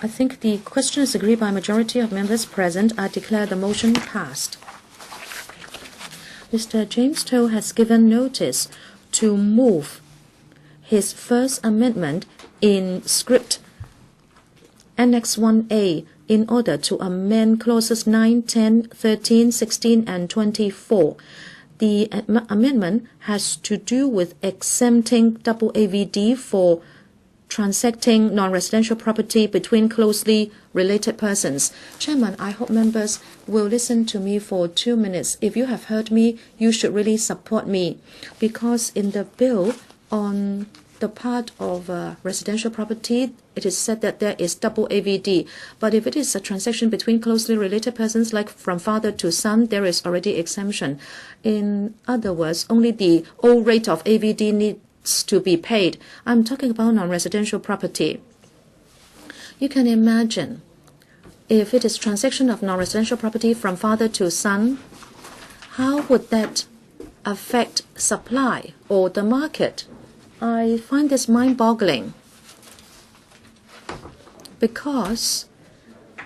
I think the question is agreed by majority of members present. I declare the motion passed. Mr. James To has given notice to move his first amendment in script Annex 1A in order to amend clauses 9, 10, 13, 16, and 24. The amendment has to do with exempting double AVD for transacting non-residential property between closely related persons. Chairman, I hope members will listen to me for 2 minutes. If you have heard me, you should really support me, because in the bill on the part of residential property, it is said that there is double AVD. But if it is a transaction between closely related persons, like from father to son, there is already exemption. In other words, only the old rate of AVD needs to be paid. I'm talking about non-residential property. You can imagine if it is transaction of non-residential property from father to son, how would that affect supply or the market? I find this mind-boggling, because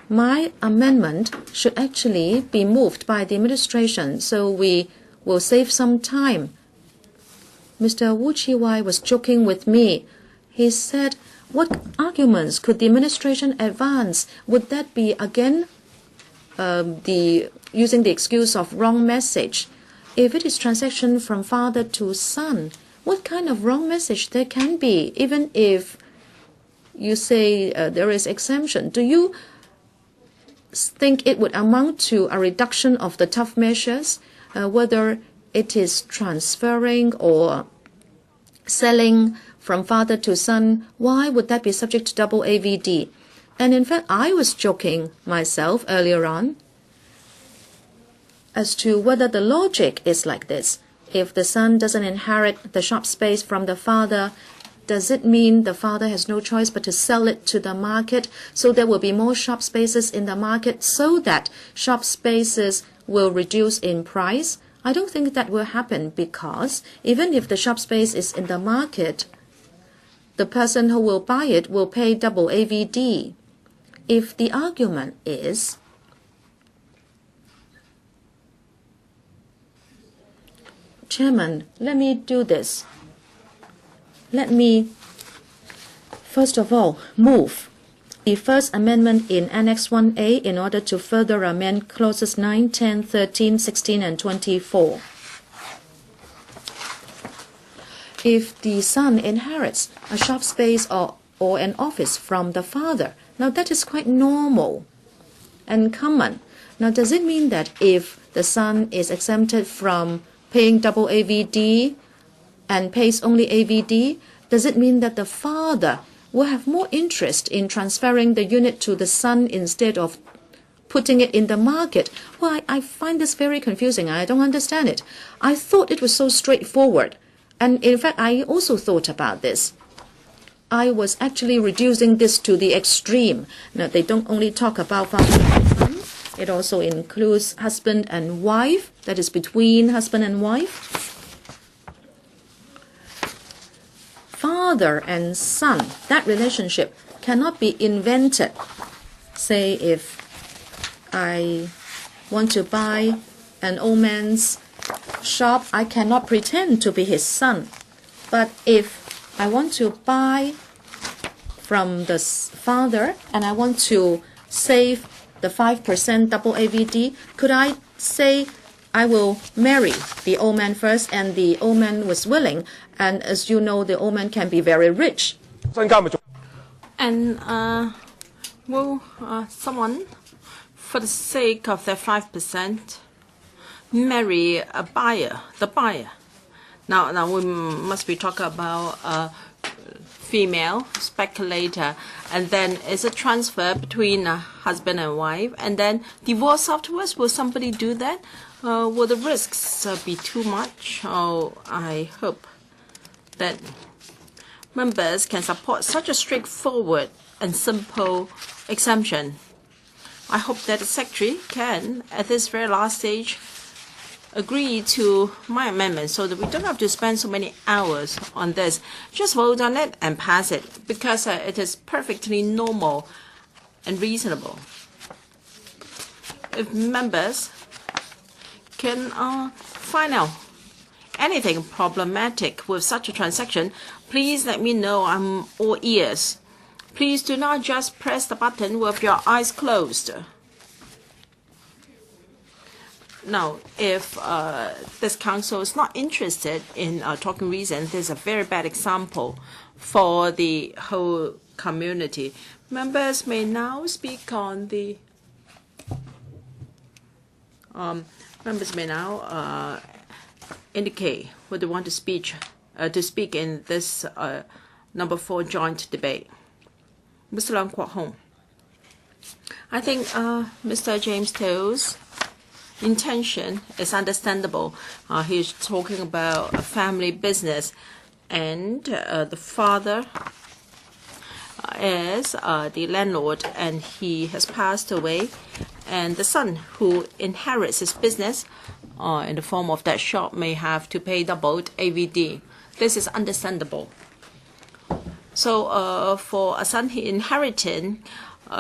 my amendment should actually be moved by the administration, so we will save some time. Mr. Wu Chi-wai was joking with me. He said, what arguments could the administration advance? Would that be again using the excuse of wrong message? If it is transaction from father to son, what kind of wrong message there can be, even if you say there is exemption? Do you think it would amount to a reduction of the tough measures, whether it is transferring or selling from father to son? Why would that be subject to double AVD? And in fact, I was joking myself earlier on as to whether the logic is like this. If the son doesn't inherit the shop space from the father, does it mean the father has no choice but to sell it to the market? So there will be more shop spaces in the market, so that shop spaces will reduce in price? I don't think that will happen, because even if the shop space is in the market, the person who will buy it will pay double AVD. If the argument is Chairman, let me do this. Let me, first of all, move the first amendment in Annex 1A in order to further amend clauses 9, 10, 13, 16, and 24. If the son inherits a shop space or an office from the father, now that is quite normal and common. Now, does it mean that if the son is exempted from paying double AVD and pays only AVD, does it mean that the father will have more interest in transferring the unit to the son instead of putting it in the market? Well, I find this very confusing. I don't understand it. I thought it was so straightforward. And in fact, I also thought about this. I was actually reducing this to the extreme. Now, they don't only talk about father and son. It also includes husband and wife, that is between husband and wife. Father and son, that relationship cannot be invented. Say if I want to buy an old man's shop, I cannot pretend to be his son. But if I want to buy from the father and I want to save the 5% double AVD, could I say I will marry the old man first, and the old man was willing, and as you know, the old man can be very rich. And will someone, for the sake of their 5%, marry a buyer, the buyer? Now we must be talking about a female speculator, and then it's a transfer between a husband and wife, and then divorce afterwards. Will somebody do that? Will the risks be too much? Oh, I hope that members can support such a straightforward and simple exemption. I hope that the Secretary can, at this very last stage, agree to my amendment so that we don't have to spend so many hours on this. Just vote on it and pass it, because it is perfectly normal and reasonable. If members can find out anything problematic with such a transaction, please let me know. I'm all ears. Please do not just press the button with your eyes closed. Now, if this council is not interested in talking reason, there's a very bad example for the whole community. Members may now speak on the. Members may now indicate what they want to speak in this number 4 joint debate. Mr. Leung Kwok-hung. I think Mr. James To's intention is understandable. He's talking about a family business, and the father is the landlord, and he has passed away, and the son who inherits his business in the form of that shop may have to pay doubled AVD. This is understandable. So for a son he inheriting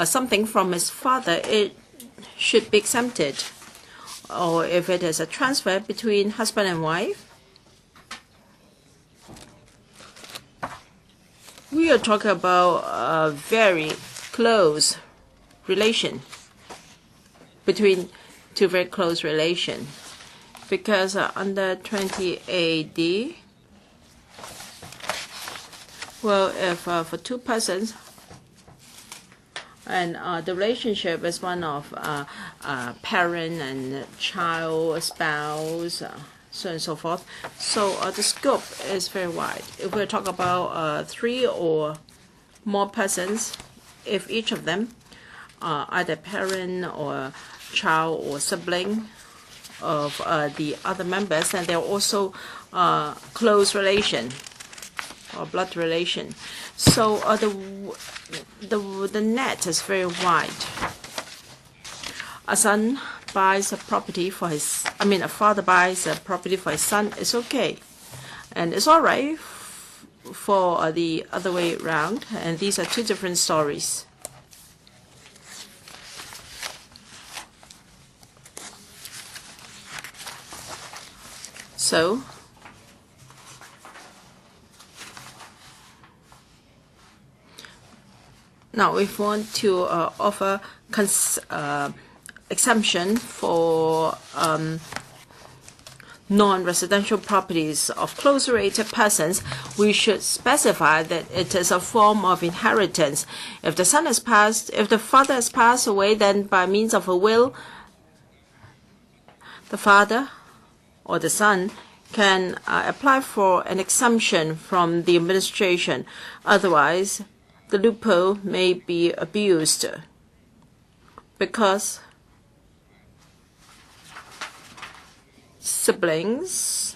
something from his father, it should be exempted. Or if it is a transfer between husband and wife, we are talking about a very close relation between two very close relation, because under 20 AD, well, if for two persons, and the relationship is one of parent and child, spouse, so on and so forth. So the scope is very wide. If we're talking about 3 or more persons, if each of them, either parent or child or sibling of the other members, and they're also close relation or blood relation. So the net is very wide. A son buys a property for his, a father buys a property for his son, it's okay. And it's all right for the other way around. And these are two different stories. So, now if we want to offer exemption for non-residential properties of close related persons, we should specify that it is a form of inheritance. If the son has passed, if the father has passed away, then by means of a will, the father or the son can apply for an exemption from the administration. Otherwise, the loophole may be abused, because siblings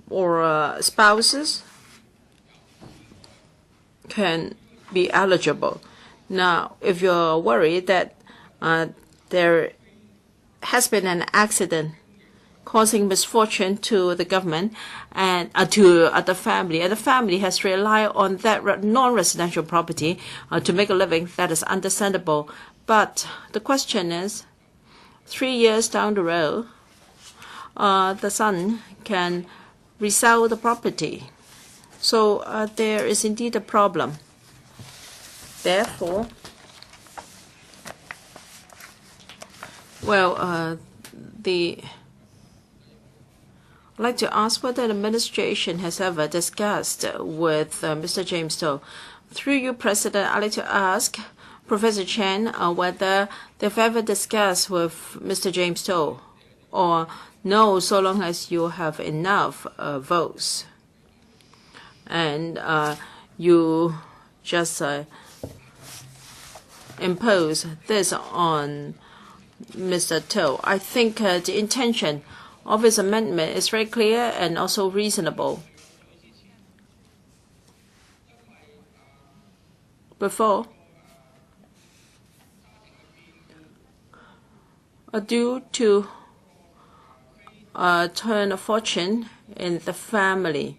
or spouses can be eligible. Now, if you're worried that there has been an accident causing misfortune to the government and to the family, and the family has relied on that non-residential property to make a living, that is understandable. But the question is, 3 years down the road, the son can resell the property. So there is indeed a problem. Therefore, well, I'd like to ask whether the administration has ever discussed with Mr. James To. Through you, President, I'd like to ask Professor Chen whether they've ever discussed with Mr. James To, or no, so long as you have enough votes and you just impose this on Mr. To. I think the intention of his amendment is very clear and also reasonable. Before, due to turn of fortune in the family,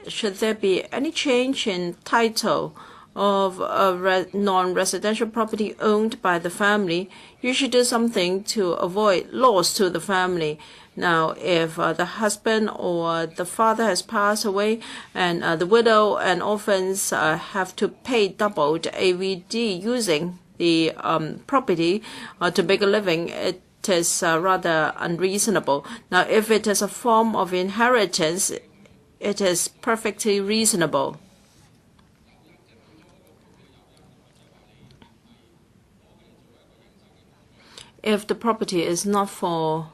should there be any change in title of a non-residential property owned by the family, you should do something to avoid loss to the family. Now, if the husband or the father has passed away and the widow and orphans have to pay doubled AVD using the property to make a living, it is rather unreasonable. Now, if it is a form of inheritance, it is perfectly reasonable. If the property is not for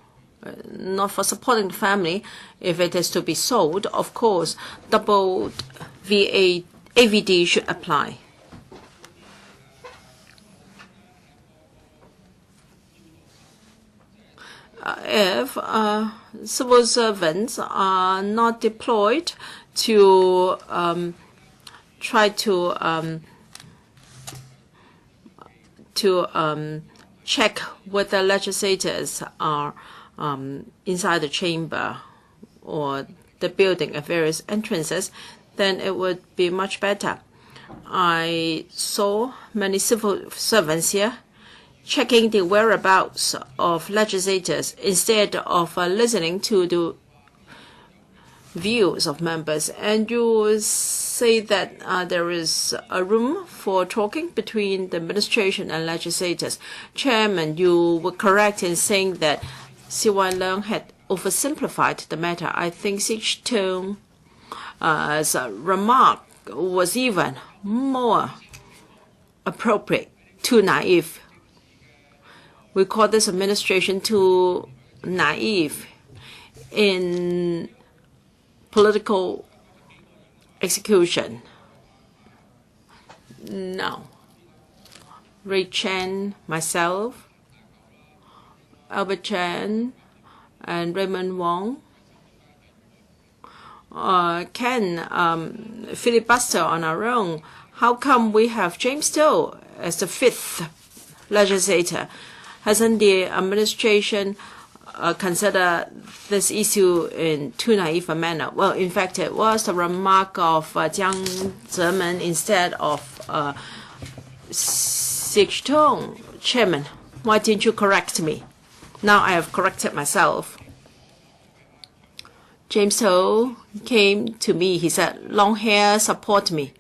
supporting the family, if it is to be sold, of course, double AVD should apply. If civil servants are not deployed to try to check whether legislators are inside the chamber or the building at various entrances, then it would be much better. I saw many civil servants here checking the whereabouts of legislators instead of listening to the views of members. And you say that there is a room for talking between the administration and legislators. Chairman, you were correct in saying that Chi-wai had oversimplified the matter. I think Chi-chuen remark was even more appropriate, too naive. We call this administration too naive in political execution. Now, Ray Chen, myself, Albert Chen, and Raymond Wong can filibuster on our own. How come we have James Doe as the fifth legislator? Hasn't the administration considered this issue in too naive a manner? Well, in fact, it was the remark of Jiang Zemin instead of Chi-chuen. Chairman, why didn't you correct me? Now I have corrected myself. James Doe came to me. He said, long hair, support me.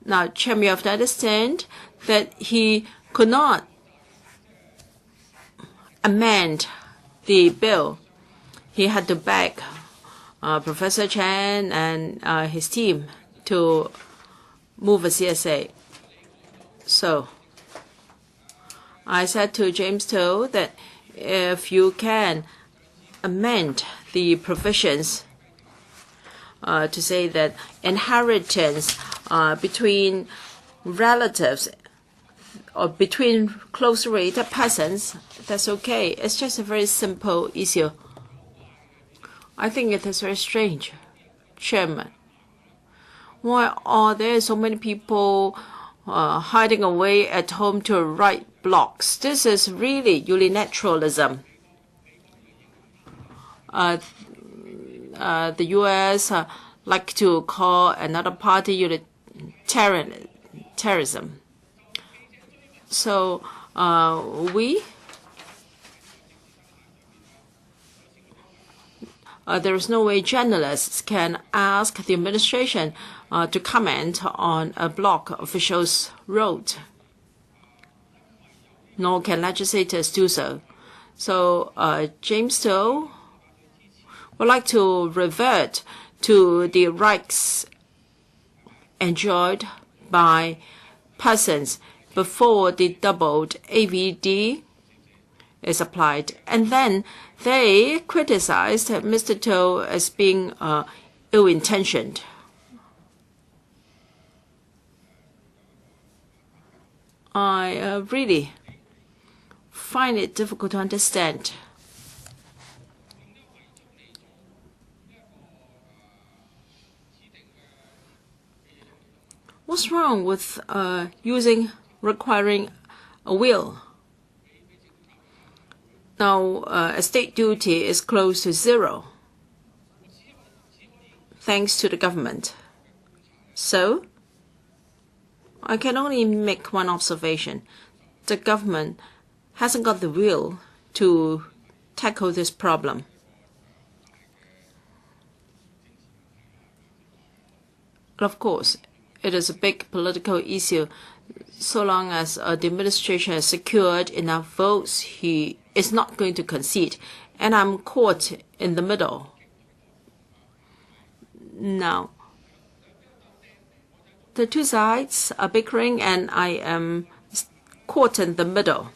Now, Chairman, you have to understand that he could not amend the bill. He had to beg Professor Chen and his team to move a CSA. So I said to James Doe that if you can amend the provisions to say that inheritance between relatives or between closely related persons, that's okay. It's just a very simple issue. I think it is very strange, Chairman. Why are there so many people hiding away at home to write blogs? This is really unilateralism. The U.S. Like to call another party terrorism. So there is no way journalists can ask the administration to comment on a blog officials wrote, nor can legislators do so. So James Doe would like to revert to the rights enjoyed by persons before the doubled AVD is applied. And then they criticized Mr. Doe as being ill-intentioned. I really find it difficult to understand. What's wrong with requiring a will? Now, estate duty is close to zero, thanks to the government. So, I can only make one observation. The government hasn't got the will to tackle this problem. Of course, it is a big political issue. So long as the administration has secured enough votes, he is not going to concede. And I'm caught in the middle. Now, the two sides are bickering, and I am caught in the middle.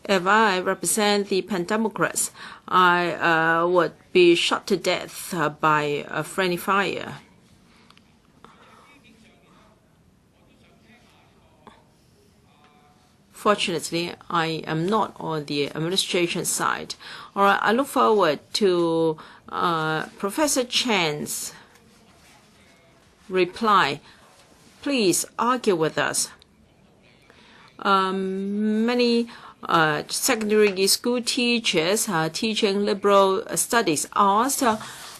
If I represent the Pan-Democrats, I would be shot to death by a friendly fire. Fortunately, I am not on the administration side. All right, I look forward to Professor Chen's reply. Please argue with us. Many secondary school teachers teaching liberal studies asked,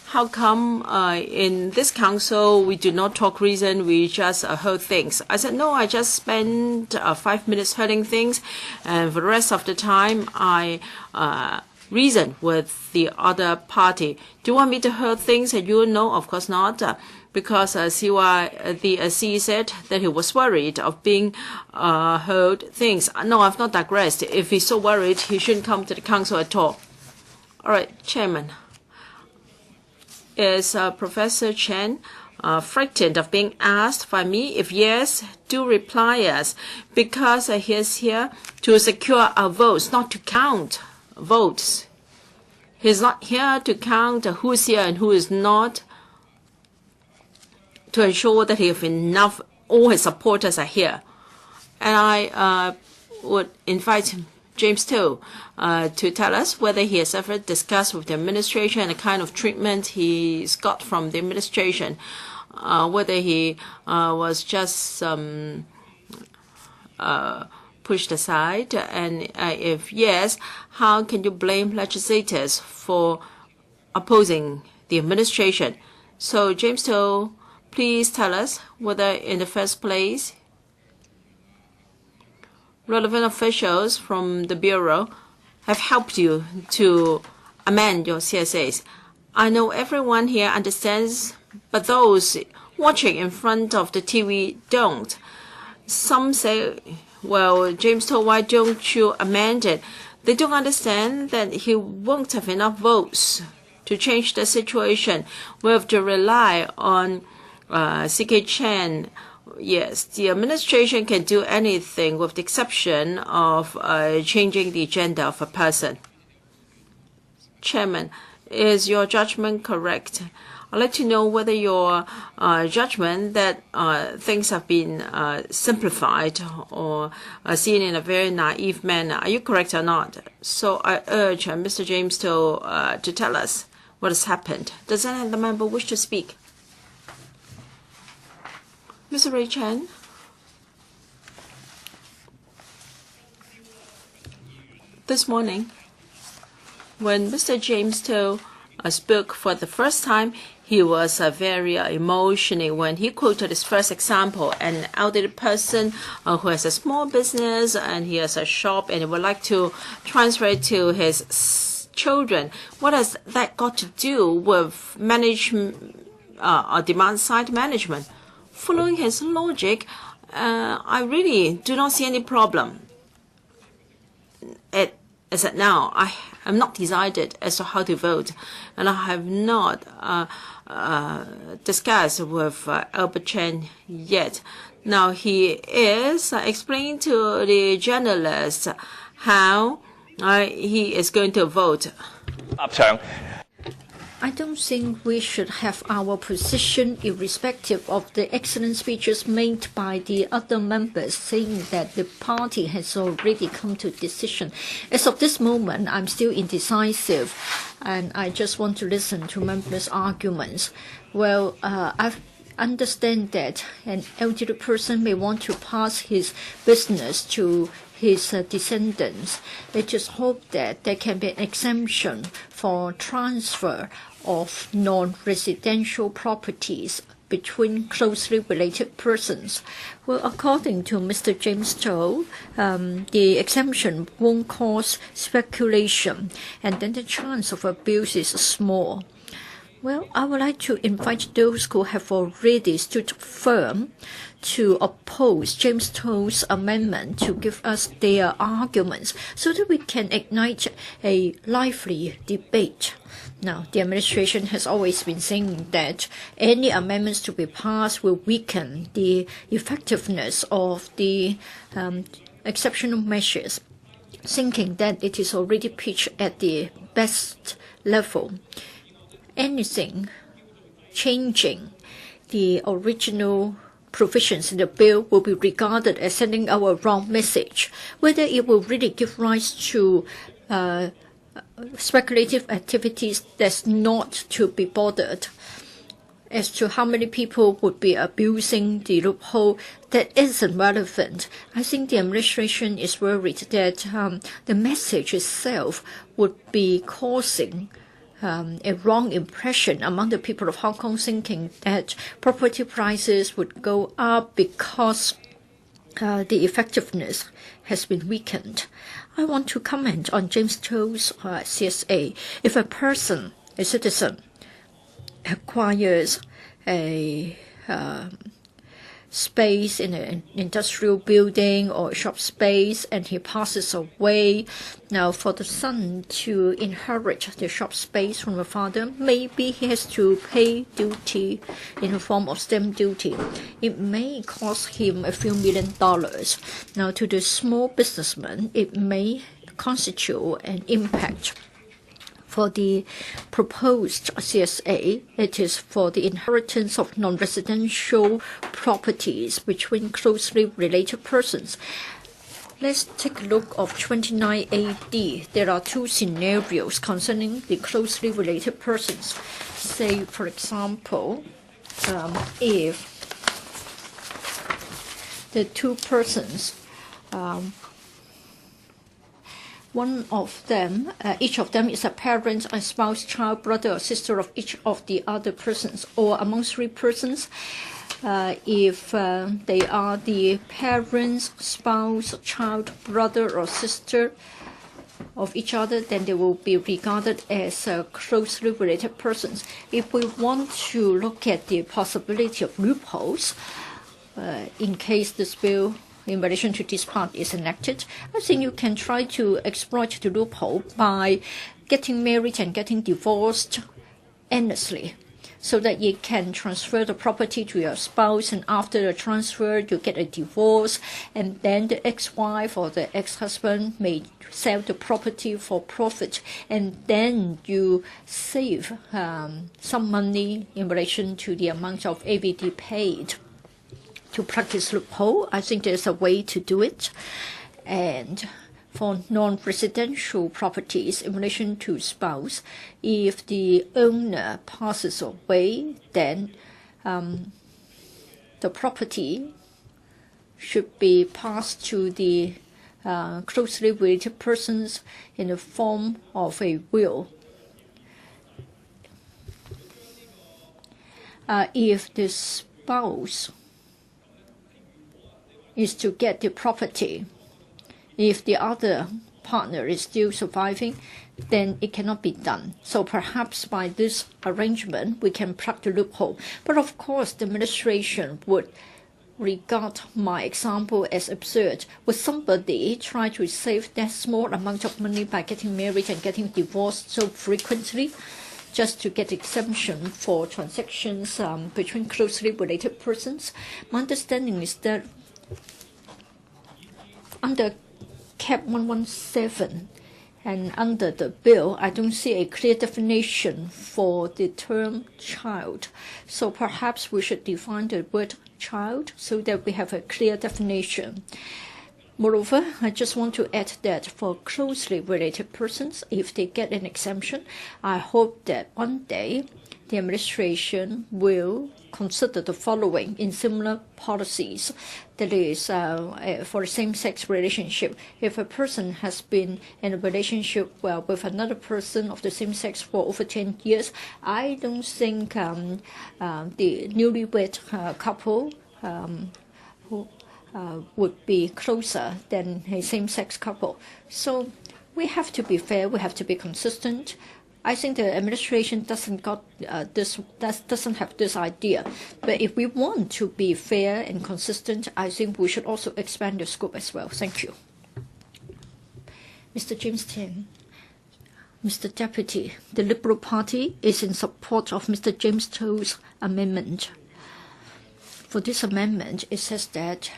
how come in this council we do not talk reason, we just heard things? I said, no, I just spent 5 minutes hearing things, and for the rest of the time I reason with the other party. Do you want me to hear things and you know? Of course not. Because Chi-wai, the C said that he was worried of being heard things. No, I've not digressed. If he's so worried, he shouldn't come to the council at all. All right, Chairman. Is Professor Chen frightened of being asked by me? If yes, do reply us. Because he is here to secure our votes, not to count votes. He's not here to count who's here and who is not, to ensure that he has enough, all his supporters are here. And I would invite James To tell us whether he has ever discussed with the administration and the kind of treatment he's got from the administration, whether he was just pushed aside, and if yes, how can you blame legislators for opposing the administration? So James To, please tell us whether in the first place relevant officials from the Bureau have helped you to amend your CSAs. I know everyone here understands, but those watching in front of the TV don't. Some say, well, James To, why don't you amend it? They don't understand that he won't have enough votes to change the situation. We have to rely on CK Chen. Yes, the administration can do anything with the exception of changing the agenda of a person. Chairman, is your judgment correct? I'd like to know whether your judgment that things have been simplified or seen in a very naive manner, are you correct or not? So I urge Mr. James to tell us what has happened. Does any other member wish to speak? Mr. Ray Chen. This morning, when Mr. James To spoke for the first time, he was very emotional when he quoted his first example, an elderly person who has a small business and he has a shop and he would like to transfer it to his children. What has that got to do with demand side management? Following his logic, I really do not see any problem. As at now, I am not decided as to how to vote, and I have not discussed with Albert Chen yet. Now he is explaining to the journalists how he is going to vote. I don't think we should have our position irrespective of the excellent speeches made by the other members saying that the party has already come to decision. As of this moment, I'm still indecisive, and I just want to listen to members' arguments. Well, I understand that an elderly person may want to pass his business to his descendants. I just hope that there can be an exemption for transfer of non-residential properties between closely related persons. Well, according to Mr. James Cho, the exemption won't cause speculation, and then the chance of abuse is small. Well, I would like to invite those who have already stood firm to oppose James Cho's amendment to give us their arguments so that we can ignite a lively debate. Now, the administration has always been saying that any amendments to be passed will weaken the effectiveness of the exceptional measures, thinking that it is already pitched at the best level. Anything changing the original provisions in the bill will be regarded as sending out a wrong message. Whether it will really give rise to speculative activities, that's not to be bothered. As to how many people would be abusing the loophole, that isn't relevant. I think the administration is worried that the message itself would be causing a wrong impression among the people of Hong Kong, thinking that property prices would go up because the effectiveness has been weakened. I want to comment on James Cho's CSA. If a person, a citizen, acquires a space in an industrial building or a shop space and he passes away, now for the son to inherit the shop space from the father, maybe he has to pay duty in the form of stamp duty. It may cost him a few $1,000,000. Now to the small businessman, it may constitute an impact. For the proposed CSA, it is for the inheritance of non-residential properties between closely related persons. Let's take a look of 29 AD. There are two scenarios concerning the closely related persons. Say, for example, if the two persons, one of them, each of them is a parent, a spouse, child, brother, or sister of each of the other persons, or among three persons, if they are the parents, spouse, child, brother, or sister of each other, then they will be regarded as closely related persons. If we want to look at the possibility of loopholes, in case this bill in relation to this part is enacted, I think you can try to exploit the loophole by getting married and getting divorced endlessly, so that you can transfer the property to your spouse, and after the transfer you get a divorce, and then the ex-wife or the ex-husband may sell the property for profit, and then you save some money in relation to the amount of ABD paid. To practice loophole, I think there's a way to do it. And for non-residential properties in relation to spouse, if the owner passes away, then the property should be passed to the closely related persons in the form of a will. If the spouse is to get the property, if the other partner is still surviving, then it cannot be done. So perhaps by this arrangement, we can plug the loophole. But of course, the administration would regard my example as absurd. Would somebody try to save that small amount of money by getting married and getting divorced so frequently, just to get exemption for transactions between closely related persons? My understanding is that under Cap 117 and under the bill, I don't see a clear definition for the term child. So perhaps we should define the word child so that we have a clear definition. Moreover, I just want to add that for closely related persons, if they get an exemption, I hope that one day the the administration will consider the following in similar policies. That is, for a same-sex relationship, if a person has been in a relationship with another person of the same sex for over 10 years, I don't think the newlywed couple who would be closer than a same-sex couple. So we have to be fair, we have to be consistent. I think the administration doesn't have this idea. But if we want to be fair and consistent, I think we should also expand the scope as well. Thank you. Mr. James Ting. Mr. Deputy, the Liberal Party is in support of Mr. James Cheu's amendment. For this amendment, it says that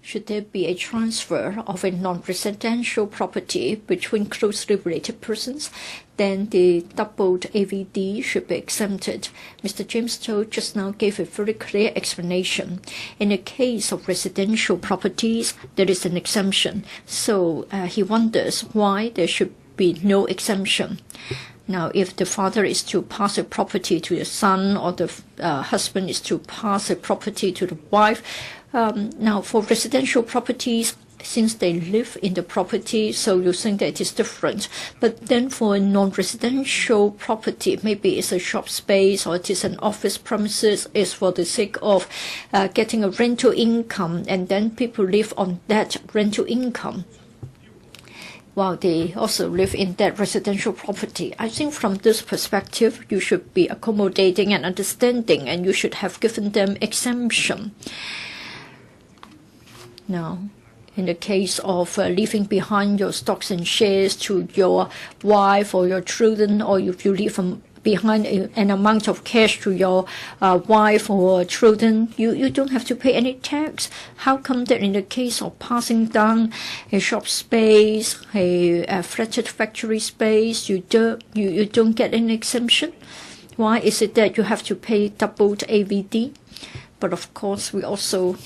should there be a transfer of a non-residential property between closely related persons, then the doubled AVD should be exempted. Mr. James Cheu just now gave a very clear explanation. In the case of residential properties, there is an exemption. So he wonders why there should be no exemption. Now, if the father is to pass a property to the son or the husband is to pass a property to the wife, now for residential properties, since they live in the property, so you think that it is different. But then for a non-residential property, maybe it's a shop space or it is an office premises, it's for the sake of getting a rental income, and then people live on that rental income while they also live in that residential property. I think from this perspective, you should be accommodating and understanding, and you should have given them exemption. Now, in the case of leaving behind your stocks and shares to your wife or your children, or if you leave behind an amount of cash to your wife or children, you don't have to pay any tax. How come that in the case of passing down a shop space, a flatted factory space, you don't get an exemption? Why is it that you have to pay doubled AVD? But of course, we also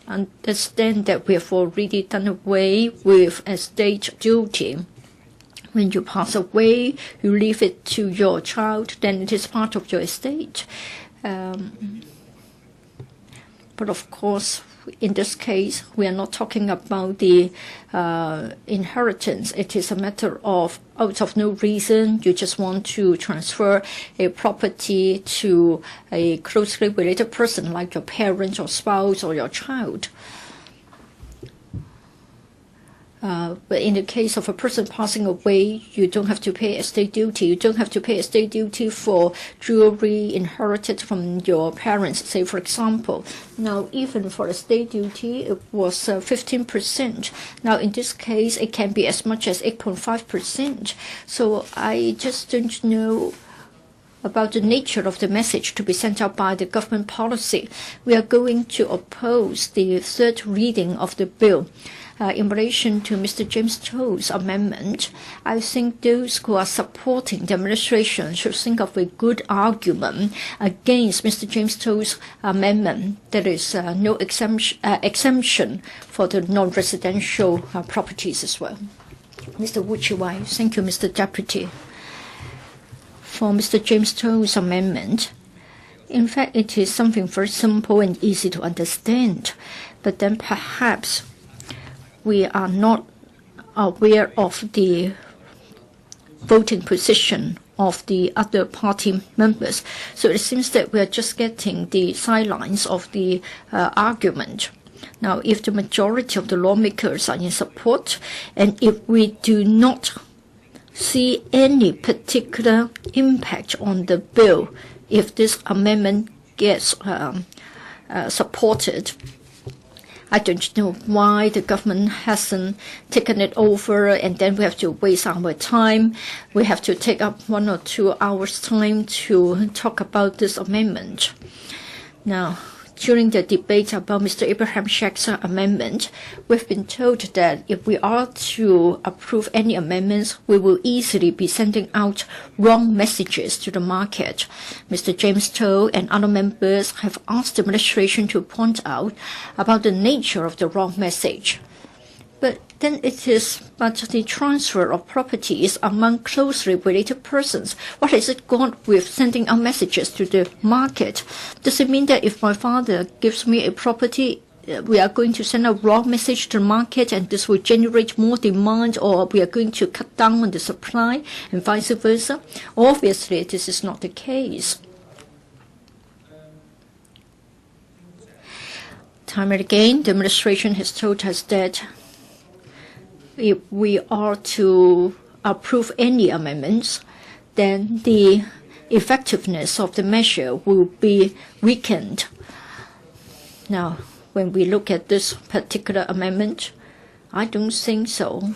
understand that we have already done away with estate duty. When you pass away, you leave it to your child, then it is part of your estate. But of course, in this case, we are not talking about the inheritance. It is a matter of out of no reason, you just want to transfer a property to a closely related person like your parent or spouse or your child. But in the case of a person passing away, you don't have to pay estate duty. You don't have to pay estate duty for jewelry inherited from your parents, say, for example. Now, even for estate duty, it was 15%. Now, in this case, it can be as much as 8.5%. So I just don't know about the nature of the message to be sent out by the government policy. We are going to oppose the third reading of the bill. In relation to Mr. James Cheu's amendment, I think those who are supporting the administration should think of a good argument against Mr. James Cheu's amendment. There is no exemption for the non-residential properties as well. Mr. Chi-wai, thank you, Mr. Deputy. For Mr. James Cheu's amendment, in fact, it is something very simple and easy to understand, but then perhaps we are not aware of the voting position of the other party members. So it seems that we are just getting the sidelines of the argument. Now, if the majority of the lawmakers are in support, and if we do not see any particular impact on the bill, if this amendment gets supported, I don't know why the government hasn't taken it over, and then we have to waste our time. We have to take up 1 or 2 hours' time to talk about this amendment. Now, during the debate about Mr. Abraham Shek's amendment, we've been told that if we are to approve any amendments, we will easily be sending out wrong messages to the market. Mr. James Cheu and other members have asked the administration to point out about the nature of the wrong message. But then it is but the transfer of properties among closely related persons. What has it got with sending out messages to the market? Does it mean that if my father gives me a property, we are going to send a wrong message to the market and this will generate more demand, or we are going to cut down on the supply and vice versa? Obviously, this is not the case. Time and again, the administration has told us that if we are to approve any amendments, then the effectiveness of the measure will be weakened. Now, when we look at this particular amendment, I don't think so,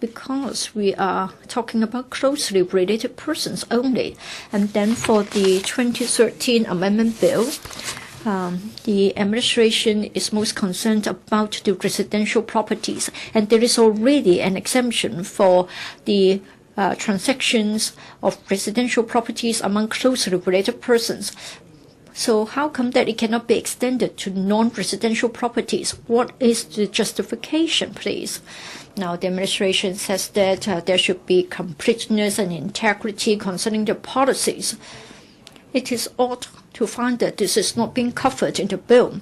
because we are talking about closely related persons only. And then for the 2013 amendment bill, the administration is most concerned about the residential properties, and there is already an exemption for the transactions of residential properties among closely related persons. So how come that it cannot be extended to non-residential properties? What is the justification, please? Now, the administration says that there should be completeness and integrity concerning the policies. It is odd to find that this is not being covered in the bill.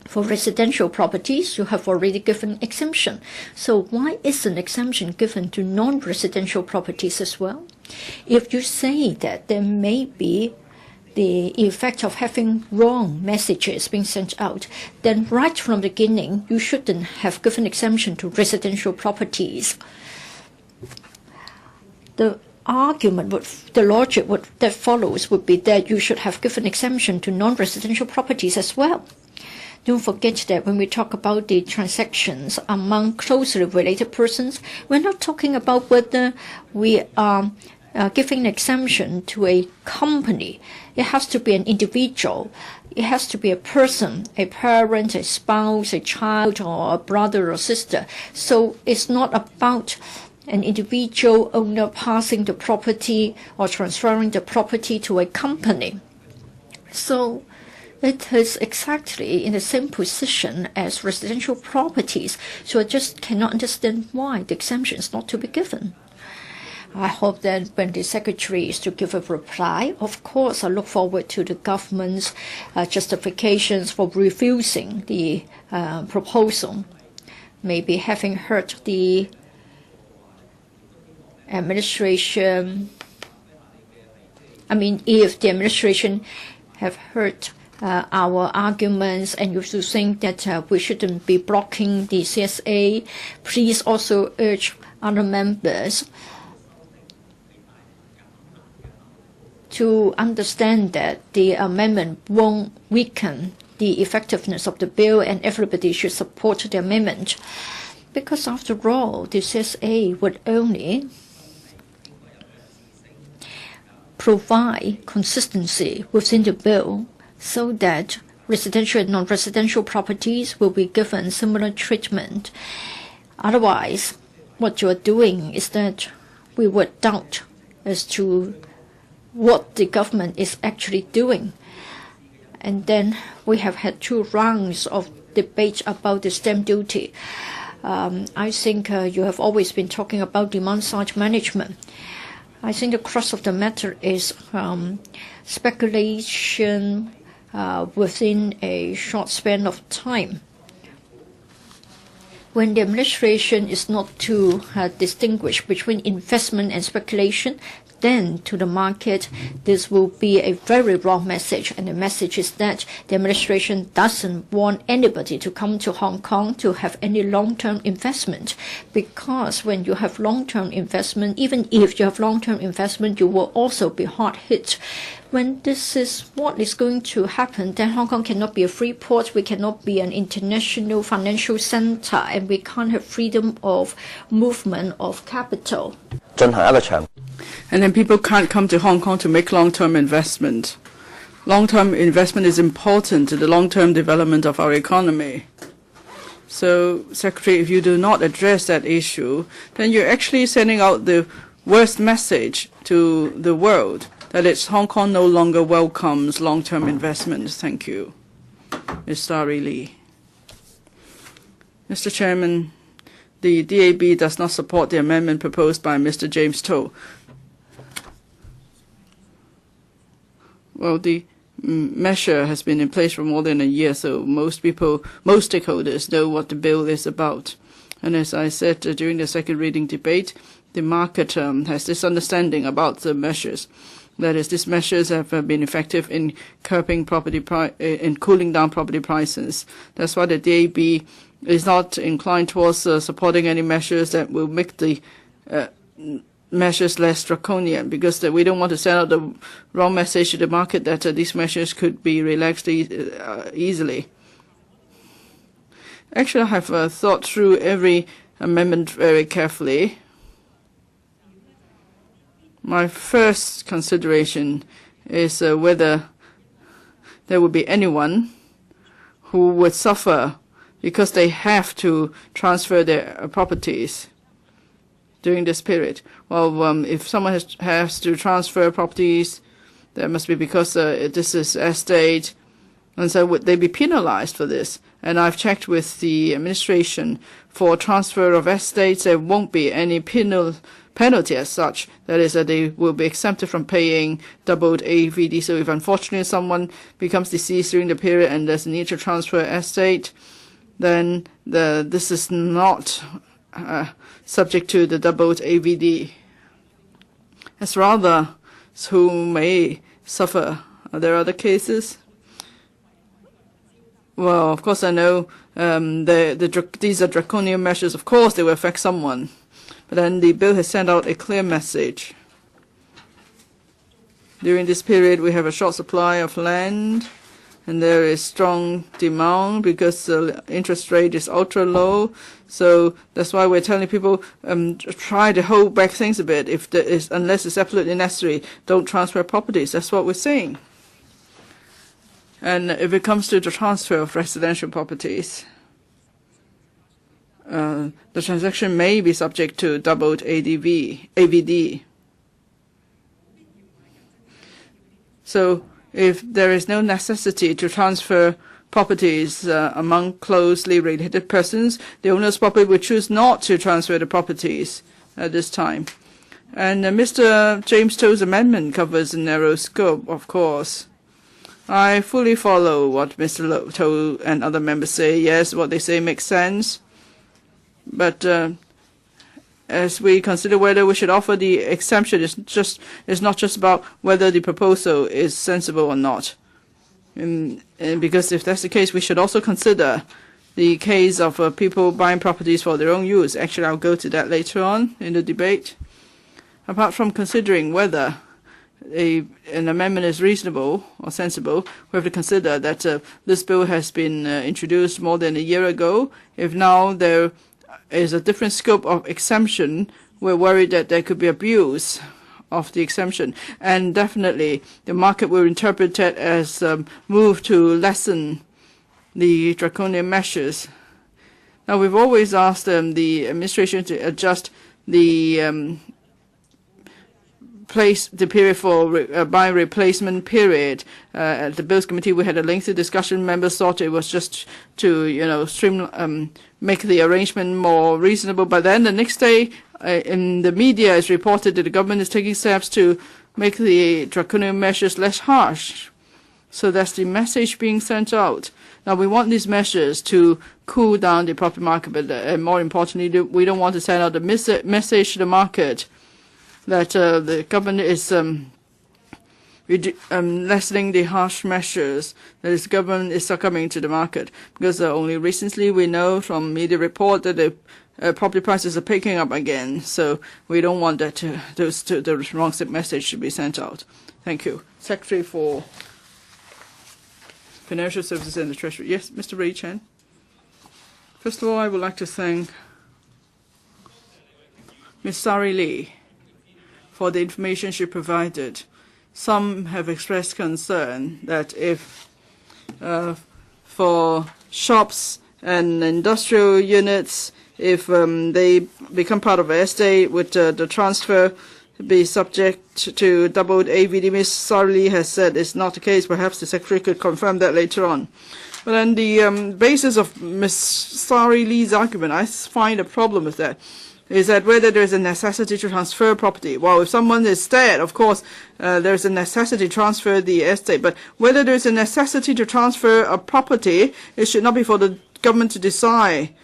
For residential properties, you have already given exemption. So why isn't exemption given to non-residential properties as well? If you say that there may be the effect of having wrong messages being sent out, then right from the beginning, you shouldn't have given exemption to residential properties. The logic that follows would be that you should have given exemption to non-residential properties as well. Don't forget that when we talk about the transactions among closely related persons, we're not talking about whether we are giving an exemption to a company. It has to be an individual. It has to be a person, a parent, a spouse, a child, or a brother or sister. So it's not about an individual owner passing the property or transferring the property to a company. So it is exactly in the same position as residential properties. So I just cannot understand why the exemption is not to be given. I hope that when the Secretary is to give a reply, of course, I look forward to the government's justifications for refusing the proposal. Maybe having heard the administration, if the administration have heard our arguments and you think that we shouldn't be blocking the CSA, please also urge other members to understand that the amendment won't weaken the effectiveness of the bill and everybody should support the amendment. Because after all, the CSA would only provide consistency within the bill so that residential and non-residential properties will be given similar treatment. Otherwise, what you are doing is that we would doubt as to what the government is actually doing. And then we have had 2 rounds of debate about the stamp duty. I think you have always been talking about demand-side management. I think the crux of the matter is speculation within a short span of time. When the administration is not to distinguish between investment and speculation, then to the market, this will be a very wrong message. And the message is that the administration doesn't want anybody to come to Hong Kong to have any long-term investment. Because when you have long-term investment, even if you have long-term investment, you will also be hard hit. When this is what is going to happen, then Hong Kong cannot be a free port, we cannot be an international financial center, and we can't have freedom of movement of capital. And then people can't come to Hong Kong to make long-term investment. Long-term investment is important to the long-term development of our economy. So, Secretary, if you do not address that issue, then you're actually sending out the worst message to the world, that it's Hong Kong no longer welcomes long-term investment. Thank you. Ms. Starry Lee. Mr. Chairman, the DAB does not support the amendment proposed by Mr. James Toh. Well, the measure has been in place for more than a year, so most stakeholders know what the bill is about. And as I said during the second reading debate, the market has this understanding about the measures. That is, these measures have been effective in curbing in cooling down property prices. That's why the DAB is not inclined towards supporting any measures that will make the measures less draconian, because we don't want to send out the wrong message to the market that these measures could be relaxed easily. Actually, I have thought through every amendment very carefully. My first consideration is whether there would be anyone who would suffer because they have to transfer their properties during this period. Well, if someone has to transfer properties, that must be because this is estate, and so would they be penalized for this? And I've checked with the administration for transfer of estates. There won't be any penalty as such. That is, that they will be exempted from paying doubled AVD. So if unfortunately someone becomes deceased during the period and there's a need to transfer estate, then this is not subject to the doubled AVD. As for others who may suffer, are there other cases? Well, of course I know these are draconian measures. Of course they will affect someone. But then the bill has sent out a clear message. During this period, we have a short supply of land, and there is strong demand because the interest rate is ultra low. So that's why we're telling people try to hold back things a bit. Unless it's absolutely necessary, don't transfer properties. That's what we're saying. And if it comes to the transfer of residential properties, the transaction may be subject to doubled AVD. So if there is no necessity to transfer properties among closely related persons, the owners probably would choose not to transfer the properties at this time. And Mr. James Toh's amendment covers a narrow scope, of course. I fully follow what Mr. Toh and other members say. Yes, what they say makes sense. But as we consider whether we should offer the exemption, it's not just about whether the proposal is sensible or not. And because if that's the case, we should also consider the case of people buying properties for their own use. Actually, I'll go to that later on in the debate. Apart from considering whether an amendment is reasonable or sensible, we have to consider that this bill has been introduced more than a year ago. If now there is a different scope of exemption, we're worried that there could be abuse of the exemption. And definitely the market will interpret it as a move to lessen the draconian measures. Now, we've always asked the administration to adjust the period for buying replacement period. At the Bills Committee, we had a lengthy discussion. Members thought it was just to, make the arrangement more reasonable. But then the next day, in the media, it's reported that the government is taking steps to make the draconian measures less harsh. So that's the message being sent out. Now, we want these measures to cool down the property market, but more importantly, we don't want to send out the message to the market that the government is lessening the harsh measures, that is, the government is succumbing to the market. Because only recently we know from media report that the property prices are picking up again. So we don't want that the wrong message to be sent out. Thank you. Secretary for Financial Services and the Treasury. Yes, Mr. Ray Chen. First of all, I would like to thank Ms. Sari Lee for the information she provided. Some have expressed concern that if for shops and industrial units, if they become part of an estate, would the transfer be subject to doubled AVD? Ms. Sari Lee has said it's not the case. Perhaps the Secretary could confirm that later on. But then the basis of Ms. Sari Lee's argument, I find a problem with that, is that whether there's a necessity to transfer property. Well, if someone is dead, of course, there's a necessity to transfer the estate. But whether there's a necessity to transfer a property, it should not be for the government to decide.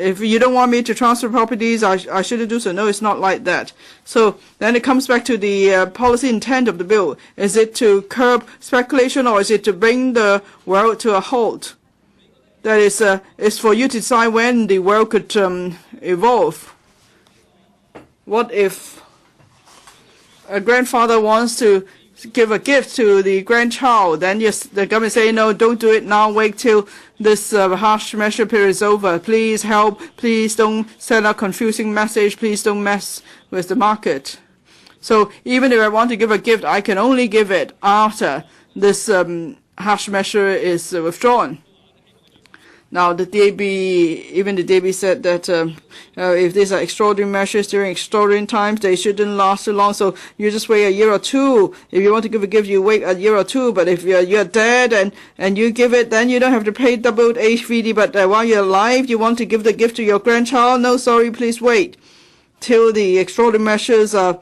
If you don't want me to transfer properties, I shouldn't do so. No, it's not like that. So then it comes back to the policy intent of the bill. Is it to curb speculation, or is it to bring the world to a halt? That is, it's for you to decide when the world could evolve. What if a grandfather wants to give a gift to the grandchild, then yes, the government say, no, don't do it now, wait till this harsh measure period is over. Please help, please don't send a confusing message, please don't mess with the market. So even if I want to give a gift, I can only give it after this harsh measure is withdrawn. Now, the DAB said that if these are extraordinary measures during extraordinary times, they shouldn't last too long. So you just wait a year or two. If you want to give a gift, you wait a year or two. But if you're dead and you give it, then you don't have to pay double HVD. But while you're alive, you want to give the gift to your grandchild? No, sorry, please wait till the extraordinary measures are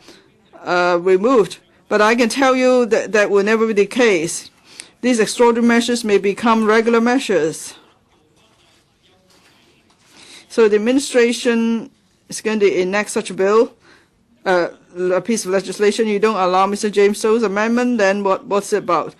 removed. But I can tell you that that will never be the case. These extraordinary measures may become regular measures. So the administration is going to enact such a bill, a piece of legislation. You don't allow Mr. James Sou's amendment, then what's it about?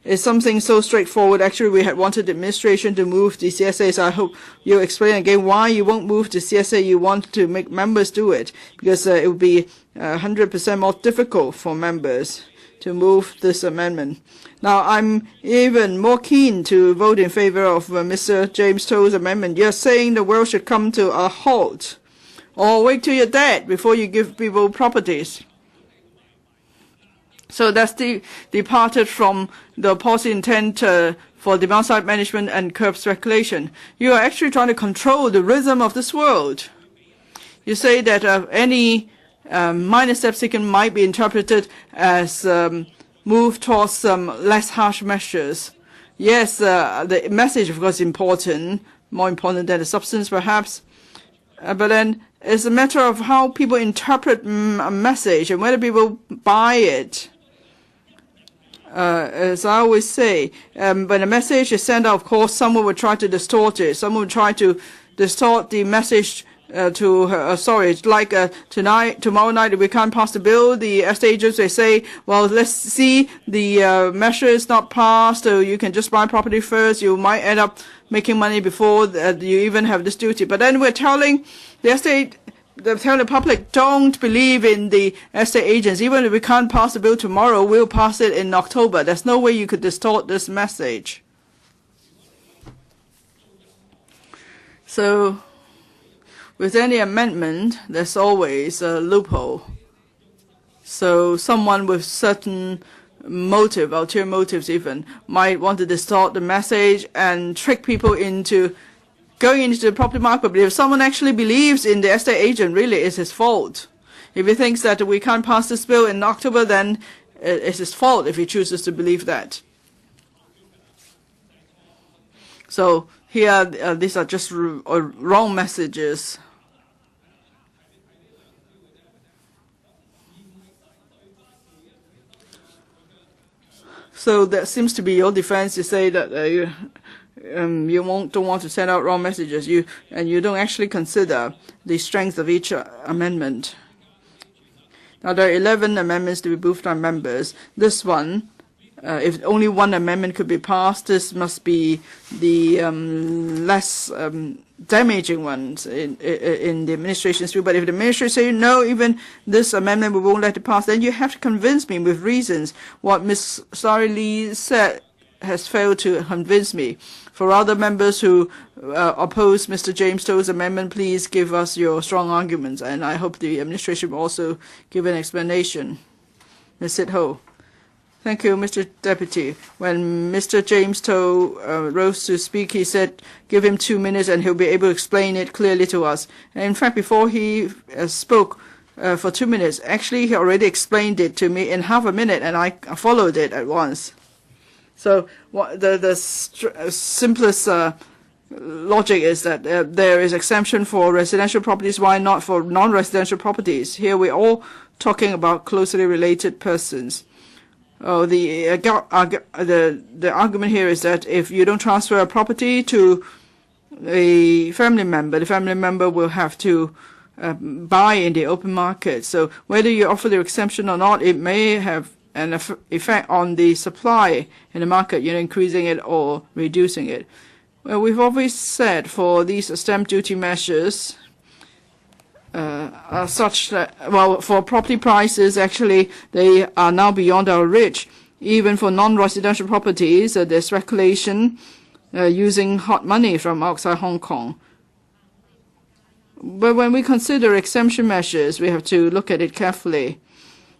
It's something so straightforward. Actually, we had wanted the administration to move the CSA, so I hope you'll explain again why you won't move the CSA. You want to make members do it, because it would be 100% more difficult for members to move this amendment. Now, I'm even more keen to vote in favor of Mr. James Sou's amendment. You're saying the world should come to a halt, or wait till you're dead before you give people properties. So that's departed from the policy intent for demand-side management and curb speculation. You are actually trying to control the rhythm of this world. You say that any minor steps taken might be interpreted as move towards some less harsh measures. Yes, the message, of course, is important, more important than the substance, perhaps. But then it's a matter of how people interpret a message and whether people buy it. As I always say, when a message is sent out, of course, someone will try to distort it. Someone will try to distort the message it's like tomorrow night, if we can't pass the bill, the estate agents, they say, well, let's see, the measure is not passed, so you can just buy property first. You might end up making money before you even have this duty. But then we're telling the public, don't believe in the estate agents. Even if we can't pass the bill tomorrow, we'll pass it in October. There's no way you could distort this message. So with any amendment, there's always a loophole. So someone with certain motive, ulterior motives even, might want to distort the message and trick people into going into the property market. But if someone actually believes in the estate agent, really it's his fault. If he thinks that we can't pass this bill in October, then it's his fault if he chooses to believe that. So here, these are just wrong messages. So that seems to be your defense. You say that you don't want to send out wrong messages. You don't actually consider the strength of each amendment. Now there are 11 amendments to be moved by members. This one, if only one amendment could be passed, this must be the less damaging ones in the administration's view. But if the administration say no, even this amendment we won't let it pass, then you have to convince me with reasons. What Ms. Sari Lee said has failed to convince me. For other members who oppose Mr. James Sou's amendment, please give us your strong arguments, and I hope the administration will also give an explanation. Ms. Sit-ho. Thank you, Mr. Deputy. When Mr. James Tou rose to speak, he said, give him 2 minutes and he'll be able to explain it clearly to us. And in fact, before he spoke for 2 minutes, actually he already explained it to me in half a minute, and I followed it at once. So the simplest logic is that there is exemption for residential properties. Why not for non-residential properties? Here we're all talking about closely related persons. Oh, the argument here is that if you don't transfer a property to a family member, the family member will have to buy in the open market. So whether you offer the exemption or not, it may have an effect on the supply in the market, increasing it or reducing it. Well, we've always said for these stamp duty measures are such that, well, for property prices, actually, they are now beyond our reach. Even for non-residential properties, there's speculation using hot money from outside Hong Kong. But when we consider exemption measures, we have to look at it carefully.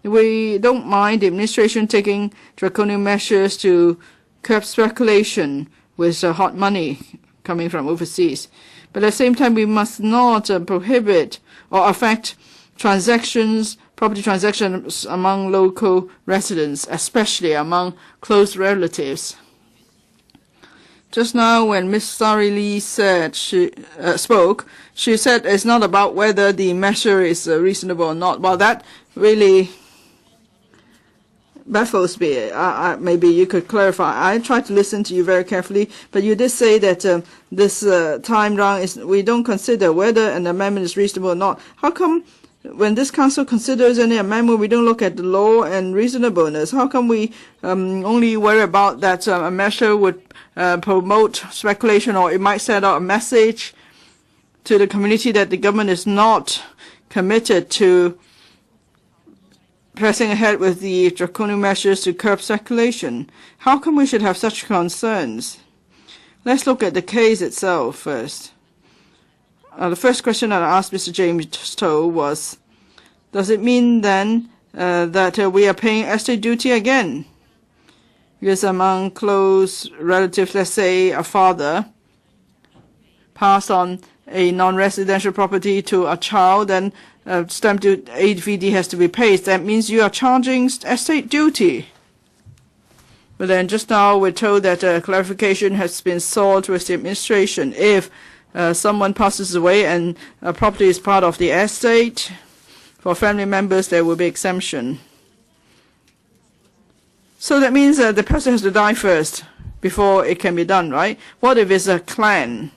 We don't mind the administration taking draconian measures to curb speculation with hot money coming from overseas. But at the same time, we must not prohibit or affect property transactions among local residents, especially among close relatives. Just now, when Ms. Sari Lee spoke, she said it's not about whether the measure is reasonable or not. Well, that really baffles me. Maybe you could clarify. I tried to listen to you very carefully, but you did say that this time round we don't consider whether an amendment is reasonable or not. How come when this council considers any amendment, we don't look at the law and reasonableness? How come we only worry about that a measure would promote speculation, or it might send out a message to the community that the government is not committed to pressing ahead with the draconian measures to curb speculation? How come we should have such concerns? Let's look at the case itself first. The first question that I asked Mr. James Toh was, does it mean then that we are paying estate duty again? Because among close relatives, let's say a father passed on a non-residential property to a child, then stamp duty AVD has to be paid. That means you are charging estate duty. But then just now we're told that clarification has been sought with the administration. If someone passes away and a property is part of the estate, for family members there will be exemption. So that means the person has to die first before it can be done, right? What if it's a clan?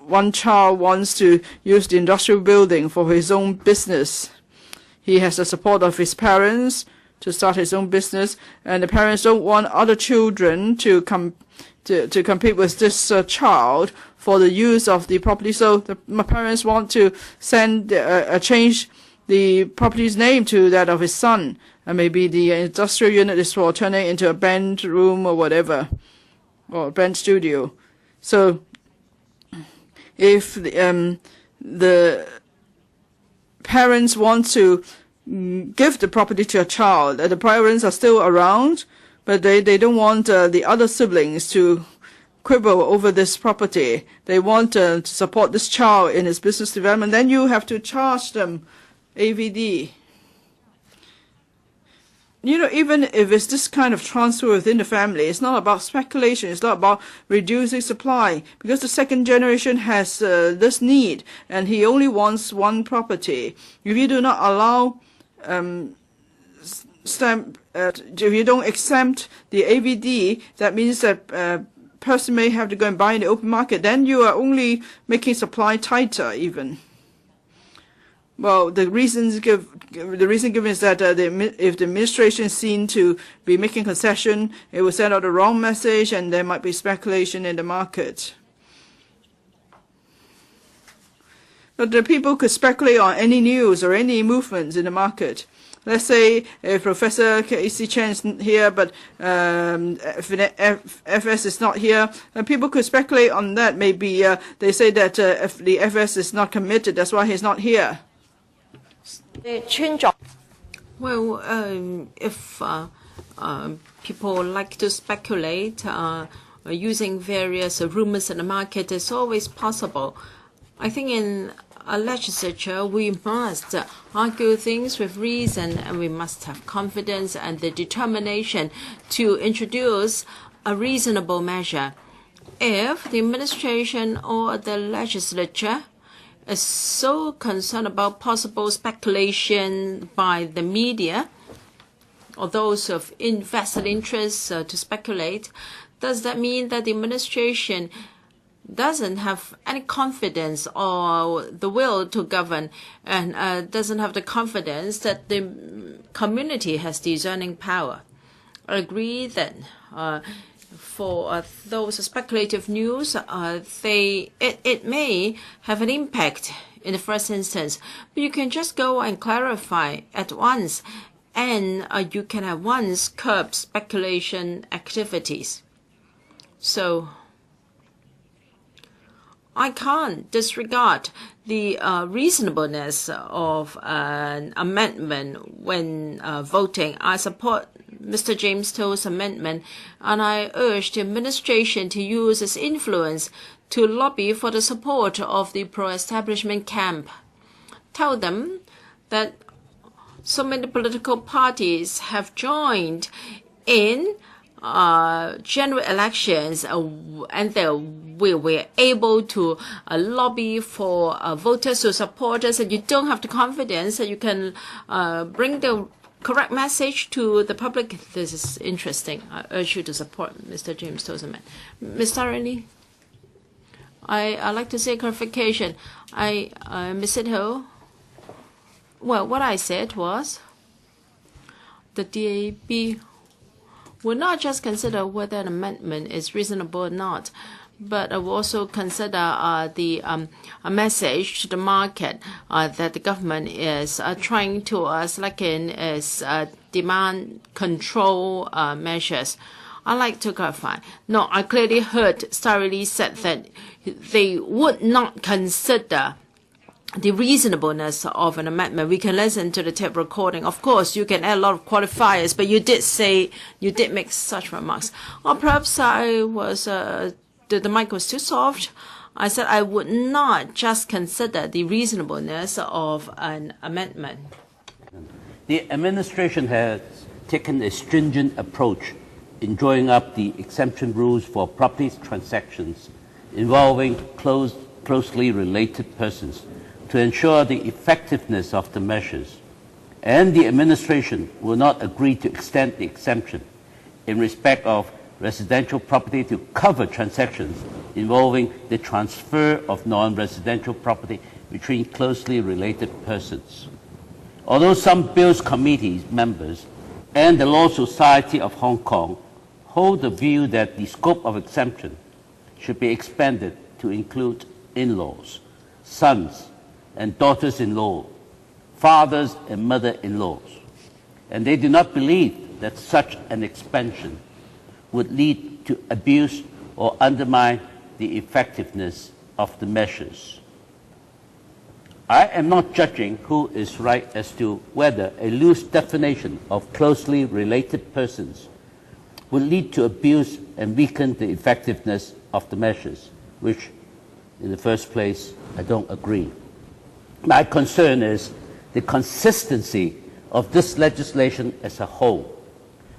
One child wants to use the industrial building for his own business. He has the support of his parents to start his own business, and the parents don't want other children to compete with this child for the use of the property. So my parents want to change the property's name to that of his son, and maybe the industrial unit is for turning into a band room or whatever, or a band studio. So if the parents want to give the property to a child, the parents are still around, but they don't want the other siblings to quibble over this property. They want to support this child in his business development. Then you have to charge them AVD. Even if it's this kind of transfer within the family, it's not about speculation. It's not about reducing supply, because the second generation has this need, and he only wants one property. If you do not allow if you don't exempt the AVD, that means that person may have to go and buy in the open market. Then you are only making supply tighter even. Well, the reason given is that if the administration is seen to be making concession, it will send out the wrong message, and there might be speculation in the market. But the people could speculate on any news or any movements in the market. Let's say Professor Chi-chuen is here, but FS is not here. And people could speculate on that. Maybe they say that if the FS is not committed, that's why he's not here. Well, if people like to speculate using various rumors in the market, it's always possible. I think in a legislature, we must argue things with reason, and we must have confidence and the determination to introduce a reasonable measure. If the administration or the legislature is so concerned about possible speculation by the media or those of vested interests to speculate, does that mean that the administration doesn't have any confidence or the will to govern, and doesn't have the confidence that the community has discerning power? I agree that for those speculative news, it may have an impact in the first instance, but you can just go and clarify at once, and you can at once curb speculation activities. So I can't disregard the reasonableness of an amendment when voting. I support Mr. James To's amendment, and I urge the administration to use its influence to lobby for the support of the pro-establishment camp. Tell them that so many political parties have joined in general elections, and we were able to lobby for voters to support us, and you don't have the confidence that you can bring the correct message to the public. This is interesting. I urge you to support Mr. James Toseman. Ms. Tarani, I'd like to say clarification. Ms. Ho, well, what I said was the DAB will not just consider whether an amendment is reasonable or not, but will also consider a message to the market that the government is trying to slacken its demand control measures. I'd like to clarify. No, I clearly heard Starry said that they would not consider the reasonableness of an amendment. We can listen to the tape recording. Of course, you can add a lot of qualifiers, but you did make such remarks. Or perhaps I was, the mic was too soft. I said I would not just consider the reasonableness of an amendment. The administration has taken a stringent approach in drawing up the exemption rules for property transactions involving closely related persons to ensure the effectiveness of the measures, and the administration will not agree to extend the exemption in respect of residential property to cover transactions involving the transfer of non-residential property between closely related persons. Although some Bills Committee members and the Law Society of Hong Kong hold the view that the scope of exemption should be expanded to include in-laws, sons and daughters-in-law, fathers and mother-in-laws, and they do not believe that such an expansion would lead to abuse or undermine the effectiveness of the measures. I am not judging who is right as to whether a loose definition of closely related persons would lead to abuse and weaken the effectiveness of the measures, which, in the first place, I don't agree. My concern is the consistency of this legislation as a whole.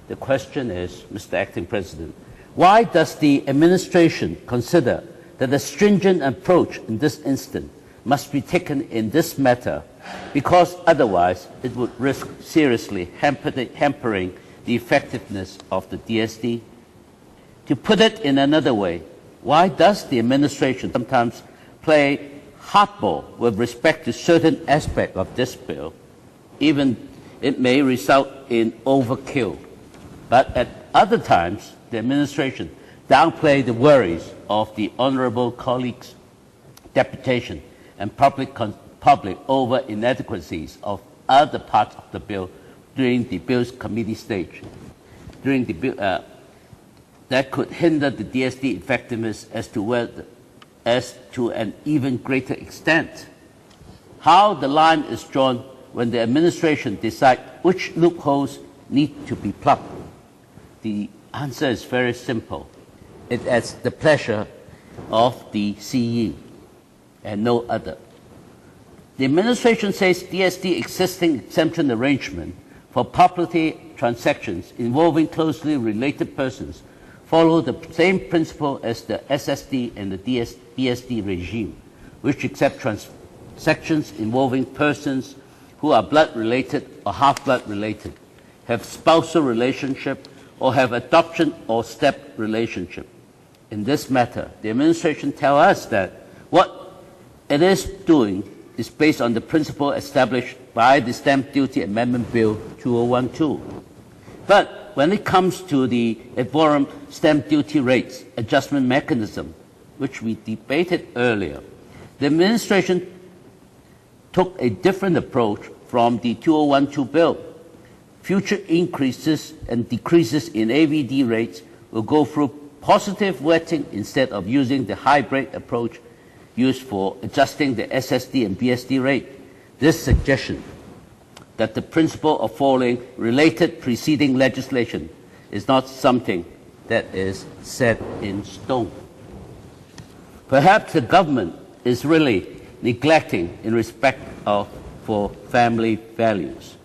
The question is, Mr. Acting President, why does the administration consider that a stringent approach in this instance must be taken in this matter, because otherwise it would risk seriously hampering the effectiveness of the DSD? To put it in another way, why does the administration sometimes play hardball with respect to certain aspects of this bill, even it may result in overkill, but at other times the administration downplay the worries of the honourable colleagues' deputation and public over inadequacies of other parts of the bill during the Bills Committee stage, during the bill, that could hinder the DSD effectiveness as to an even greater extent. How the line is drawn when the administration decides which loopholes need to be plugged? The answer is very simple. It is the pleasure of the CE and no other. The administration says DSD existing exemption arrangement for property transactions involving closely related persons follow the same principle as the SSD and the DSD regime, which accept transactions involving persons who are blood related or half-blood related, have spousal relationship, or have adoption or step relationship. In this matter, the administration tells us that what it is doing is based on the principle established by the Stamp Duty Amendment Bill 2012. But when it comes to the ad valorem stamp duty rates adjustment mechanism, which we debated earlier, the administration took a different approach from the 2012 bill. Future increases and decreases in AVD rates will go through positive weighting instead of using the hybrid approach used for adjusting the SSD and BSD rate. This suggestion that the principle of following related preceding legislation is not something that is set in stone. Perhaps the government is really neglecting in respect for family values.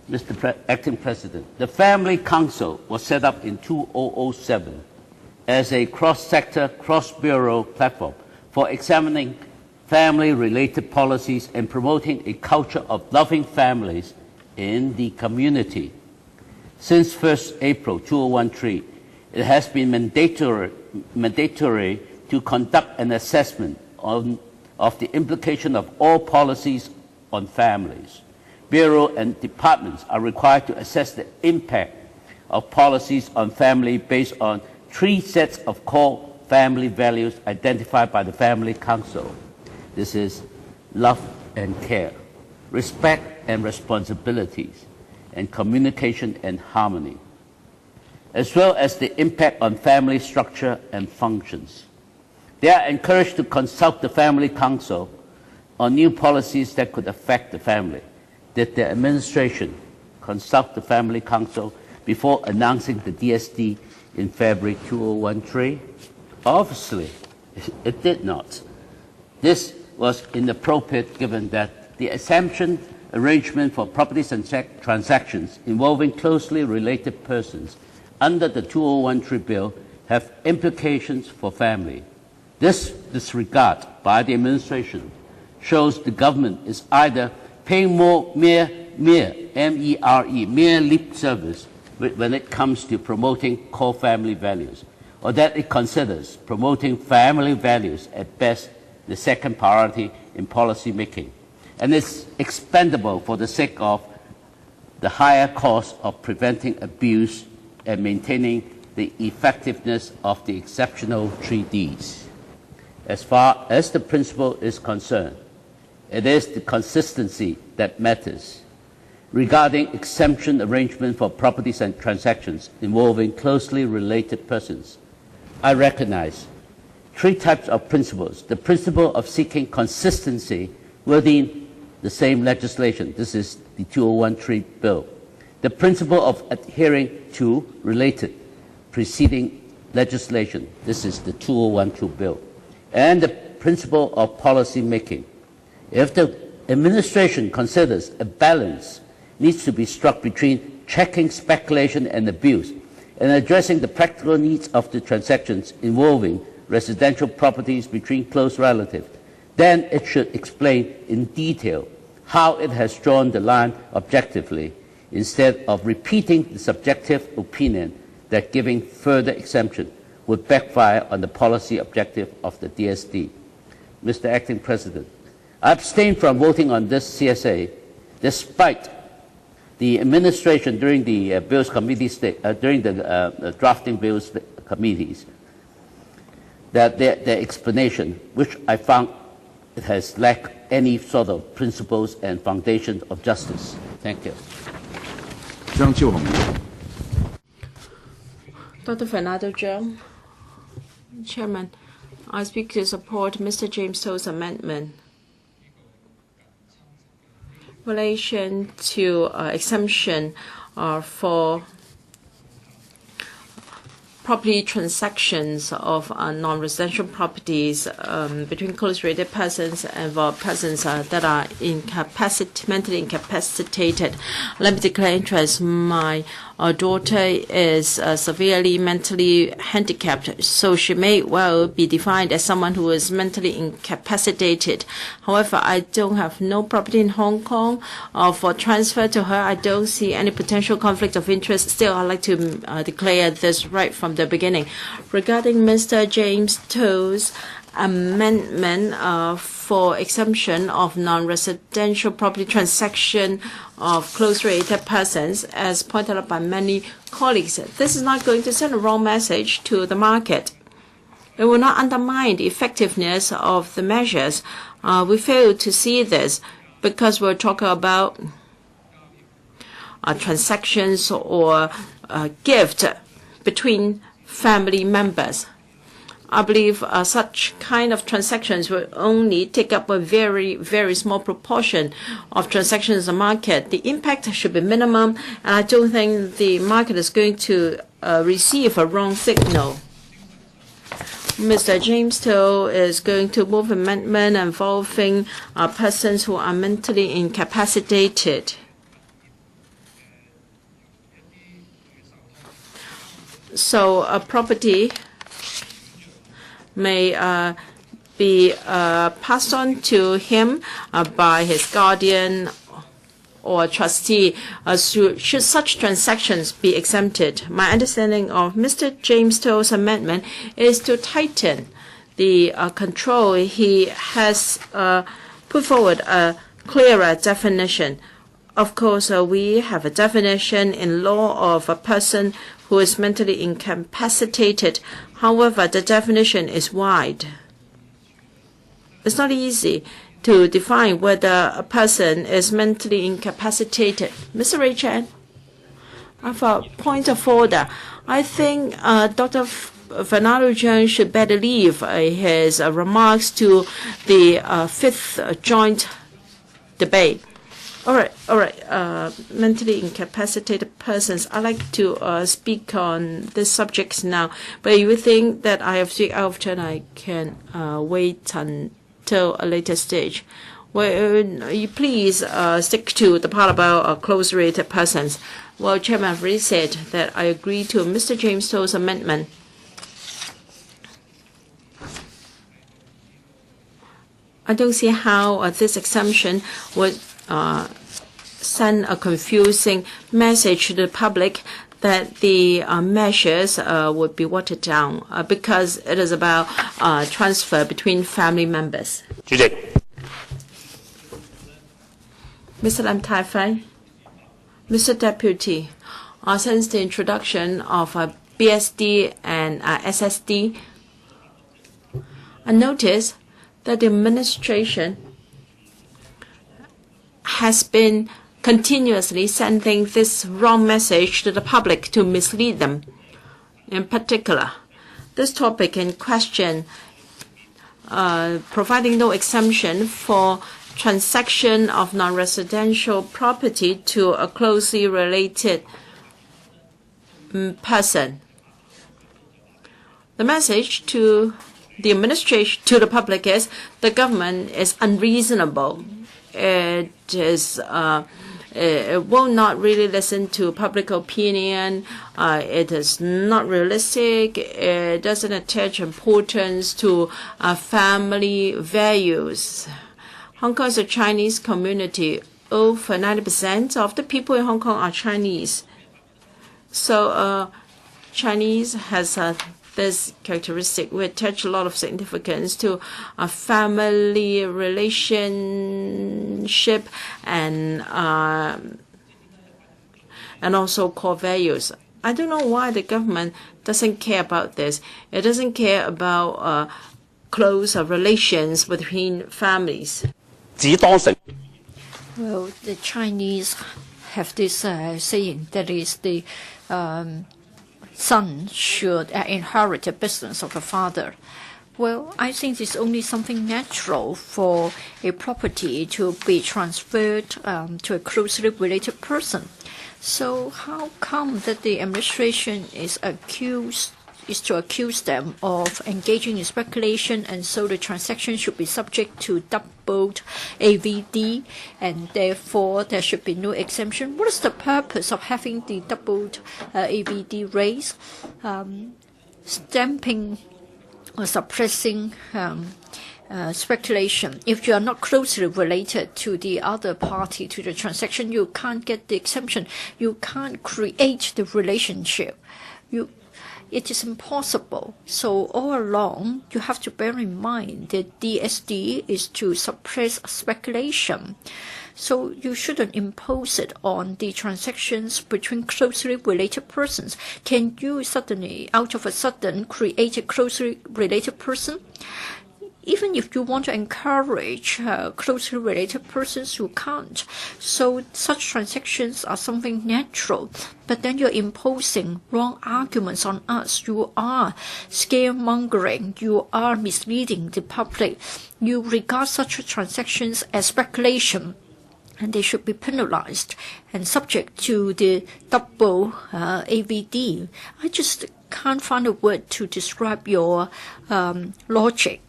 Mr. Acting President, the Family Council was set up in 2007 as a cross-sector, cross-bureau platform for examining family-related policies and promoting a culture of loving families in the community. Since 1st April 2013, it has been mandatory to conduct an assessment of the implication of all policies on families. Bureau and departments are required to assess the impact of policies on family based on 3 sets of core family values identified by the Family Council. This is love and care, respect and responsibilities, and communication and harmony, as well as the impact on family structure and functions. They are encouraged to consult the Family Council on new policies that could affect the family. Did the administration consult the Family Council before announcing the DSD in February 2013? Obviously, it did not. This was inappropriate given that the exemption arrangement for properties and transactions involving closely related persons under the 2013 bill have implications for family. This disregard by the administration shows the government is either paying mere lip service when it comes to promoting core family values, or that it considers promoting family values at best the second priority in policy making, and is expendable for the sake of the higher cost of preventing abuse and maintaining the effectiveness of the exceptional 3Ds. As far as the principle is concerned, it is the consistency that matters. Regarding exemption arrangement for properties and transactions involving closely related persons, I recognize 3 types of principles. The principle of seeking consistency within the same legislation. This is the 2013 bill. The principle of adhering to related preceding legislation. This is the 2012 bill. And the principle of policy making. If the administration considers a balance needs to be struck between checking speculation and abuse and addressing the practical needs of the transactions involving residential properties between close relatives, then it should explain in detail how it has drawn the line objectively, instead of repeating the subjective opinion that giving further exemption would backfire on the policy objective of the DSD. Mr. Acting President, I abstain from voting on this CSA despite the administration during the Bills Committee during the drafting Bills committees, that their explanation, which I found it has lacked any sort of principles and foundations of justice. Thank you. Chiu-hung. Dr. Fernando Cheung. Chairman, I speak to support Mr. James To's amendment. Relation to exemption for property transactions of non-residential properties between closely related persons and for persons that are mentally incapacitated. Let me declare interest. My daughter is severely mentally handicapped, so she may well be defined as someone who is mentally incapacitated. However, I don't have no property in Hong Kong for transfer to her. I don't see any potential conflict of interest. Still, I'd like to declare this right from the beginning. Regarding Mr. James To's amendment for exemption of non-residential property transaction of close related persons, as pointed out by many colleagues, this is not going to send a wrong message to the market. It will not undermine the effectiveness of the measures. We fail to see this because we're talking about transactions or gift between family members. I believe such kind of transactions will only take up a very, very small proportion of transactions in the market. The impact should be minimum, and I don't think the market is going to receive a wrong signal. Mr. James To is going to move amendment involving persons who are mentally incapacitated. So a property may be passed on to him by his guardian or trustee. Should such transactions be exempted? My understanding of Mr. James To's amendment is to tighten the control. He has put forward a clearer definition. Of course, we have a definition in law of a person who is mentally incapacitated. However, the definition is wide. It's not easy to define whether a person is mentally incapacitated. Mr. Ray Chan, I have a point of order. I think Dr. Fernando Cheung should better leave his remarks to the fifth joint debate. All right. Mentally incapacitated persons. I'd like to speak on this subject now. But if you think that I have speak out of turn, I can wait until a later stage. Well, you please stick to the part about close related persons. Well, Chairman, I've already said that I agree to Mr. James To's amendment. I don't see how this exemption would send a confusing message to the public that the measures would be watered down because it is about transfer between family members. Mr. Lam Tai-fai, Mr. Deputy, since the introduction of BSD and SSD, I noticed that the administration has been continuously sending this wrong message to the public to mislead them. In particular, this topic in question, providing no exemption for transaction of non-residential property to a closely related person. The message to the administration, to the public, is the government is unreasonable. It will not really listen to public opinion. It is not realistic. It doesn't attach importance to family values. Hong Kong is a Chinese community. Over 90% of the people in Hong Kong are Chinese. So Chinese has this characteristic. We attach a lot of significance to a family relationship and also core values. I don't know why the government doesn't care about this. It doesn't care about close relations between families. Well, the Chinese have this saying that is the son should inherit the business of the father. Well, I think it's only something natural for a property to be transferred to a closely related person. So how come that the administration is accused is to accuse them of engaging in speculation, and so the transaction should be subject to doubled AVD, and therefore there should be no exemption. What is the purpose of having the doubled AVD raised? Stamping or suppressing speculation. If you are not closely related to the other party, to the transaction, you can't get the exemption. You can't create the relationship. It is impossible. So all along, you have to bear in mind that DSD is to suppress speculation. So you shouldn't impose it on the transactions between closely related persons. Can you suddenly, out of a sudden, create a closely related person? Even if you want to encourage closely related persons, you can't. So such transactions are something natural. But then you're imposing wrong arguments on us. You are scaremongering. You are misleading the public. You regard such transactions as speculation, and they should be penalized and subject to the double AVD. I just can't find a word to describe your logic.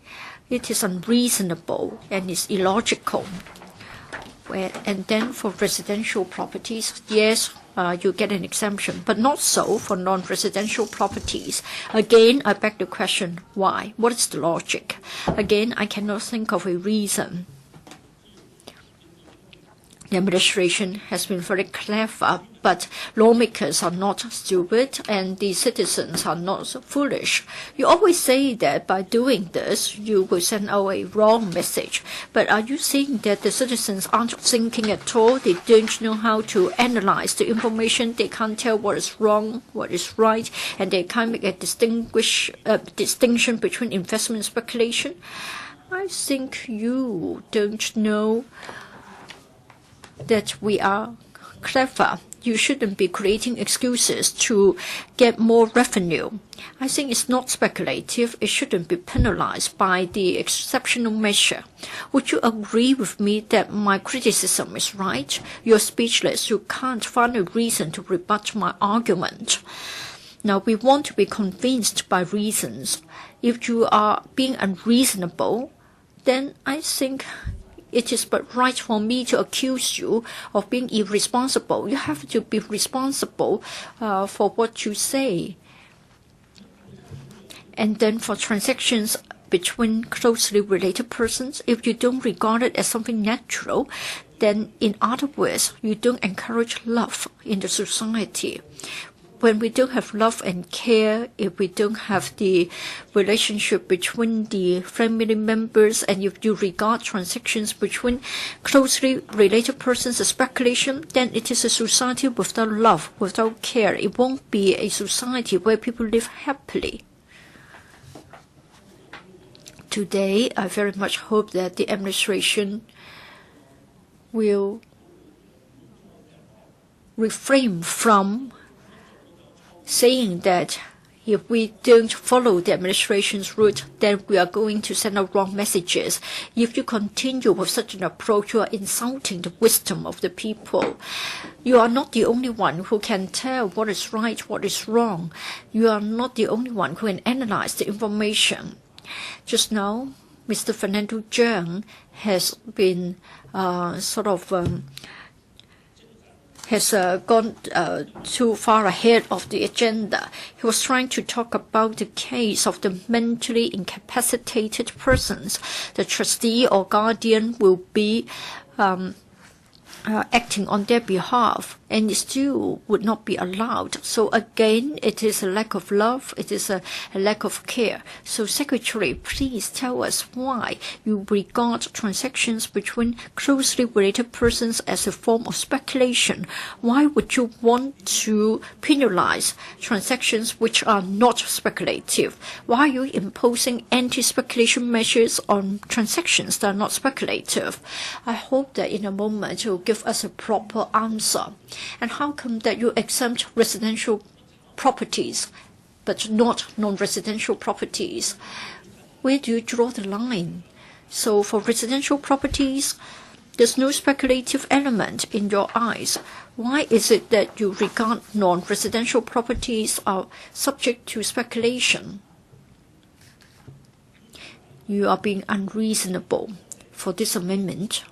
It is unreasonable and is illogical. And then for residential properties, yes, you get an exemption, but not so for non-residential properties. Again, I beg the question, why? What is the logic? Again, I cannot think of a reason. The administration has been very clever, but lawmakers are not stupid and the citizens are not foolish. You always say that by doing this, you will send out a wrong message. But are you saying that the citizens aren't thinking at all? They don't know how to analyze the information. They can't tell what is wrong, what is right, and they can't make a distinction between investment and speculation? I think you don't know that we are clever. You shouldn't be creating excuses to get more revenue. I think it's not speculative. It shouldn't be penalized by the exceptional measure. Would you agree with me that my criticism is right? You're speechless. You can't find a reason to rebut my argument. Now, we want to be convinced by reasons. If you are being unreasonable, then I think it is but right for me to accuse you of being irresponsible. You have to be responsible for what you say. And then for transactions between closely related persons, if you don't regard it as something natural, then in other words, you don't encourage love in the society. When we don't have love and care, if we don't have the relationship between the family members, and if you regard transactions between closely related persons as speculation, then it is a society without love, without care. It won't be a society where people live happily. Today, I very much hope that the administration will refrain from saying that if we don't follow the administration's route, then we are going to send out wrong messages. If you continue with such an approach, you are insulting the wisdom of the people. You are not the only one who can tell what is right, what is wrong. You are not the only one who can analyze the information. Just now, Mr. Fernando Cheung has been has gone too far ahead of the agenda. He was trying to talk about the case of the mentally incapacitated persons. The trustee or guardian will be acting on their behalf, and it still would not be allowed. So again, it is a lack of love, it is a lack of care. So Secretary, please tell us why you regard transactions between closely related persons as a form of speculation. Why would you want to penalize transactions which are not speculative? Why are you imposing anti-speculation measures on transactions that are not speculative? I hope that in a moment you'll give us a proper answer. And how come that you exempt residential properties but not non-residential properties? Where do you draw the line? So for residential properties, There's no speculative element in your eyes. Why is it that you regard non-residential properties are subject to speculation? You are being unreasonable for this amendment.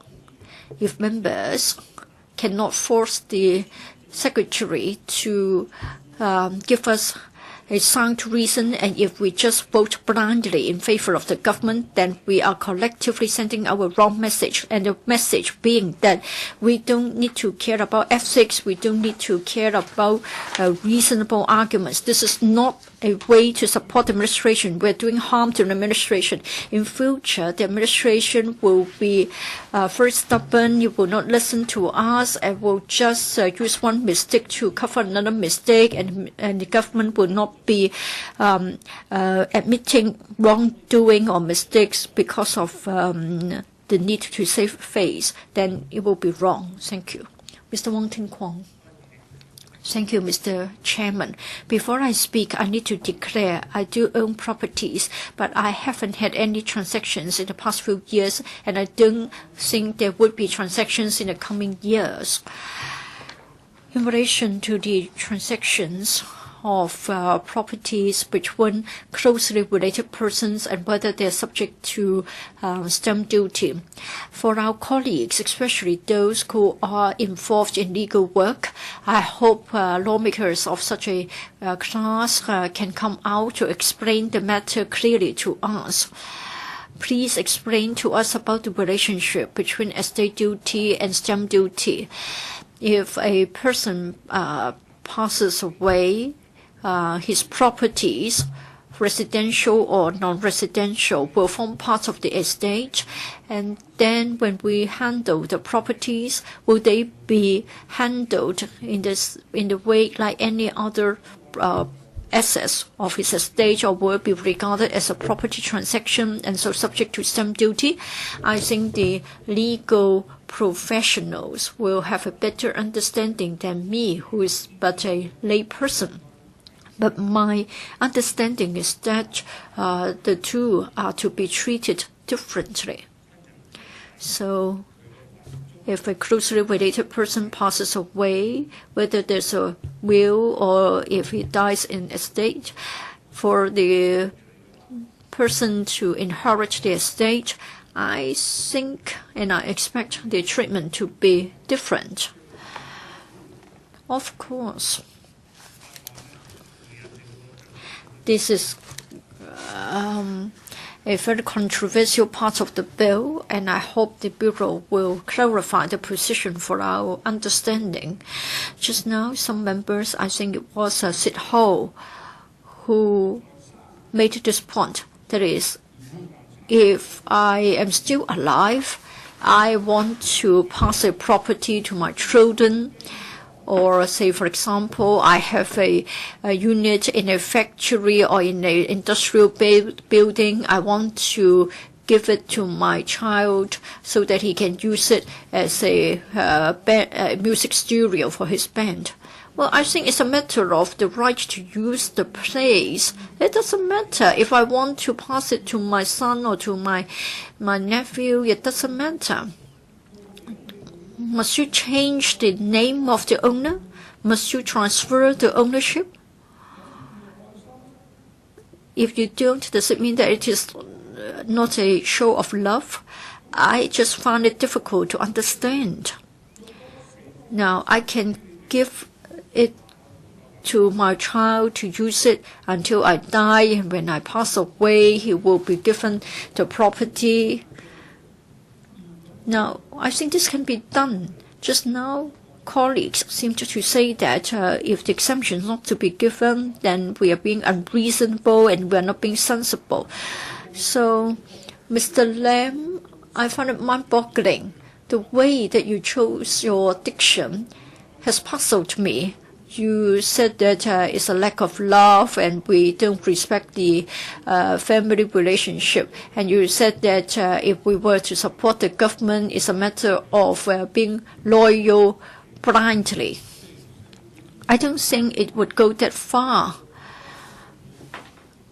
If members cannot force the Secretary to give us a sound reason, and if we just vote blindly in favor of the government, then we are collectively sending our wrong message, and the message being that we don't need to care about ethics, we don't need to care about reasonable arguments. This is not a way to support the administration. We're doing harm to the administration. In future, the administration will be very stubborn. It will not listen to us and will just use one mistake to cover another mistake, and the government will not be admitting wrongdoing or mistakes because of the need to save face. Then it will be wrong. Thank you. Mr. Wong Ting-kwong. Thank you, Mr. Chairman. Before I speak, I need to declare I do own properties, but I haven't had any transactions in the past few years, and I don't think there would be transactions in the coming years. In relation to the transactions of properties between closely related persons and whether they are subject to stamp duty. For our colleagues, especially those who are involved in legal work, I hope lawmakers of such a class can come out to explain the matter clearly to us. Please explain to us about the relationship between estate duty and stamp duty. If a person passes away, his properties, residential or non-residential, will form part of the estate. And then when we handle the properties, will they be handled in the way like any other assets of his estate, or will be regarded as a property transaction and so subject to stamp duty? I think the legal professionals will have a better understanding than me, who is but a lay person. But my understanding is that the two are to be treated differently. So if a closely related person passes away, whether there's a will or if he dies in estate, for the person to inherit the estate, I think and I expect the treatment to be different. Of course, this is a very controversial part of the bill, and I hope the Bureau will clarify the position for our understanding. Just now, some members, I think it was Sid Ho, who made this point. That is, if I am still alive, I want to pass a property to my children. Or say, for example, I have a unit in a factory or in an industrial building. I want to give it to my child so that he can use it as a music studio for his band. Well, I think it's a matter of the right to use the place. It doesn't matter if I want to pass it to my son or to my nephew. It doesn't matter. Must you change the name of the owner? Must you transfer the ownership? If you don't, does it mean that it is not a show of love? I just find it difficult to understand. Now, I can give it to my child to use it until I die, and when I pass away, he will be given the property. Now, I think this can be done. Just now, colleagues seem to say that if the exemption is not to be given, then we are being unreasonable and we are not being sensible. So, Mr. Lam, I find it mind-boggling. The way that you chose your diction has puzzled me. You said that it's a lack of love and we don't respect the family relationship. And you said that if we were to support the government, it's a matter of being loyal blindly. I don't think it would go that far.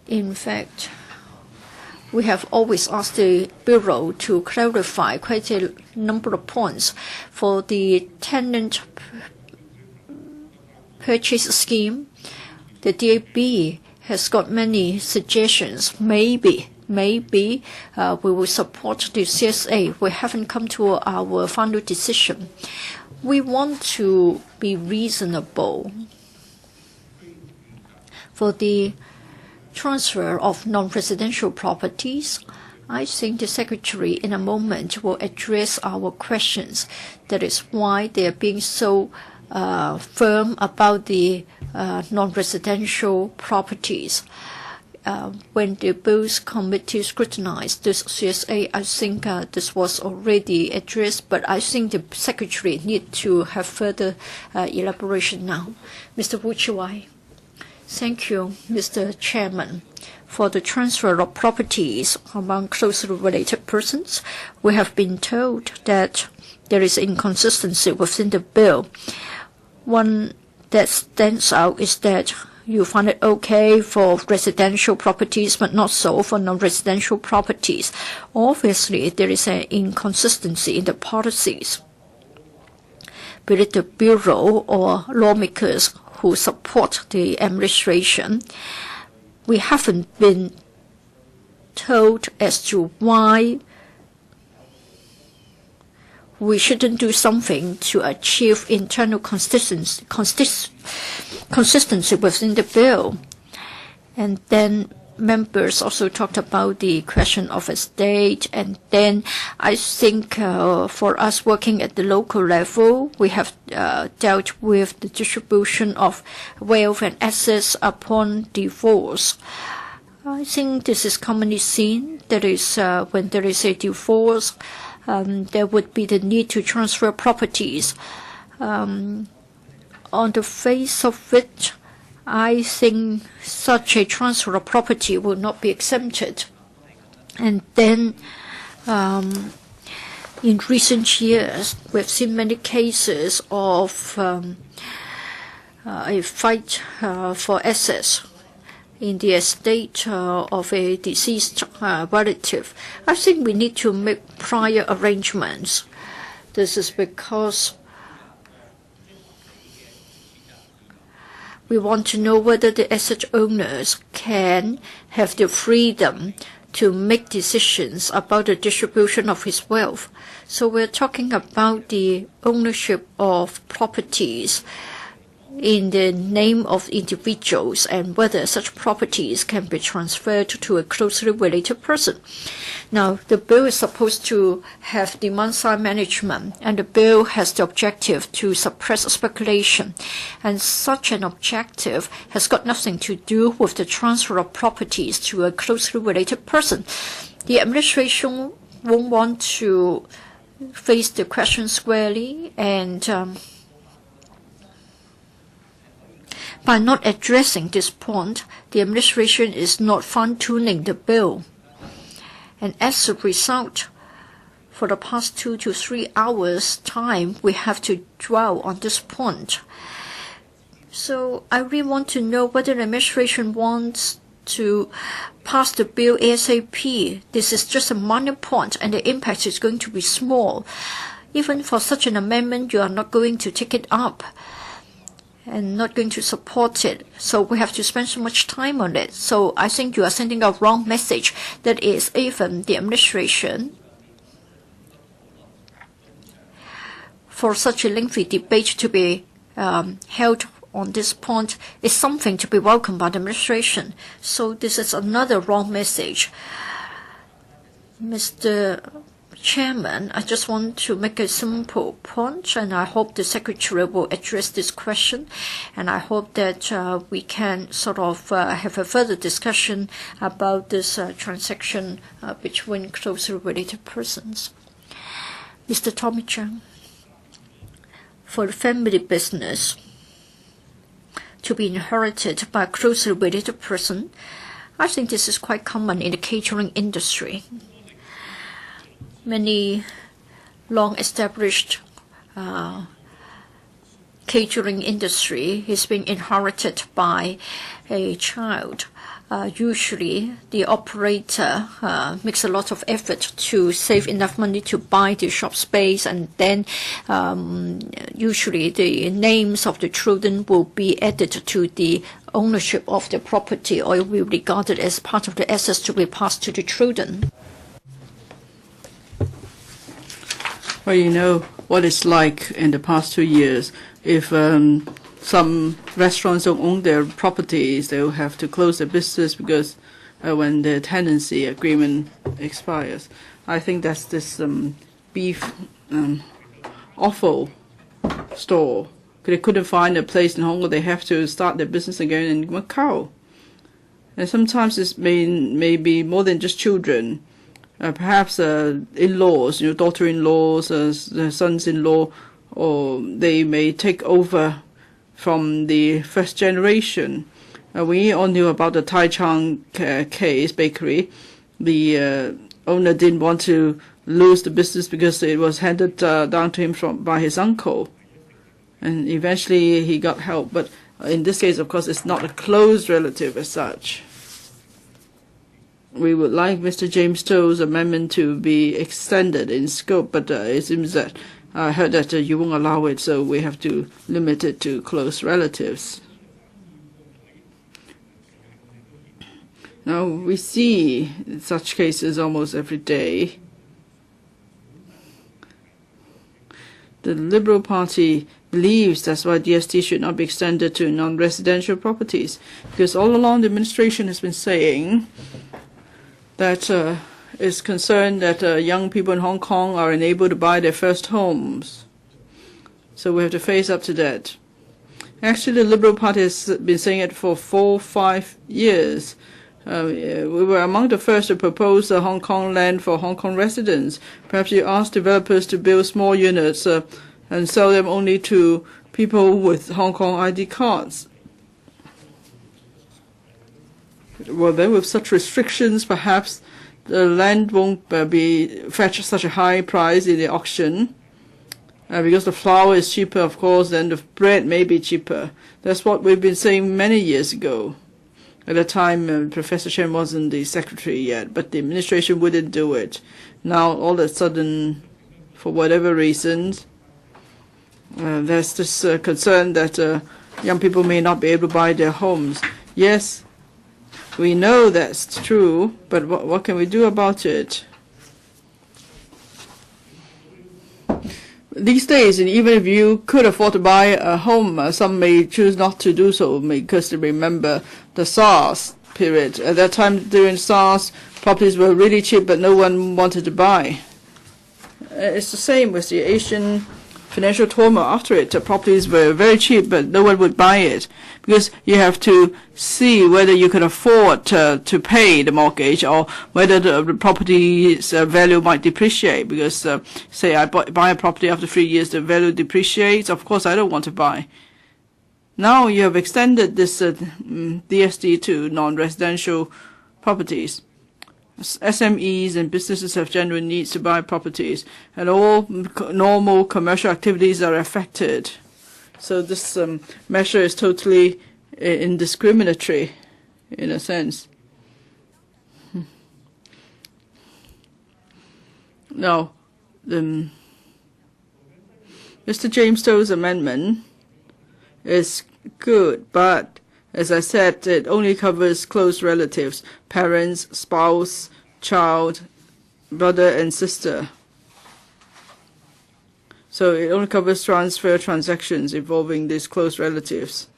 In fact, we have always asked the Bureau to clarify quite a number of points. For the tenant purchase scheme, the DAB has got many suggestions. Maybe we will support the CSA. We haven't come to our final decision. We want to be reasonable. For the transfer of non-residential properties, I think the Secretary in a moment will address our questions. That is why they are being so firm about the non-residential properties. When the Bills Committee scrutinized this CSA, I think this was already addressed, but I think the Secretary need to have further elaboration now. Mr. Chi-wai. Thank you, Mr. Chairman. For the transfer of properties among closely related persons, we have been told that there is inconsistency within the bill. One that stands out is that you find it okay for residential properties, but not so for non-residential properties. Obviously, there is an inconsistency in the policies. Be it the Bureau or lawmakers who support the administration, we haven't been told as to why we shouldn't do something to achieve internal consistency within the bill. And then members also talked about the question of estate. And then I think for us working at the local level, we have dealt with the distribution of wealth and assets upon divorce. I think this is commonly seen. That is, when there is a divorce, there would be the need to transfer properties. On the face of it, I think such a transfer of property will not be exempted. And then in recent years, we've seen many cases of a fight for assets in the estate of a deceased relative. I think we need to make prior arrangements. This is because we want to know whether the asset owners can have the freedom to make decisions about the distribution of his wealth. So we're talking about the ownership of properties in the name of individuals and whether such properties can be transferred to a closely related person. Now, the bill is supposed to have demand-side management, and the bill has the objective to suppress speculation. And such an objective has got nothing to do with the transfer of properties to a closely related person. The administration won't want to face the question squarely, and by not addressing this point, the administration is not fine-tuning the bill. And as a result, for the past 2 to 3 hours' time, we have to dwell on this point. So I really want to know whether the administration wants to pass the bill ASAP. This is just a minor point, and the impact is going to be small. Even for such an amendment, you are not going to take it up and not going to support it. So we have to spend so much time on it. So I think you are sending a wrong message. That is, even the administration, for such a lengthy debate to be held on this point, is something to be welcomed by the administration. So this is another wrong message. Mr. Chairman, I just want to make a simple point, and I hope the Secretary will address this question, and I hope that we can sort of have a further discussion about this transaction between closely related persons. Mr. Tommy CHEUNG, for the family business to be inherited by a closely related person, I think this is quite common in the catering industry. Many long-established catering industry is being inherited by a child. usually the operator makes a lot of effort to save enough money to buy the shop space, and then usually the names of the children will be added to the ownership of the property, or it will be regarded as part of the assets to be passed to the children. Well, you know what it's like in the past 2 years. If some restaurants don't own their properties, they will have to close their business because when the tenancy agreement expires. I think that's this beef offal store. They couldn't find a place in Hong Kong. They have to start their business again in Macau. And sometimes it may be more than just children. Perhaps in-laws, daughter-in-laws, sons-in-law, or they may take over from the first generation. We all knew about the Tai-chun case bakery. The owner didn't want to lose the business because it was handed down to him by his uncle. And eventually he got help. But in this case, of course, it's not a close relative as such. We would like Mr. James To's amendment to be extended in scope, but it seems that I heard that you won't allow it, so we have to limit it to close relatives. Now, we see such cases almost every day. The Liberal Party believes that's why DST should not be extended to non-residential properties, because all along the administration has been saying that is concerned that young people in Hong Kong are unable to buy their first homes. So we have to face up to that. Actually, the Liberal Party has been saying it for 4-5 years. We were among the first to propose Hong Kong land for Hong Kong residents. Perhaps you ask developers to build small units and sell them only to people with Hong Kong ID cards. Well, then with such restrictions, perhaps the land won't fetch such a high price in the auction. Because the flour is cheaper, of course, and the bread may be cheaper. That's what we've been saying many years ago. At the time, Professor Chen wasn't the secretary yet, but the administration wouldn't do it. Now, all of a sudden, for whatever reasons, there's this concern that young people may not be able to buy their homes. Yes, we know that's true, but what can we do about it? These days, and even if you could afford to buy a home, some may choose not to do so because they remember the SARS period. At that time, during SARS, properties were really cheap, but no one wanted to buy. It's the same with the Asian financial turmoil after it. The properties were very cheap, but no one would buy it because you have to see whether you can afford to pay the mortgage or whether the property's value might depreciate. Because say I buy a property after 3 years, the value depreciates. Of course, I don't want to buy. Now you have extended this DST to non-residential properties. SMEs and businesses have genuine needs to buy properties, and all normal commercial activities are affected. So this measure is totally indiscriminatory, in a sense. Now, Mr. James To's amendment is good, but as I said, it only covers close relatives, parents, spouse, child, brother and sister. So it only covers transfer transactions involving these close relatives.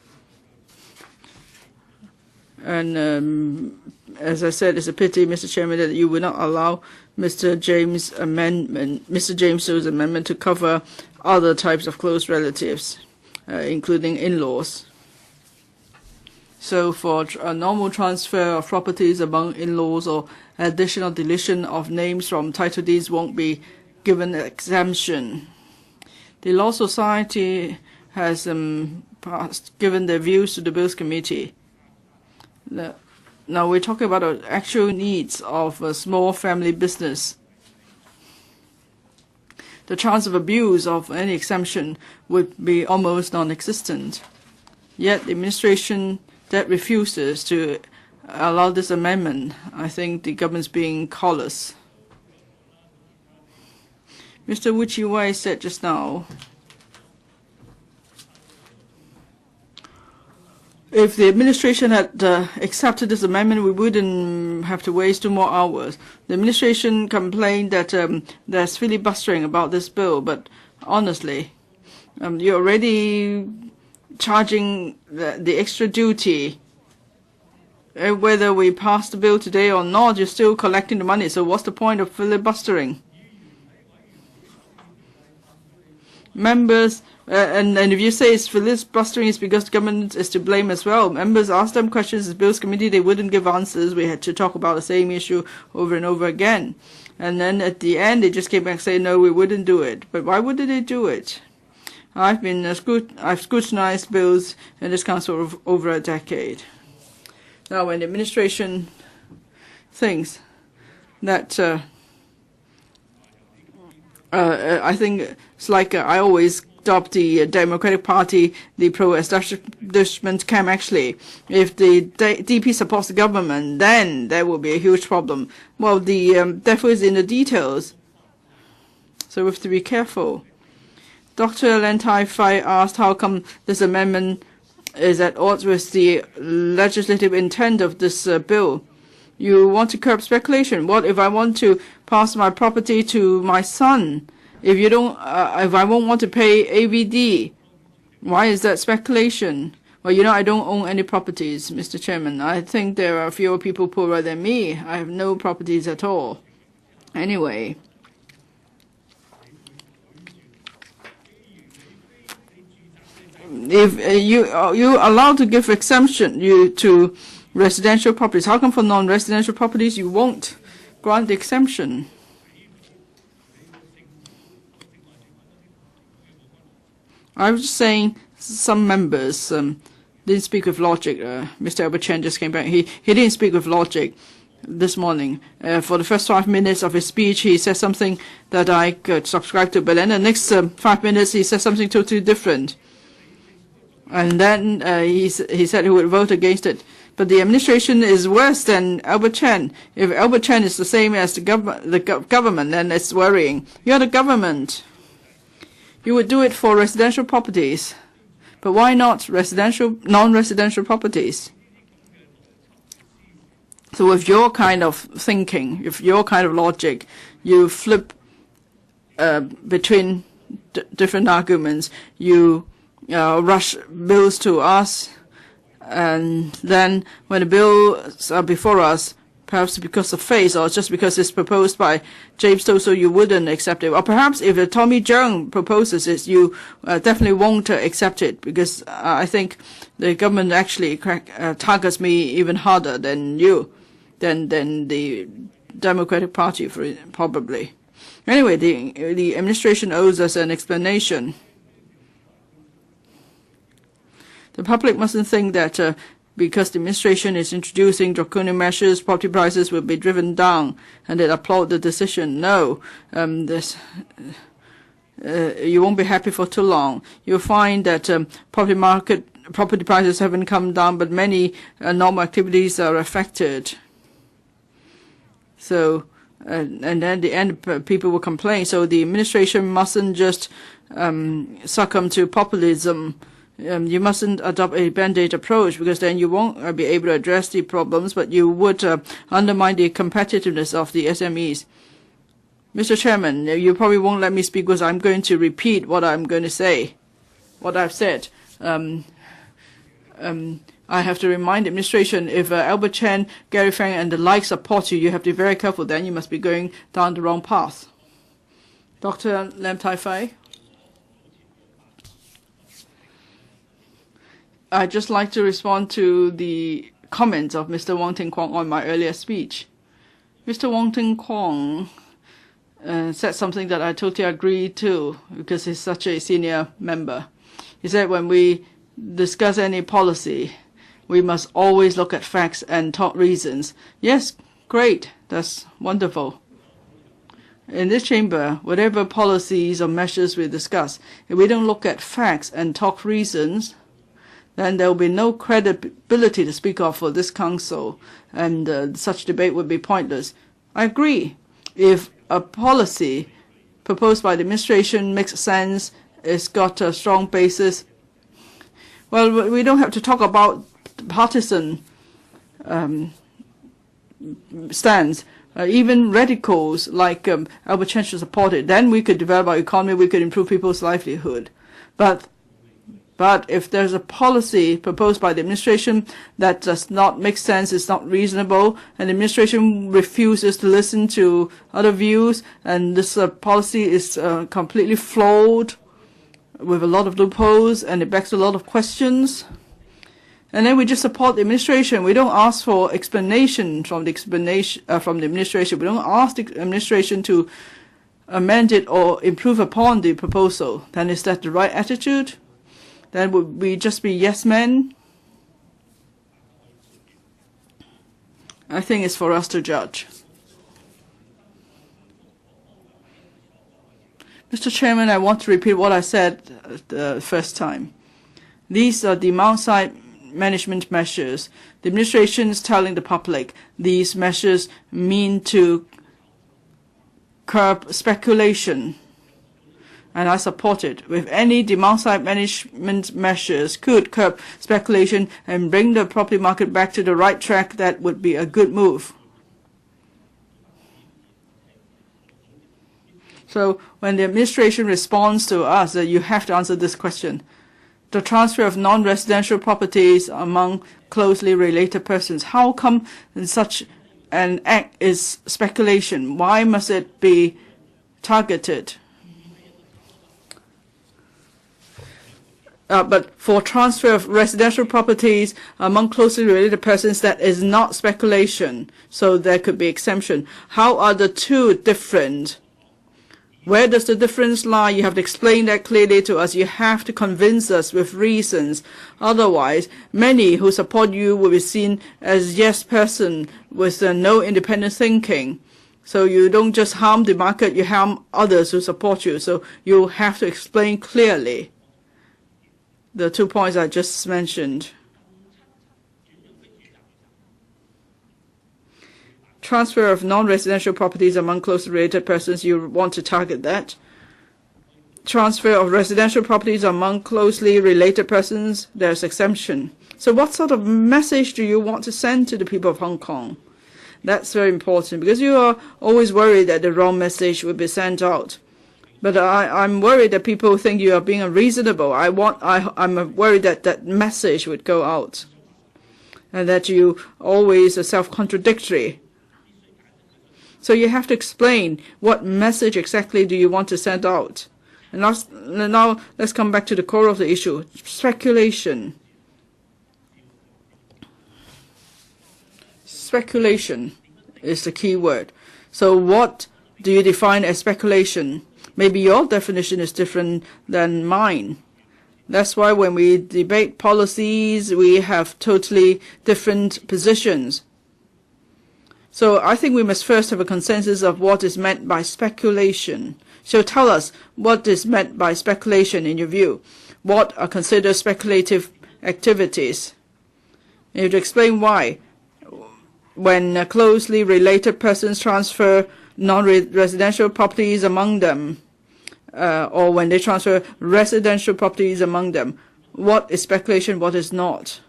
And as I said, it's a pity, Mr. Chairman, that you will not allow Mr. James' To's amendment to cover other types of close relatives, including in-laws. So for a normal transfer of properties among in-laws or additional deletion of names from title deeds won't be given exemption. The Law Society has given their views to the Bills Committee. Now we're talking about the actual needs of a small family business. The chance of abuse of any exemption would be almost non-existent. Yet the administration that refuses to allow this amendment. I think the government's being callous. Mr. Chi-wai said just now, if the administration had accepted this amendment, we wouldn't have to waste 2 more hours. The administration complained that there's filibustering about this bill, but honestly, you're already charging the extra duty. Whether we pass the bill today or not, you're still collecting the money. So what's the point of filibustering? Members, and if you say it's filibustering, it's because the government is to blame as well. Members asked them questions in the Bills Committee, they wouldn't give answers. We had to talk about the same issue over and over again. And then at the end, they just came back and said, no, we wouldn't do it. But why wouldn't they do it? I've scrutinized bills in this council for over a decade. Now, when the administration thinks that I think it's like I always adopt the Democratic Party, the pro-establishment camp. Actually, if the DP supports the government, then there will be a huge problem. Well, the devil is in the details, so we have to be careful. Dr. Len Tai-fai asked how come this amendment is at odds with the legislative intent of this bill. You want to curb speculation. What if I want to pass my property to my son? If you don't, if I won't want to pay AVD, why is that speculation? Well, you know, I don't own any properties, Mr. Chairman. I think there are fewer people poorer than me. I have no properties at all. Anyway, if you allowed to give exemption to residential properties, how come for non-residential properties you won't grant the exemption? I was just saying some members didn't speak with logic. Mr. Albert Chen just came back. He didn't speak with logic this morning. For the first 5 minutes of his speech, he said something that I could subscribe to, but then the next 5 minutes he said something totally different. And then he said he would vote against it. But the administration is worse than Albert Chen. If Albert Chen is the same as the government, then it's worrying. You're the government. You would do it for residential properties. But why not non-residential properties? So with your kind of thinking, with your kind of logic, you flip between different arguments. You rush bills to us, and then when the bills are before us, perhaps because of face or just because it's proposed by James Toso, you wouldn't accept it. Or perhaps if Tommy CHEUNG proposes it, you definitely won't accept it, because I think the government actually targets me even harder than you, than the Democratic Party, probably. Anyway, the administration owes us an explanation. The public mustn't think that because the administration is introducing draconian measures, property prices will be driven down, and they applaud the decision. No, you won't be happy for too long. You'll find that property prices haven't come down, but many normal activities are affected. So, and then at the end, people will complain. So the administration mustn't just succumb to populism. You mustn't adopt a band-aid approach, because then you won't be able to address the problems, but you would undermine the competitiveness of the SMEs. Mr. Chairman, you probably won't let me speak because I'm going to repeat what I'm going to say, what I've said. I have to remind the administration, if Albert Chen, Gary Fang, and the like support you, you have to be very careful. Then you must be going down the wrong path. Dr. Lam Tai-fai. I'd just like to respond to the comments of Mr. Ting-kwong on my earlier speech. Mr. Ting-kwong said something that I totally agree to, because he's such a senior member. He said when we discuss any policy, we must always look at facts and talk reasons. Yes, great, that's wonderful. In this chamber, whatever policies or measures we discuss, if we don't look at facts and talk reasons, then there will be no credibility to speak of for this council, and such debate would be pointless. I agree. If a policy proposed by the administration makes sense, it's got a strong basis, well, we don't have to talk about partisan stance. Even radicals like Albert Chen should support it. Then we could develop our economy, we could improve people's livelihood. But if there's a policy proposed by the administration that does not make sense, it's not reasonable, and the administration refuses to listen to other views, and this policy is completely flawed with a lot of loopholes, and it begs a lot of questions, and then we just support the administration. We don't ask for explanation from the administration. We don't ask the administration to amend it or improve upon the proposal. Then is that the right attitude? Then would we just be yes men? I think it's for us to judge. Mr. Chairman, I want to repeat what I said the first time. These are demand-side management measures. The administration is telling the public these measures mean to curb speculation, and I support it. If any demand-side management measures could curb speculation and bring the property market back to the right track, that would be a good move. So when the administration responds to us, you have to answer this question. The transfer of non-residential properties among closely related persons. How come such an act is speculation? Why must it be targeted? But for transfer of residential properties among closely related persons, that is not speculation. So there could be exemption. How are the two different? Where does the difference lie? You have to explain that clearly to us. You have to convince us with reasons. Otherwise, many who support you will be seen as yes person with no independent thinking. So you don't just harm the market, you harm others who support you. So you have to explain clearly the 2 points I just mentioned. Transfer of non-residential properties among closely related persons, you want to target that. Transfer of residential properties among closely related persons, there's exemption. So what sort of message do you want to send to the people of Hong Kong? That's very important, because you are always worried that the wrong message will be sent out. But I'm worried that people think you are being unreasonable. I'm worried that that message would go out, and that you always are self-contradictory. So you have to explain what message exactly do you want to send out. And now let's come back to the core of the issue, speculation. Speculation is the key word. So what do you define as speculation? Maybe your definition is different than mine. That's why when we debate policies, we have totally different positions. So I think we must first have a consensus of what is meant by speculation. So tell us what is meant by speculation in your view. What are considered speculative activities? You have to explain why. When closely related persons transfer non-residential properties among them, or when they transfer residential properties among them, what is speculation, what is not?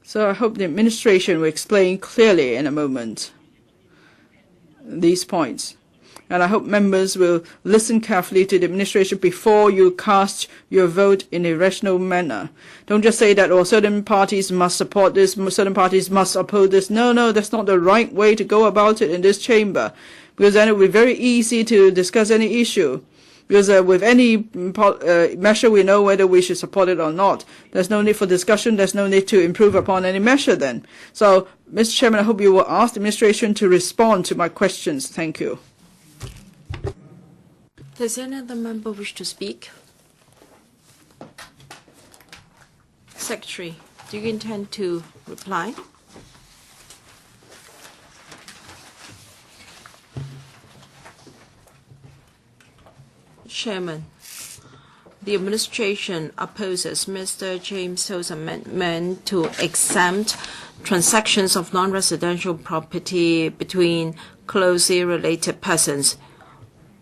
So I hope the administration will explain clearly in a moment these points. And I hope members will listen carefully to the administration before you cast your vote in a rational manner. Don't just say that, certain parties must support this, certain parties must oppose this. No, that's not the right way to go about it in this chamber, because then it will be very easy to discuss any issue. Because with any measure, we know whether we should support it or not. There's no need for discussion. There's no need to improve upon any measure then. So, Mr. Chairman, I hope you will ask the administration to respond to my questions. Thank you. Does any other member wish to speak? Secretary, do you intend to reply? Chairman, the administration opposes Mr. James To's amendment to exempt transactions of non-residential property between closely related persons.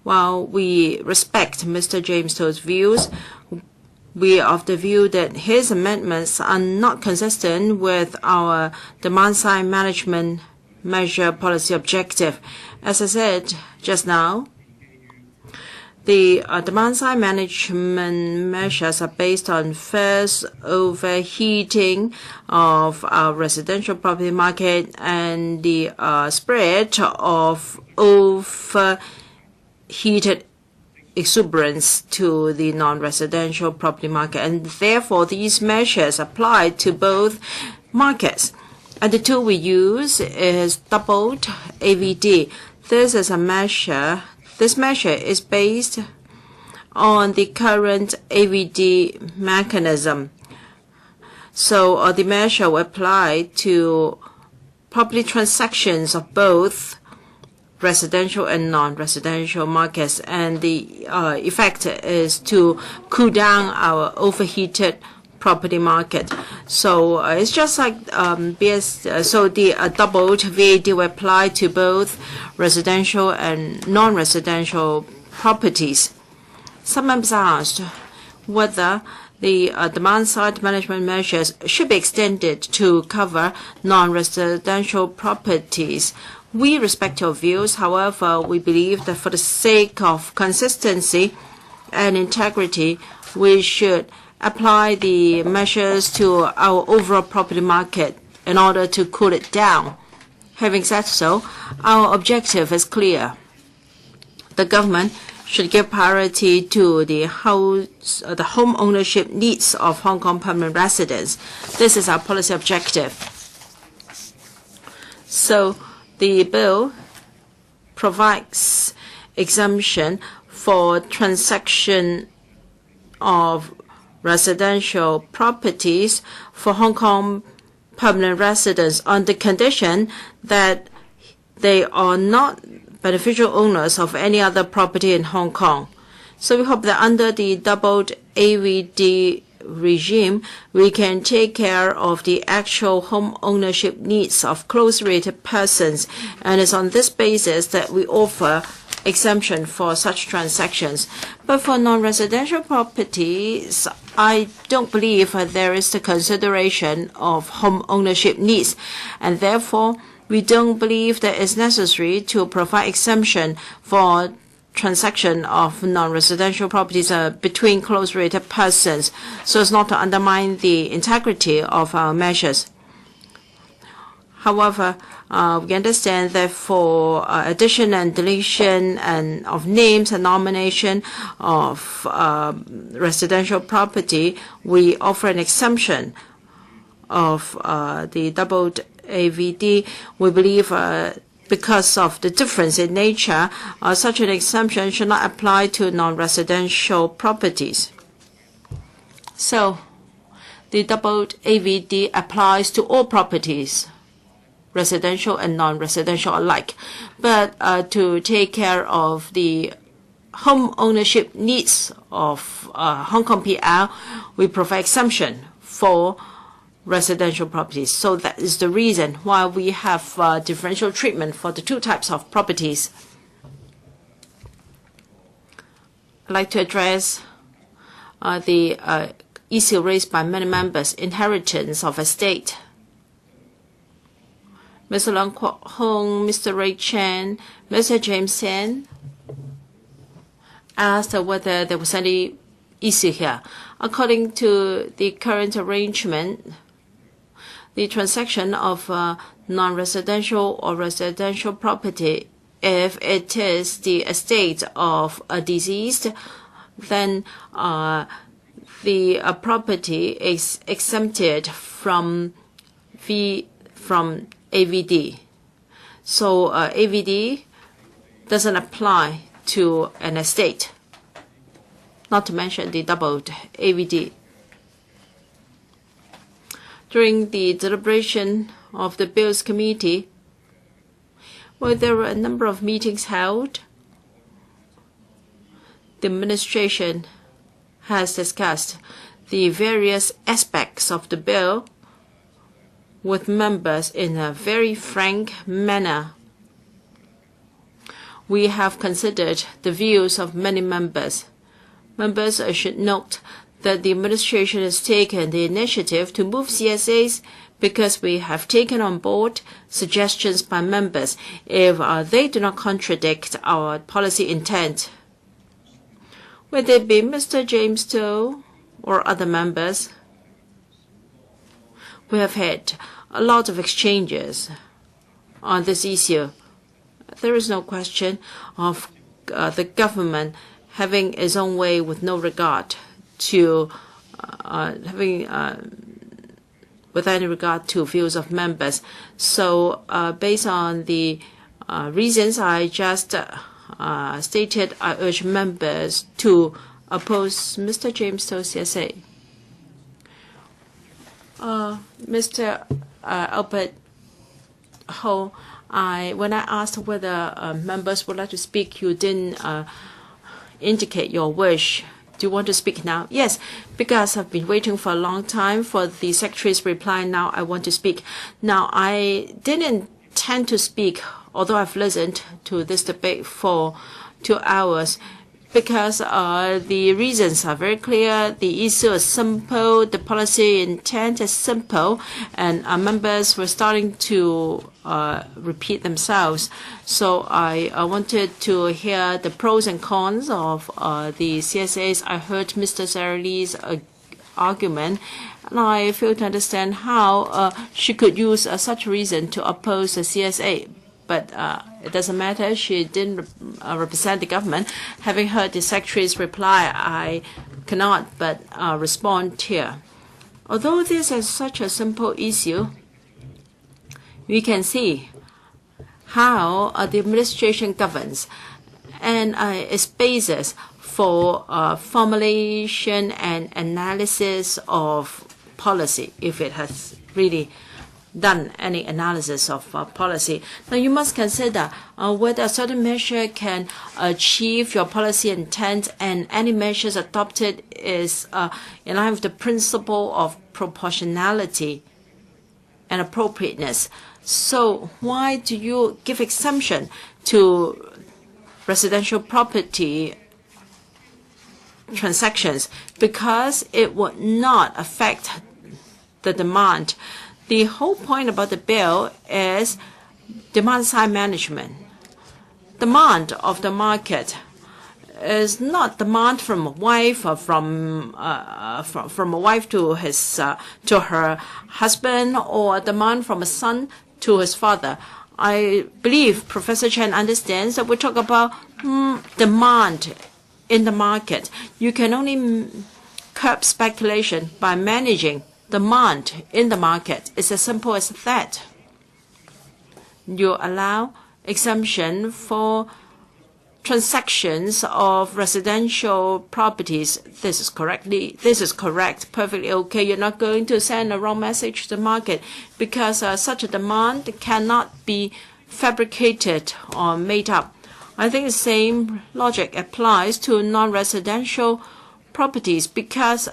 While we respect Mr. James To's views, we are of the view that his amendments are not consistent with our demand-side management measure policy objective. As I said just now, the demand-side management measures are based on first overheating of our residential property market and the spread of overheated exuberance to the non-residential property market, and therefore these measures apply to both markets. And the tool we use is doubled AVD. This measure is based on the current AVD mechanism. So the measure will apply to property transactions of both residential and non-residential markets, and the effect is to cool down our overheated property market. So it's just like so the doubled VAD will apply to both residential and non-residential properties. Some members asked whether the demand-side management measures should be extended to cover non-residential properties. We respect your views. However, we believe that for the sake of consistency and integrity, we should apply the measures to our overall property market in order to cool it down. Having said so, our objective is clear. The government should give priority to the home ownership needs of Hong Kong permanent residents. This is our policy objective. So the bill provides exemption for transaction of residential properties for Hong Kong permanent residents on the condition that they are not beneficial owners of any other property in Hong Kong. So we hope that under the doubled AVD regime, we can take care of the actual home ownership needs of closely related persons, and it's on this basis that we offer exemption for such transactions. But for non-residential properties, I don't believe there is the consideration of home ownership needs, and therefore we don't believe that it's necessary to provide exemption for transaction of non-residential properties between closely related persons, so as not to undermine the integrity of our measures. However, we understand that for addition and deletion and of names and nomination of residential property, we offer an exemption of the doubled AVD. We believe because of the difference in nature, such an exemption should not apply to non-residential properties. So the doubled AVD applies to all properties, residential and non-residential alike. But to take care of the home ownership needs of Hong Kong PL, we provide exemption for residential properties. So that is the reason why we have differential treatment for the two types of properties. I'd like to address the issue raised by many members, inheritance of estate. Mr. Leung Kwok-hung, Mr. Ray Chen, Mr. James Sen asked whether there was any issue here. According to the current arrangement, the transaction of non-residential or residential property, if it is the estate of a deceased, then the property is exempted from AVD. So AVD doesn't apply to an estate, not to mention the doubled AVD. During the deliberation of the Bills Committee, well, there were a number of meetings held. the administration has discussed the various aspects of the bill with members in a very frank manner. We have considered the views of many members. Members should note that the administration has taken the initiative to move CSAs because we have taken on board suggestions by members if they do not contradict our policy intent. Whether it be Mr. James Teo or other members, we have had a lot of exchanges on this issue. There is no question of the government having its own way with no regard to with any regard to views of members. So based on the reasons I just stated, I urge members to oppose Mr. James Teo CSA. Mr. Albert Ho, when I asked whether members would like to speak, you didn't indicate your wish. Do you want to speak now? Yes, because I've been waiting for a long time for the Secretary's reply. Now I want to speak. Now, I didn't intend to speak, although I've listened to this debate for 2 hours, because the reasons are very clear. The issue is simple. The policy intent is simple. And members were starting to repeat themselves. So I wanted to hear the pros and cons of the CSAs. I heard Mr. Sarah Lee's argument, and I fail to understand how she could use such reason to oppose the CSA. But it doesn't matter. She didn't represent the government. Having heard the Secretary's reply, I cannot but respond here. Although this is such a simple issue, we can see how the administration governs and its basis for formulation and analysis of policy, if it has really done any analysis of policy. Now, you must consider whether a certain measure can achieve your policy intent, and any measures adopted is in line with the principle of proportionality and appropriateness. So why do you give exemption to residential property transactions? Because it would not affect the demand. The whole point about the bill is demand-side management. Demand of the market is not demand from a wife or from a wife to her husband, or demand from a son to his father. I believe Professor Chen understands that we talk about demand in the market. You can only curb speculation by managing demand in the market. It's as simple as that. You allow exemption for transactions of residential properties. This is correct, perfectly okay. You're not going to send a wrong message to the market, because such a demand cannot be fabricated or made up. I think the same logic applies to non-residential properties, because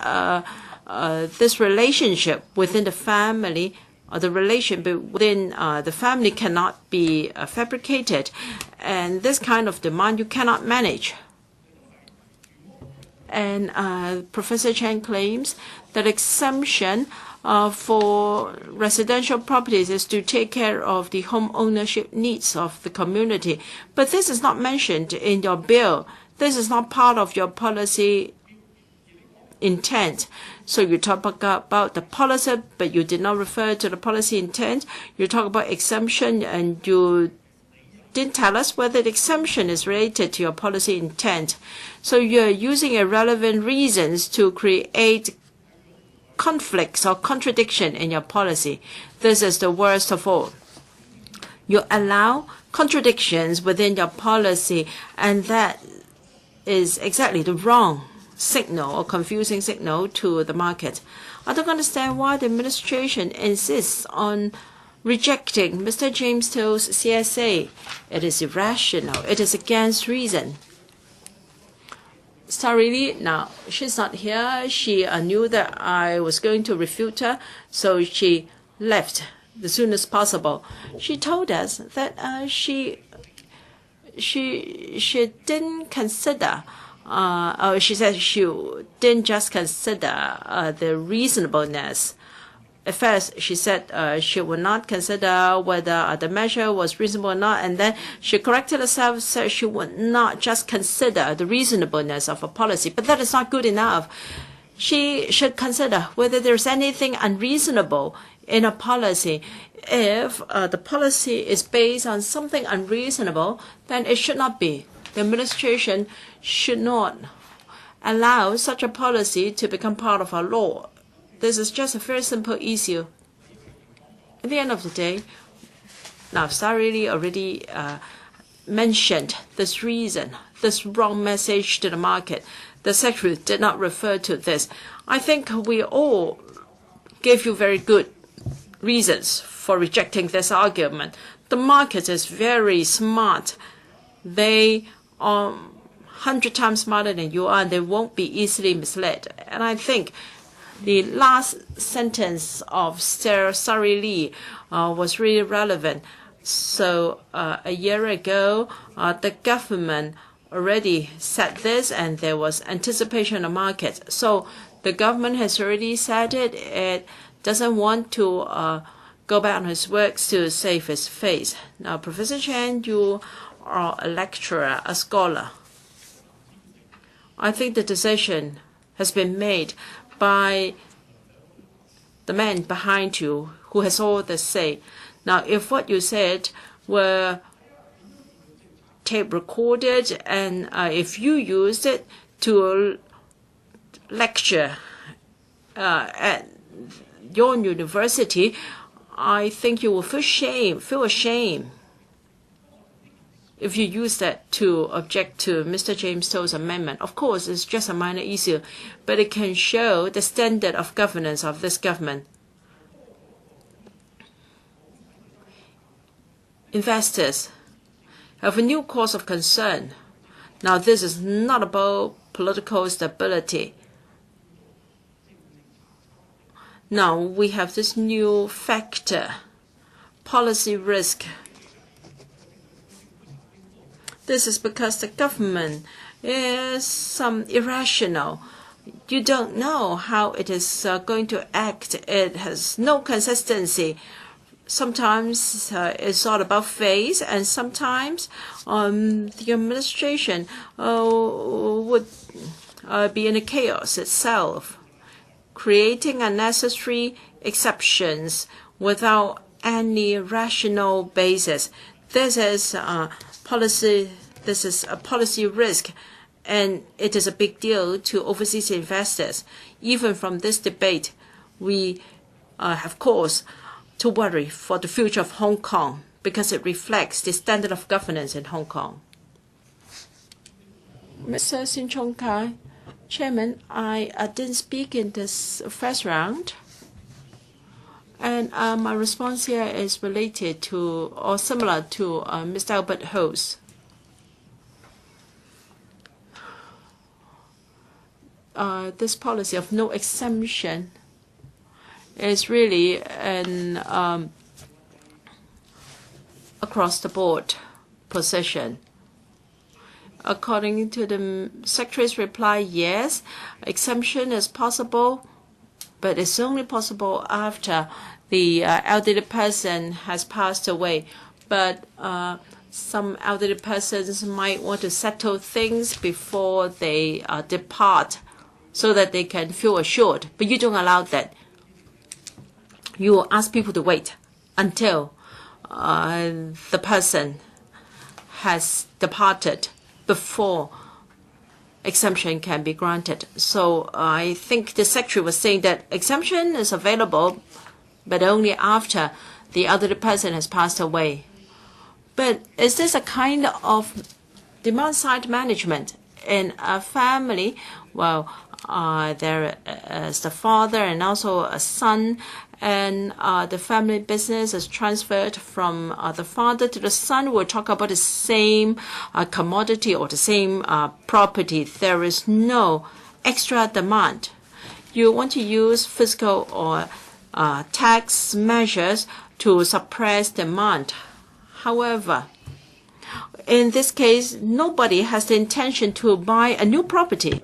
this relationship within the family, or the relation within the family, cannot be fabricated. And this kind of demand you cannot manage. And Professor Chen claims that exemption for residential properties is to take care of the home ownership needs of the community. But this is not mentioned in your bill. This is not part of your policy intent. So you talk about the policy, but you did not refer to the policy intent. You talk about exemption, and you didn't tell us whether the exemption is related to your policy intent. So you're using irrelevant reasons to create conflicts or contradiction in your policy. This is the worst of all. You allow contradictions within your policy, and that is exactly the wrong signal or confusing signal to the market. I don't understand why the administration insists on rejecting Mr. James Teo's CSA. It is irrational. It is against reason. Sorry, now she's not here. She knew that I was going to refute her, so she left as soon as possible. She told us that she didn't consider. She said she didn't just consider the reasonableness. At first, she said she would not consider whether the measure was reasonable or not, and then she corrected herself, said she would not just consider the reasonableness of a policy. But that is not good enough. She should consider whether there's anything unreasonable in a policy. If the policy is based on something unreasonable, then it should not be. The administration should not allow such a policy to become part of our law. This is just a very simple issue. At the end of the day, now Sarili already mentioned this reason, this wrong message to the market. The Secretary did not refer to this. I think we all gave you very good reasons for rejecting this argument. The market is very smart. They are 100 times smarter than you are, and they won't be easily misled. And I think the last sentence of Sari Lee was really relevant. So a year ago, the government already said this, and there was anticipation in the market. So the government has already said it. It doesn't want to go back on his works to save his face. Now, Professor Chen, you are a lecturer, a scholar. I think the decision has been made by the man behind you who has all the say. Now, if what you said were tape recorded and if you used it to lecture at your university, I think you will feel ashamed if you use that to object to Mr. James To's amendment. Of course, it's just a minor issue, but it can show the standard of governance of this government. Investors have a new cause of concern. Now, this is not about political stability. Now, we have this new factor, policy risk. This is because the government is irrational. You don't know how it is going to act. It has no consistency. Sometimes it's all about phase, and sometimes the administration would be in a chaos itself, creating unnecessary exceptions without any rational basis. This is policy. This is a policy risk, and it is a big deal to overseas investors. Even from this debate, we have cause to worry for the future of Hong Kong because it reflects the standard of governance in Hong Kong. Mr. Chung-kai, Chairman, I didn't speak in this first round, and my response here is related to or similar to Mr. Albert Ho's. This policy of no exemption is really an across-the-board position. According to the Secretary's reply, yes, exemption is possible, but it's only possible after the elderly person has passed away. But some elderly persons might want to settle things before they depart so that they can feel assured. But you don't allow that. You ask people to wait until the person has departed before exemption can be granted. So I think the Secretary was saying that exemption is available, but only after the elderly person has passed away. But is this a kind of demand-side management in a family? Well, there is the father and also a son, and the family business is transferred from the father to the son. We'll talk about the same commodity or the same property. There is no extra demand. You want to use fiscal or tax measures to suppress demand. However, in this case, nobody has the intention to buy a new property.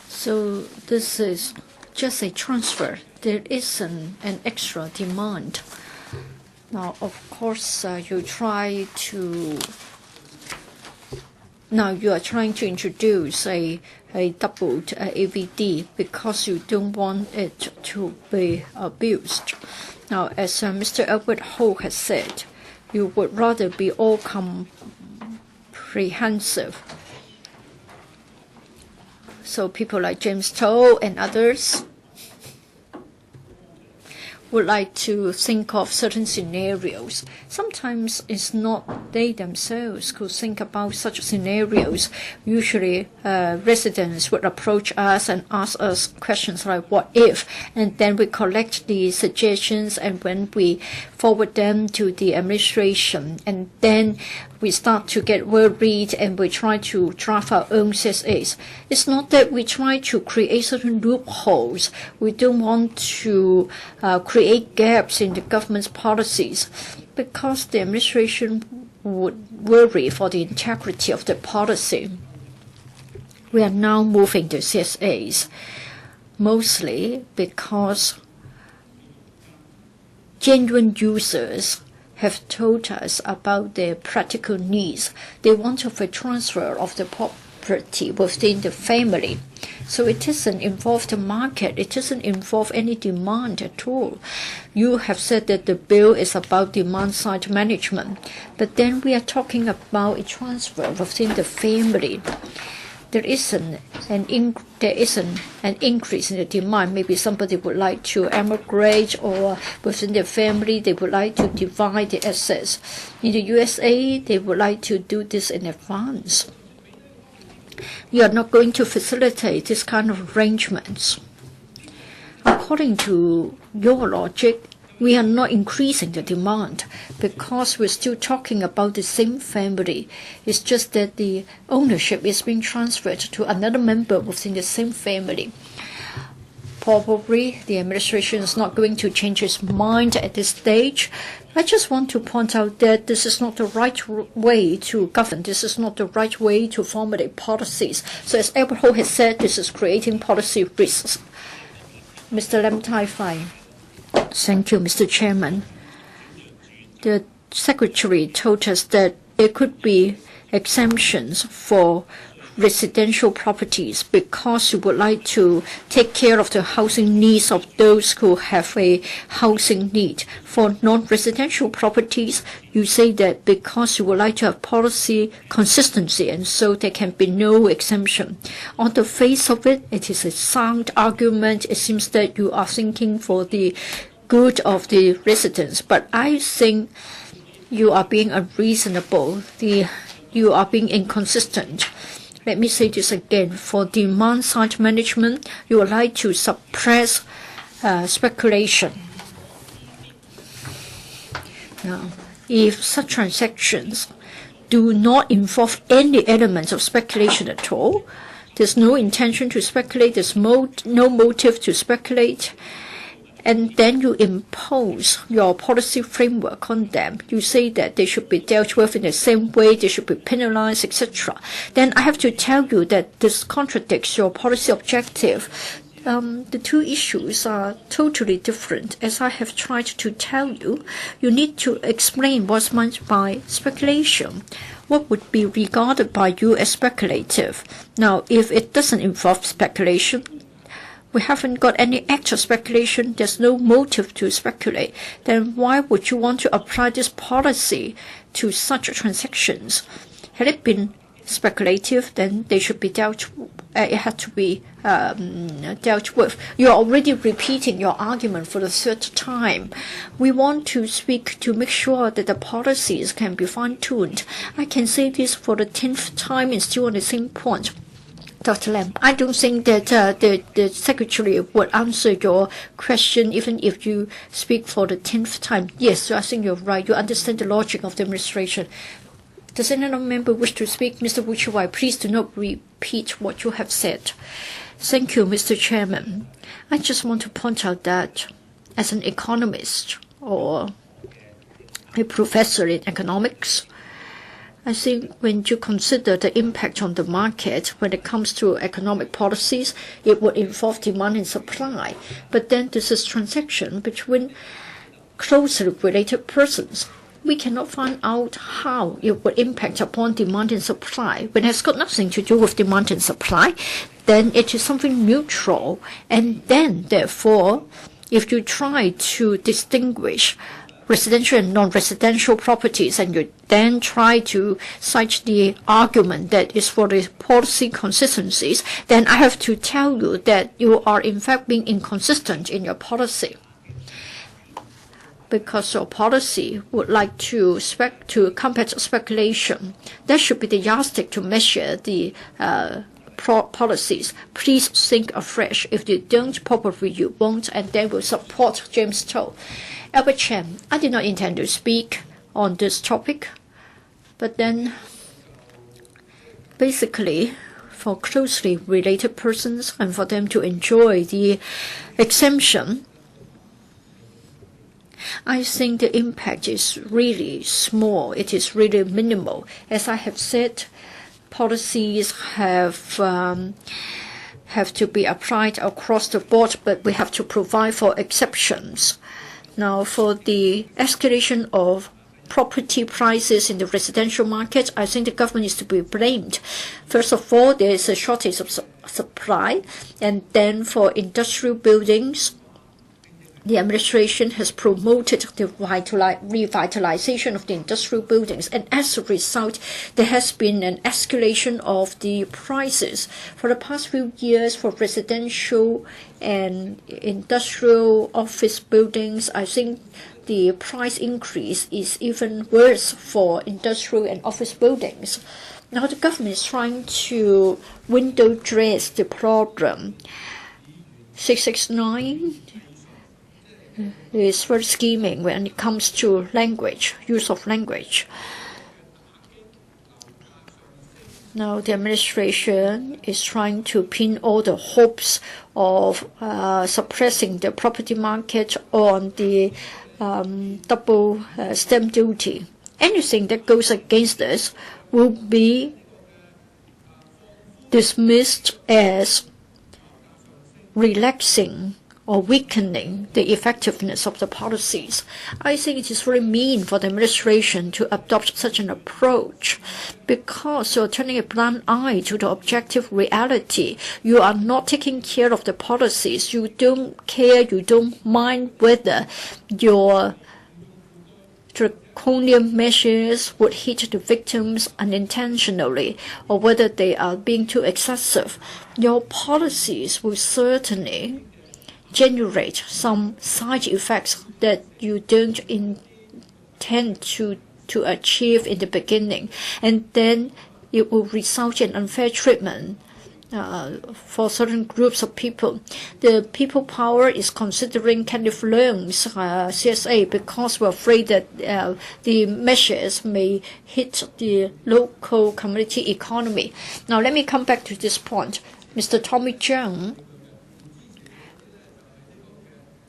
So this is just a transfer. There isn't an extra demand. Now, of course, you are trying to introduce a doubled AVD because you don't want it to be abused. Now, as Mr. Albert Ho has said, you would rather be all comprehensive. So people like James Toh and others would like to think of certain scenarios. Sometimes it's not they themselves who think about such scenarios. Usually residents would approach us and ask us questions like what if, and then we collect the suggestions, and when we forward them to the administration, and then we start to get worried and we try to draft our own CSAs. It's not that we try to create certain loopholes. We don't want to create gaps in the government's policies because the administration would worry for the integrity of the policy. We are now moving to CSAs, mostly because genuine users have told us about their practical needs. They want to have a transfer of the property within the family. So it doesn't involve the market. It doesn't involve any demand at all. You have said that the bill is about demand-side management, but then we are talking about a transfer within the family. There isn't an increase in the demand. Maybe somebody would like to emigrate, or within their family they would like to divide the assets. In the USA, they would like to do this in advance. You are not going to facilitate this kind of arrangements. According to your logic, we are not increasing the demand because we're still talking about the same family. It's just that the ownership is being transferred to another member within the same family. Probably the administration is not going to change its mind at this stage. I just want to point out that this is not the right way to govern. This is not the right way to formulate policies. So as Albert Ho has said, this is creating policy risks. Mr. Lam Tai-fai. Thank you, Mr. Chairman. The Secretary told us that there could be exemptions for residential properties because you would like to take care of the housing needs of those who have a housing need. For non-residential properties, you say that because you would like to have policy consistency, and so there can be no exemption. On the face of it, it is a sound argument. It seems that you are thinking for the good of the residents, but I think you are being unreasonable. You are being inconsistent. Let me say this again. For demand-side management, you would like to suppress speculation. Now, if such transactions do not involve any elements of speculation at all, there's no intention to speculate, there's no motive to speculate, and then you impose your policy framework on them. You say that they should be dealt with in the same way, they should be penalized, etc. Then I have to tell you that this contradicts your policy objective. The two issues are totally different. As I have tried to tell you, you need to explain what's meant by speculation. What would be regarded by you as speculative? Now, if it doesn't involve speculation, we haven't got any actual speculation, there's no motive to speculate, then why would you want to apply this policy to such transactions? Had it been speculative, then they should be dealt with. You're already repeating your argument for the third time. We want to speak to make sure that the policies can be fine-tuned. I can say this for the 10th time and still on the same point. Dr. Lam, I don't think that the Secretary would answer your question even if you speak for the 10th time. Yes, I think you're right. You understand the logic of the administration. Does any other member wish to speak? Mr. Chi-wai, please do not repeat what you have said. Thank you, Mr. Chairman. I just want to point out that as an economist or a professor in economics, I think when you consider the impact on the market when it comes to economic policies, it would involve demand and supply. But then this is transaction between closely related persons. We cannot find out how it would impact upon demand and supply. When it has got nothing to do with demand and supply, then it is something neutral. And then, therefore, if you try to distinguish residential and non-residential properties, and you then try to cite the argument that is for the policy consistencies, then I have to tell you that you are in fact being inconsistent in your policy. Because your policy would like to combat speculation. That should be the yardstick to measure the policies. Please think afresh. If you don't, probably you won't, and then will support James Toll. Albert Chen, I did not intend to speak on this topic, but then basically for closely related persons and for them to enjoy the exemption, I think the impact is really small. It is really minimal. As I have said, policies have to be applied across the board, but we have to provide for exceptions. Now, for the escalation of property prices in the residential market, I think the government is to be blamed. First of all, there is a shortage of supply, and then for industrial buildings, the administration has promoted the revitalization of the industrial buildings, and as a result, there has been an escalation of the prices. For the past few years, for residential and industrial office buildings, I think the price increase is even worse for industrial and office buildings. Now the government is trying to window dress the problem. 669 is very scheming when it comes to language, use of language. Now the administration is trying to pin all the hopes of suppressing the property market on the double stamp duty. Anything that goes against this will be dismissed as relaxing or weakening the effectiveness of the policies. I think it is very mean for the administration to adopt such an approach because you're turning a blind eye to the objective reality. You are not taking care of the policies. You don't care, you don't mind whether your draconian measures would hit the victims unintentionally or whether they are being too excessive. Your policies will certainly generate some side effects that you don't intend to achieve in the beginning, and then it will result in unfair treatment for certain groups of people. The people power is considering kind-of loans, CSA, because we're afraid that the measures may hit the local community economy. Now let me come back to this point. Mr. Tommy CHEUNG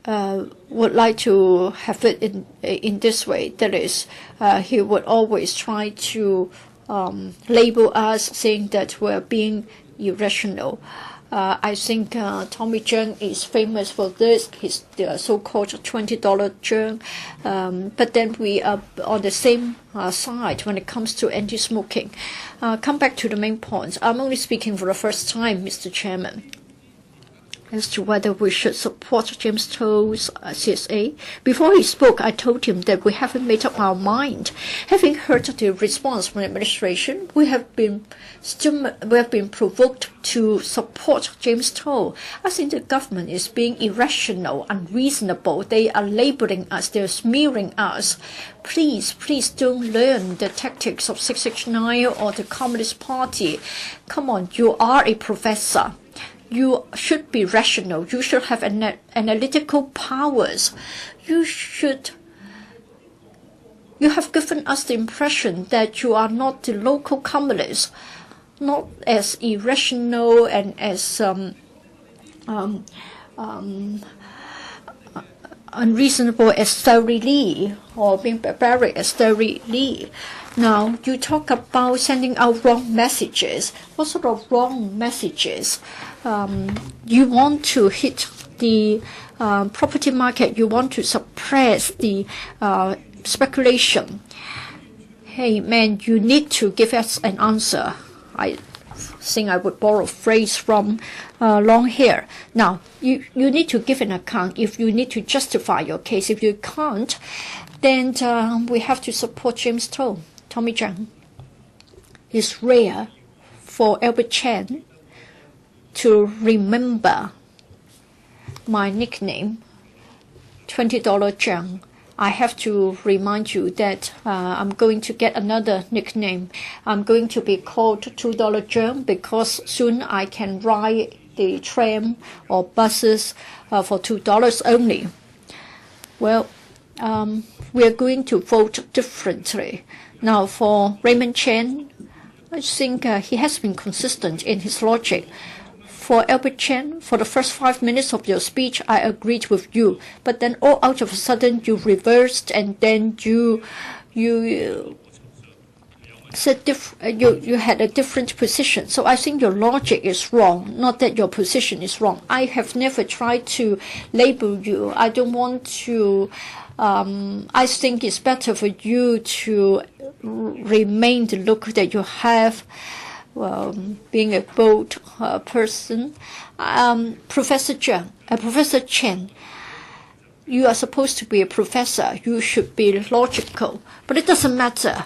would like to have it in this way. That is, he would always try to label us, saying that we're being irrational. I think Tommy CHEUNG is famous for this, his so-called $20 CHEUNG. But then we are on the same side when it comes to anti-smoking. Come back to the main point. I'm only speaking for the first time, Mr. Chairman. as to whether we should support James Toe's CSA. Before he spoke, I told him that we haven't made up our mind. Having heard the response from the administration, we have been provoked to support James Toe. I think the government is being irrational, unreasonable. They are labeling us, they're smearing us. Please don't learn the tactics of 669 or the Communist Party. Come on, you are a professor. You should be rational. You should have analytical powers. You have given us the impression that you are not the local communists, not as irrational and as unreasonable as Terry Lee or being barbaric as Terry Lee. Now, you talk about sending out wrong messages. What sort of wrong messages? You want to hit the property market. You want to suppress the speculation. Hey, man, you need to give us an answer. I think I would borrow a phrase from Long Hair. Now, you need to give an account if you need to justify your case. If you can't, then we have to support James Toe. Tommy CHEUNG. It's rare for Albert Chan to remember my nickname, $20 CHEUNG. I have to remind you that I'm going to get another nickname. I'm going to be called $2 CHEUNG because soon I can ride the tram or buses for $2 only. Well, we are going to vote differently. Now, for Raymond Chan, I think he has been consistent in his logic. For Albert Chan, for the first 5 minutes of your speech, I agreed with you. But then all out of a sudden, you reversed and then you said you had a different position. So I think your logic is wrong, not that your position is wrong. I have never tried to label you. I don't want to. I think it's better for you to remain the look that you have. Being a bold person, Professor Chen, you are supposed to be a professor. You should be logical, but it doesn't matter.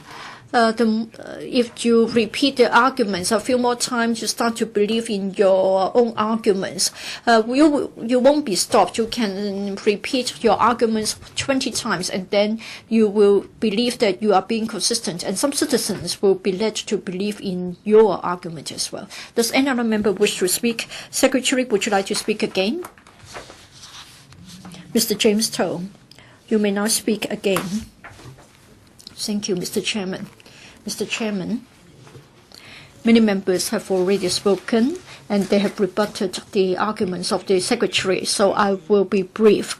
If you repeat the arguments a few more times, you start to believe in your own arguments. You won't be stopped. You can repeat your arguments 20 times, and then you will believe that you are being consistent. And some citizens will be led to believe in your argument as well. Does any other member wish to speak? Secretary, would you like to speak again? Mr. James Toe, you may now speak again. Thank you, Mr. Chairman. Mr. Chairman, many members have already spoken and they have rebutted the arguments of the Secretary, so I will be brief.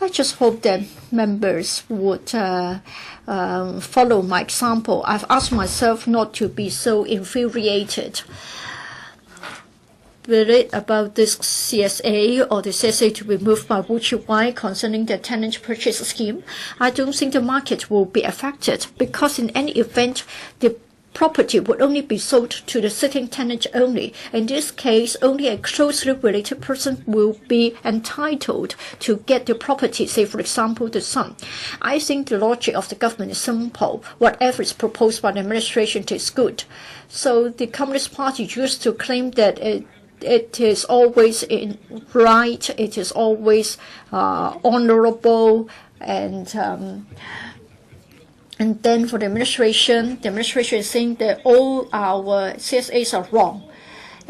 I just hope that members would follow my example. I've asked myself not to be so infuriated with it about this CSA or the CSA to be moved by Chi-wai concerning the tenant purchase scheme. I don't think the market will be affected because in any event, the property would only be sold to the sitting tenant only. In this case, only a closely related person will be entitled to get the property, say for example, the son. I think the logic of the government is simple. Whatever is proposed by the administration is good. So the Communist Party used to claim that it is always right, it is always honorable, and then for the administration is saying that all our CSAs are wrong.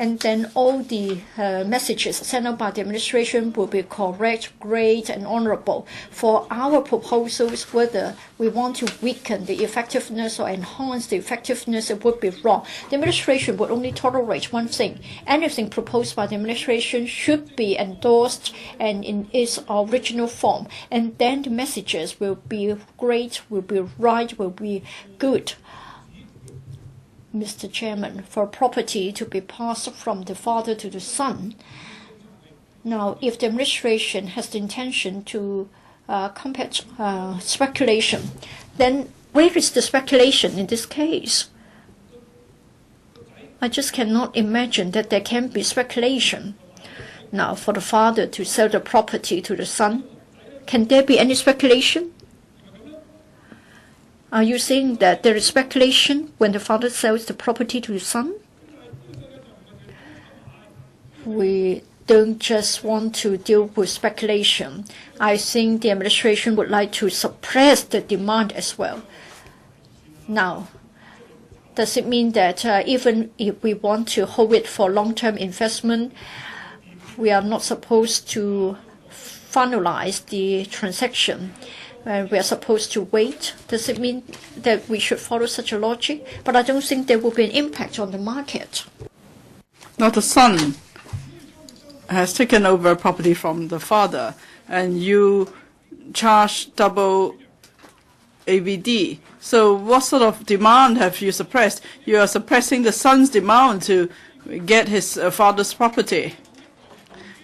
And then all the messages sent out by the administration will be correct, great, and honorable. For our proposals, whether we want to weaken the effectiveness or enhance the effectiveness, it would be wrong. The administration would only tolerate one thing. Anything proposed by the administration should be endorsed and in its original form. And then the messages will be great, will be right, will be good. Mr. Chairman, for property to be passed from the father to the son. Now, if the administration has the intention to combat speculation, then where is the speculation in this case? I just cannot imagine that there can be speculation. Now, for the father to sell the property to the son, can there be any speculation? Are you saying that there is speculation when the father sells the property to the son? We don't just want to deal with speculation. I think the administration would like to suppress the demand as well. Now, does it mean that even if we want to hold it for long-term investment, we are not supposed to finalize the transaction? We are supposed to wait. Does it mean that we should follow such a logic? But I don't think there will be an impact on the market. Now the son has taken over property from the father, and you charge double AVD. So what sort of demand have you suppressed? You are suppressing the son's demand to get his father's property.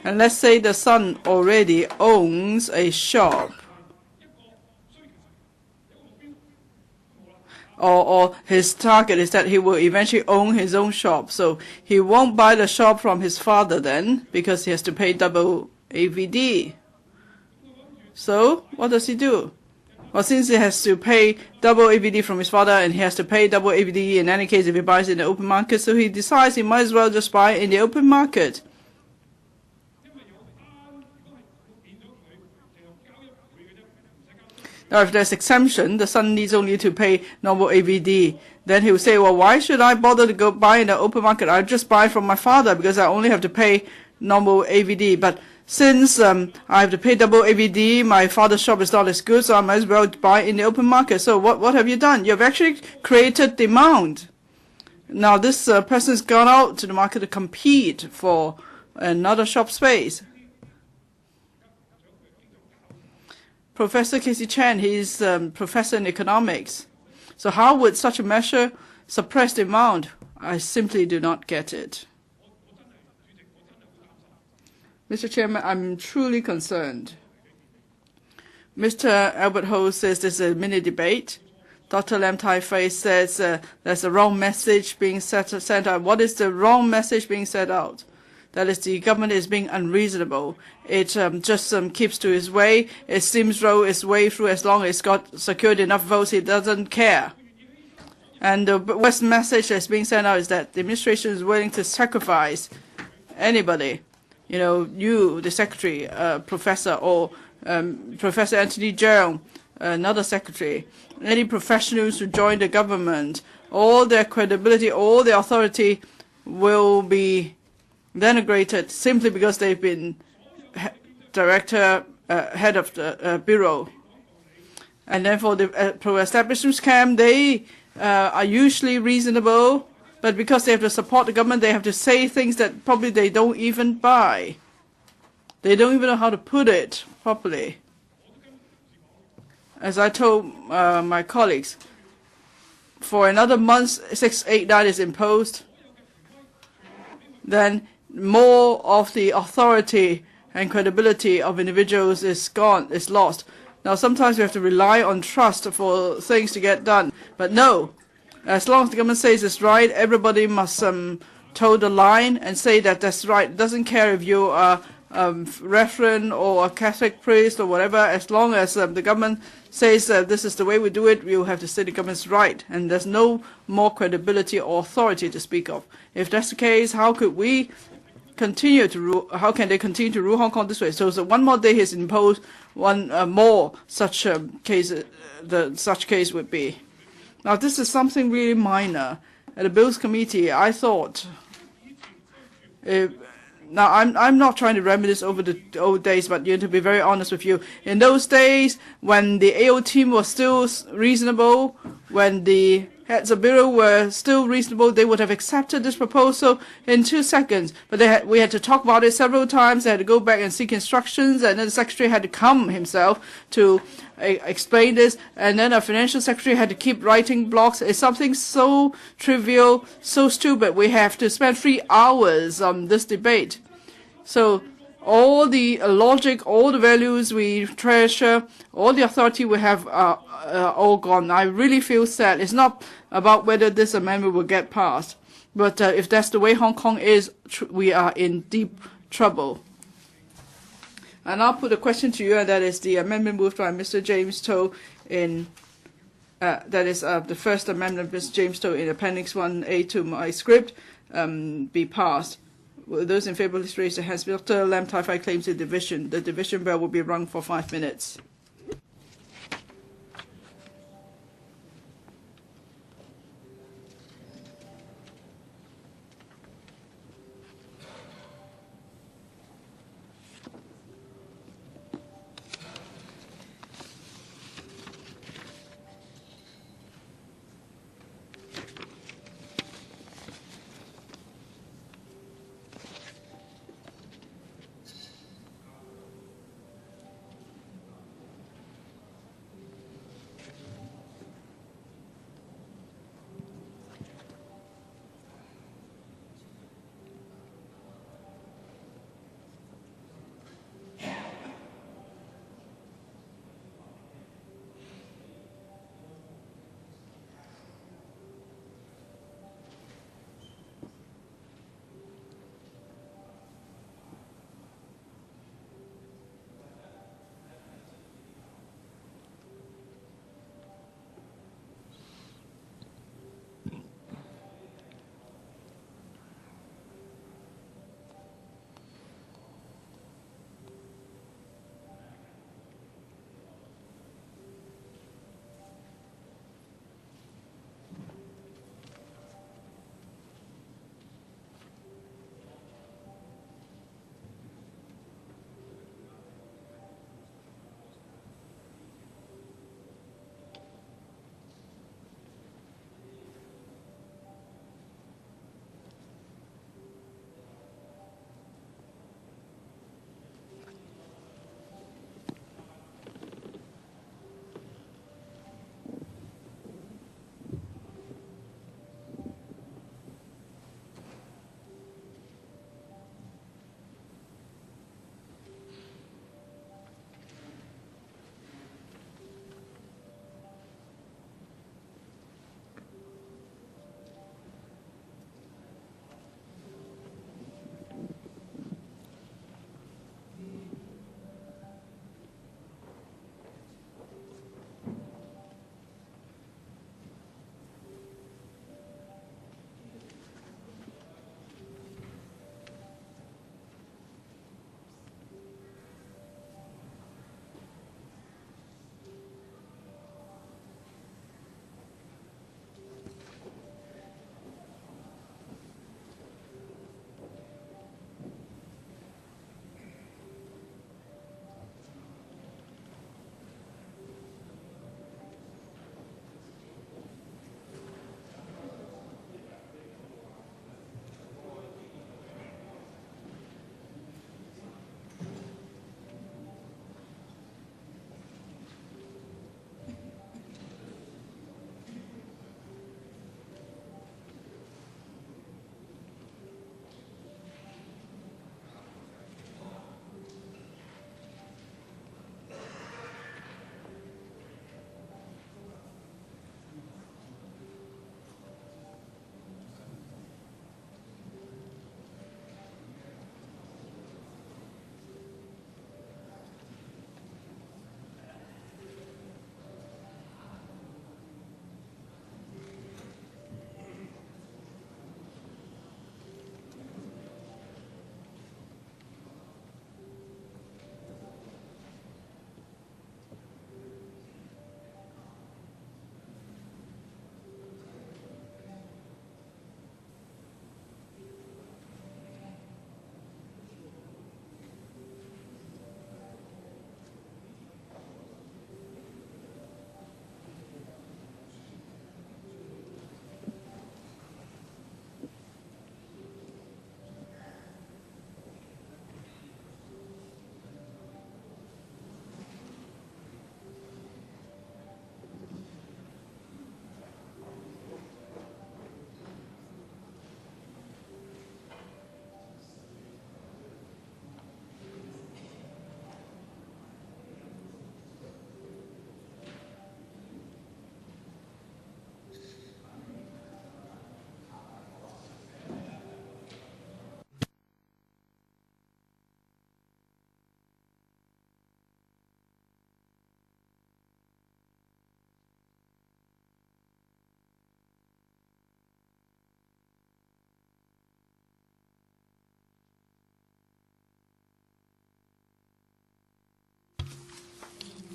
And let's say the son already owns a shop, or his target is that he will eventually own his own shop. So he won't buy the shop from his father then, because he has to pay double AVD. So what does he do? Well, since he has to pay double AVD from his father, and he has to pay double AVD in any case if he buys in the open market, so he decides he might as well just buy in the open market. Now, if there's exemption, the son needs only to pay normal AVD. Then he will say, well, why should I bother to go buy in the open market? I'll just buy from my father because I only have to pay normal AVD. But since I have to pay double AVD, my father's shop is not as good, so I might as well buy in the open market. So what have you done? You've actually created demand. Now, this person's gone out to the market to compete for another shop space. Professor Casey Chan, he's professor in economics. So how would such a measure suppress demand? I simply do not get it. Mr. Chairman, I'm truly concerned. Mr. Albert Ho says there's a mini debate. Dr. Lam Tai-fai says there's a wrong message being sent out. What is the wrong message being sent out? That is, the government is being unreasonable. It just keeps to its way. It steamroll its way through as long as it's got secured enough votes. It doesn't care. And the worst message that's being sent out is that the administration is willing to sacrifice anybody. You know, you, the secretary, professor, or Professor Anthony Cheung, another secretary, any professionals who join the government, all their credibility, all their authority will be denigrated simply because they've been head of the bureau. And then for the pro-establishment camp, they are usually reasonable, but because they have to support the government, they have to say things that probably they don't even buy. They don't even know how to put it properly. As I told my colleagues, for another month, 689 is imposed, then more of the authority and credibility of individuals is gone, is lost. Now, sometimes we have to rely on trust for things to get done. But no, as long as the government says it's right, everybody must toe the line and say that that's right. It doesn't care if you are a reverend or a Catholic priest or whatever. As long as the government says this is the way we do it, we will have to say the government's right. And there's no more credibility or authority to speak of. If that's the case, how could we continue to rule? How can they continue to rule Hong Kong this way? So one more day has imposed one more such case. Such case would be. Now this is something really minor. At the Bills Committee, I thought. Now I'm not trying to reminisce over the old days, but to be very honest with you, in those days when the AO team was still reasonable, when the heads of bureau were still reasonable, they would have accepted this proposal in 2 seconds. But we had to talk about it several times. They had to go back and seek instructions, and then the secretary had to come himself to explain this, and then a financial secretary had to keep writing blocks. It's something so trivial, so stupid. We have to spend 3 hours on this debate. So all the logic, all the values we treasure, all the authority we have are all gone. I really feel sad. It's not about whether this amendment will get passed, but if that's the way Hong Kong is, we are in deep trouble. And I'll put a question to you, and that is the amendment moved by Mr. James Toh in, that is the first amendment, Mr. James Toh in Appendix 1A to my script, be passed. Will those in favour, please raise their hands. Mr. Lam Tai-fai claims the division. The division bell will be rung for 5 minutes.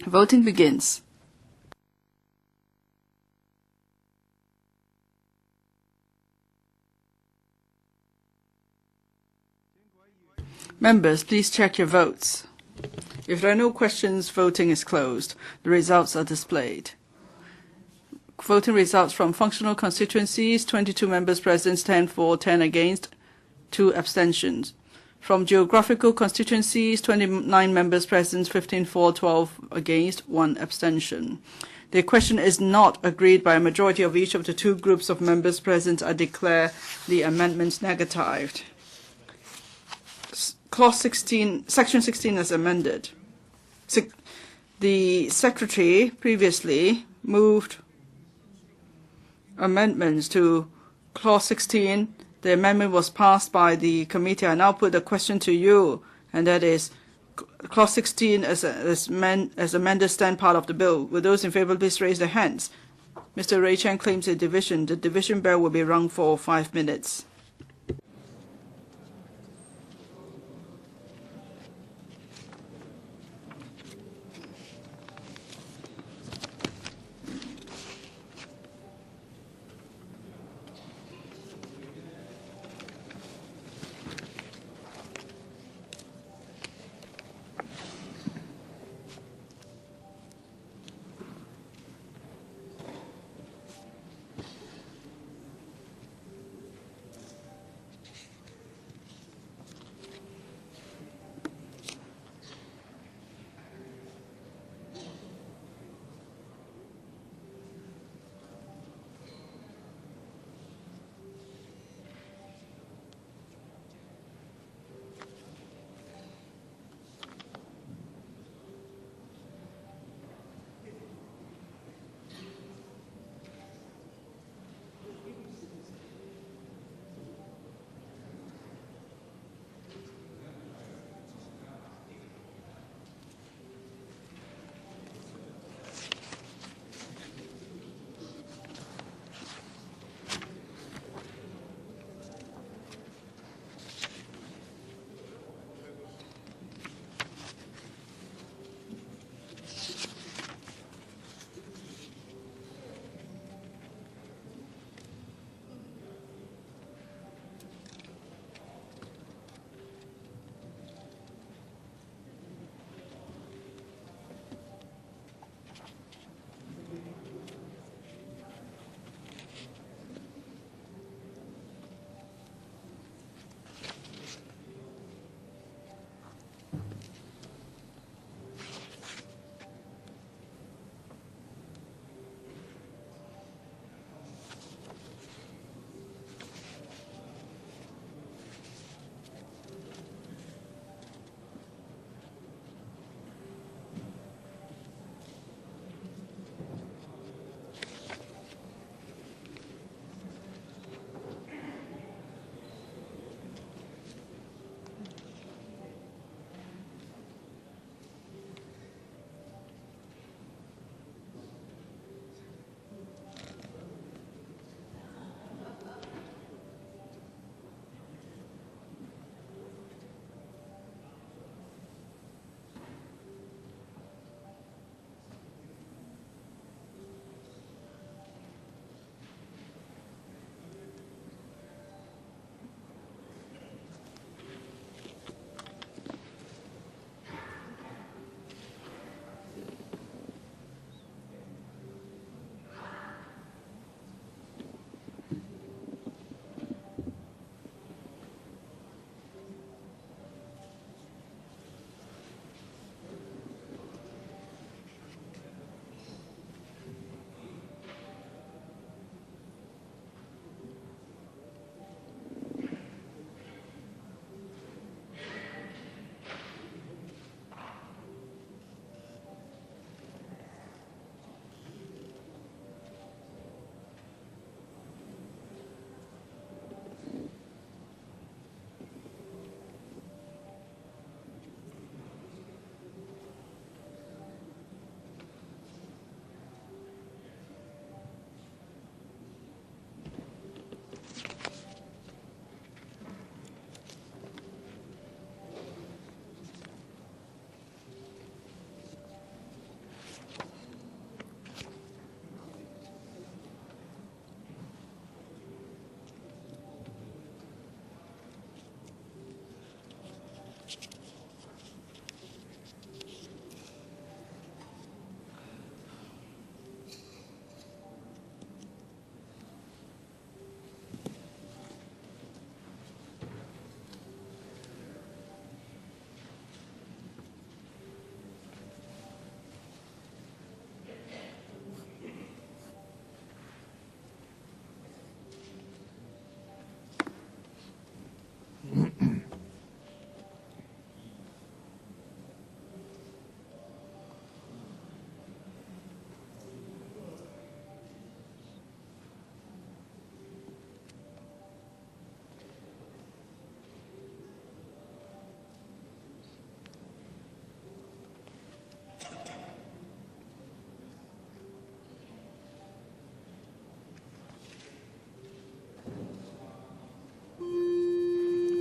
Voting begins. Members, please check your votes. If there are no questions, voting is closed. The results are displayed. Voting results from functional constituencies: 22 members present, 10 for, 10 against, 2 abstentions. From geographical constituencies: 29 members present, 15 for, 12 against, 1 abstention. The question is not agreed by a majority of each of the 2 groups of members present. I declare the amendments negatived. Clause 16, Section 16 is amended. The Secretary previously moved amendments to Clause 16. The amendment was passed by the committee. I now put the question to you, and that is, Clause 16 as amended stand part of the bill. Will those in favor please raise their hands? Mr. Ray Chan claims a division. The division bell will be rung for 5 minutes.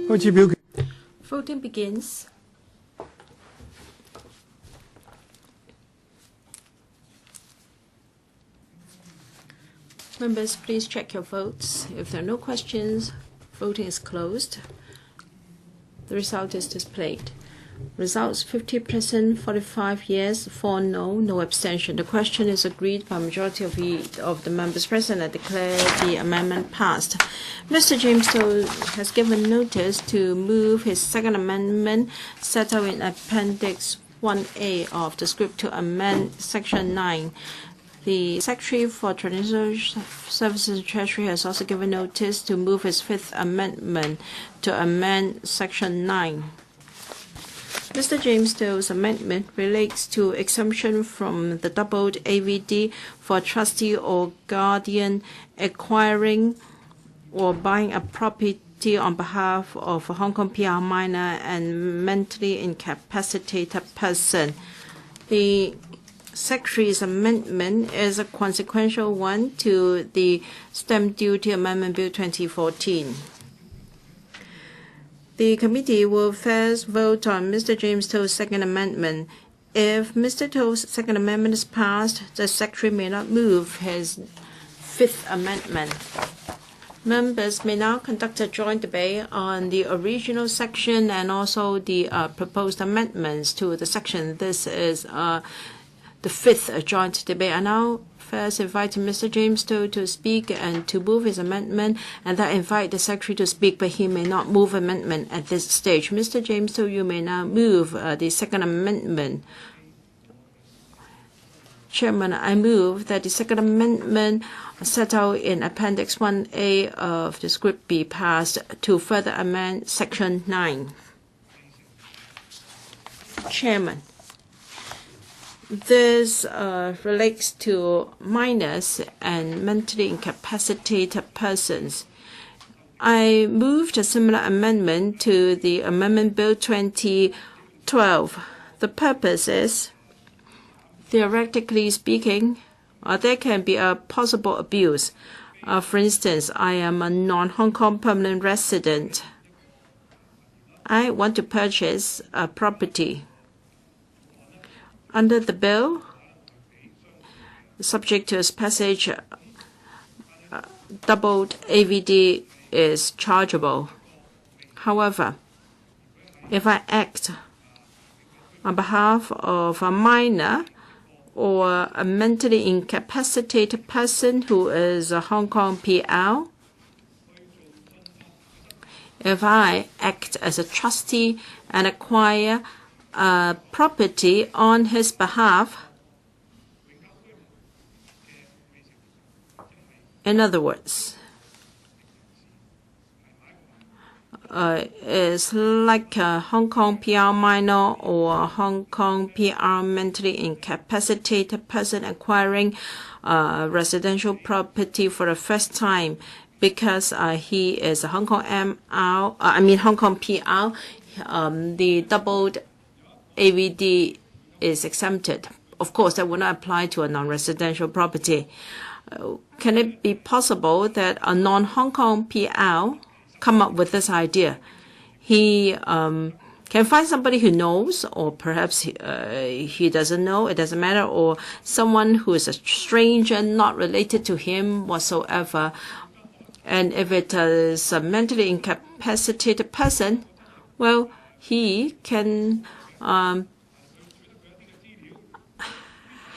Voting begins. Members, please check your votes. If there are no questions, voting is closed. The result is displayed. Results 50%, 45 yes, 4 no, no abstention. The question is agreed by majority of the members present. I declare the amendment passed. Mr. James Doe has given notice to move his second amendment set out in Appendix 1A of the script to amend Section 9. The Secretary for Transitional Services and Treasury has also given notice to move his fifth amendment to amend Section 9. Mr. James Doe's amendment relates to exemption from the doubled AVD for trustee or guardian acquiring or buying a property on behalf of a Hong Kong PR minor and mentally incapacitated person. The Secretary's amendment is a consequential one to the Stamp Duty Amendment Bill 2014. The committee will first vote on Mr. James To's second amendment. If Mr. To's second amendment is passed, the Secretary may not move his fifth amendment. Members may now conduct a joint debate on the original section and also the proposed amendments to the section. This is the fifth joint debate. I now first invite Mr. James Doe to speak and to move his amendment, and then invite the Secretary to speak, but he may not move amendment at this stage. Mr. James Doe, you may now move the second amendment. Chairman, I move that the second amendment set out in Appendix 1A of the script be passed to further amend Section 9. Chairman, this relates to minors and mentally incapacitated persons. I moved a similar amendment to the Amendment Bill 2012. The purpose is, theoretically speaking, there can be a possible abuse. For instance, I am a non-Hong Kong permanent resident. I want to purchase a property. Under the bill, subject to its passage, doubled AVD is chargeable. However, if I act on behalf of a minor or a mentally incapacitated person who is a Hong Kong PR, if I act as a trustee and acquire property on his behalf, in other words, is like a Hong Kong PR minor or a Hong Kong PR mentally incapacitated person acquiring residential property for the first time because he is a Hong Kong Hong Kong PR. The doubled AVD is exempted. Of course, that would not apply to a non-residential property. Can it be possible that a non-Hong Kong PR come up with this idea? He can find somebody who knows, or perhaps he doesn't know, it doesn't matter, or someone who is a stranger, not related to him whatsoever. And if it is a mentally incapacitated person, well, he can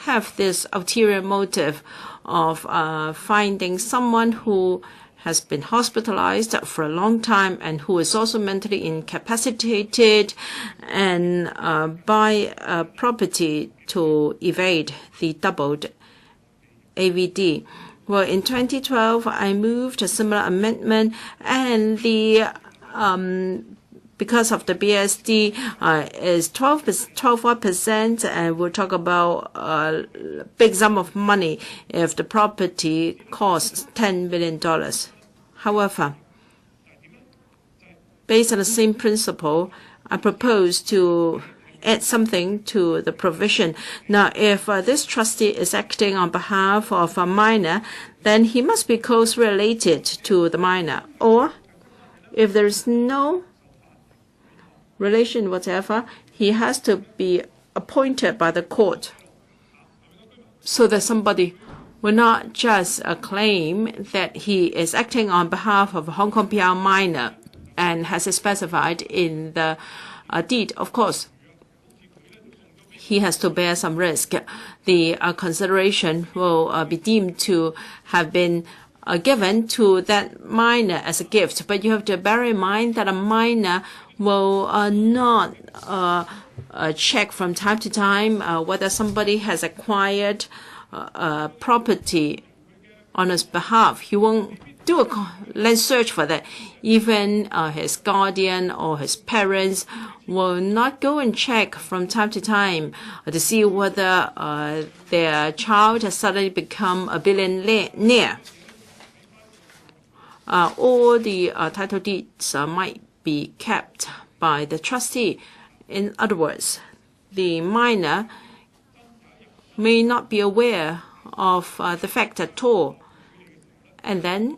have this ulterior motive of finding someone who has been hospitalized for a long time and who is also mentally incapacitated and buy a property to evade the doubled AVD. Well, in 2012, I moved a similar amendment, and the because of the BSD is 12%, and we'll talk about a big sum of money if the property costs $10 million. However, based on the same principle, I propose to add something to the provision. Now, if this trustee is acting on behalf of a minor, then he must be close related to the minor. Or if there is no relation, whatever, he has to be appointed by the court, so that somebody will not just claim that he is acting on behalf of a Hong Kong PR minor and has it specified in the deed. Of course, he has to bear some risk. The consideration will be deemed to have been given to that minor as a gift. But you have to bear in mind that a minor will not check from time to time whether somebody has acquired property on his behalf. He won't do a land search for that. Even his guardian or his parents will not go and check from time to time to see whether their child has suddenly become a billionaire. All the title deeds might be kept by the trustee. In other words, the minor may not be aware of the fact at all, and then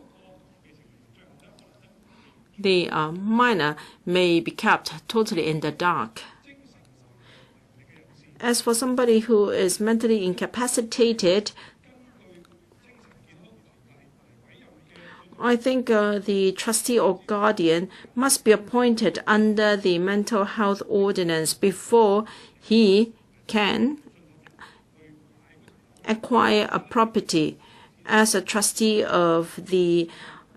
the minor may be kept totally in the dark. As for somebody who is mentally incapacitated, I think the trustee or guardian must be appointed under the mental health ordinance before he can acquire a property as a trustee of the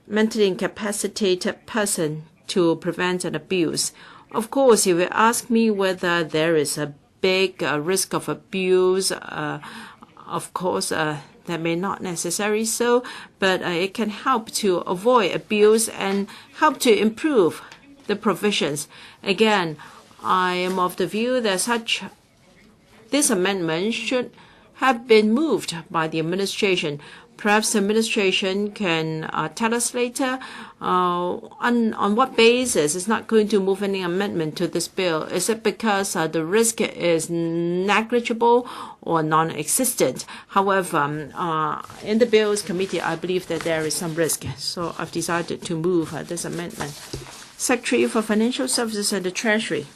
mentally incapacitated person to prevent an abuse. Of course, you will ask me whether there is a big risk of abuse. Of course, that may not necessarily so, but it can help to avoid abuse and help to improve the provisions. Again, I am of the view that this amendment should have been moved by the administration. Perhaps the administration can tell us later on what basis it's not going to move any amendment to this bill. Is it because the risk is negligible or non-existent? However, in the Bills Committee, I believe that there is some risk, so I've decided to move this amendment. Secretary for Financial Services and the Treasury.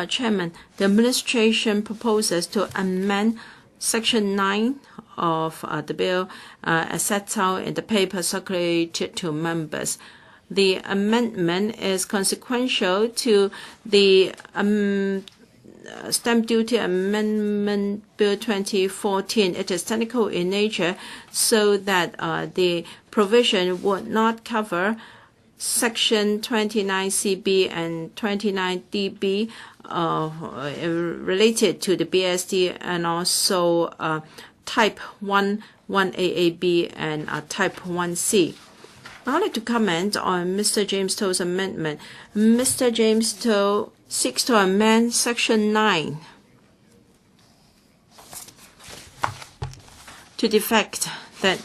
Chairman, the administration proposes to amend Section 9 of the bill as set out in the paper circulated to members. The amendment is consequential to the Stamp Duty Amendment Bill 2014. It is technical in nature so that the provision would not cover Section 29CB and 29DB related to the BSD, and also Type 1AAB and Type 1C. I would like to comment on Mr. James To's amendment. Mr. James To seeks to amend Section 9 to the effect that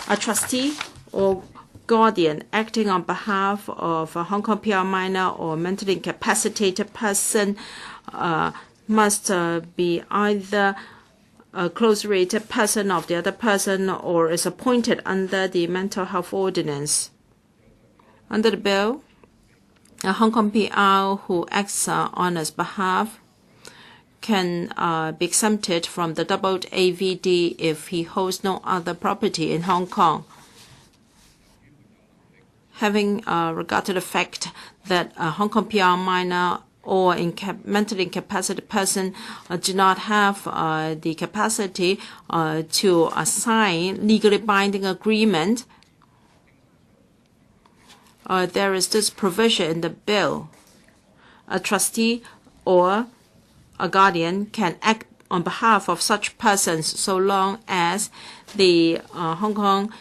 a trustee or guardian acting on behalf of a Hong Kong PR minor or mentally incapacitated person must be either a close related person of the other person or is appointed under the mental health ordinance. Under the bill, a Hong Kong PR who acts on his behalf can be exempted from the doubled AVD if he holds no other property in Hong Kong. Having regard to the fact that a Hong Kong PR minor or mentally incapacitated person do not have the capacity to sign legally binding agreement, there is this provision in the bill. A trustee or a guardian can act on behalf of such persons so long as the Hong Kong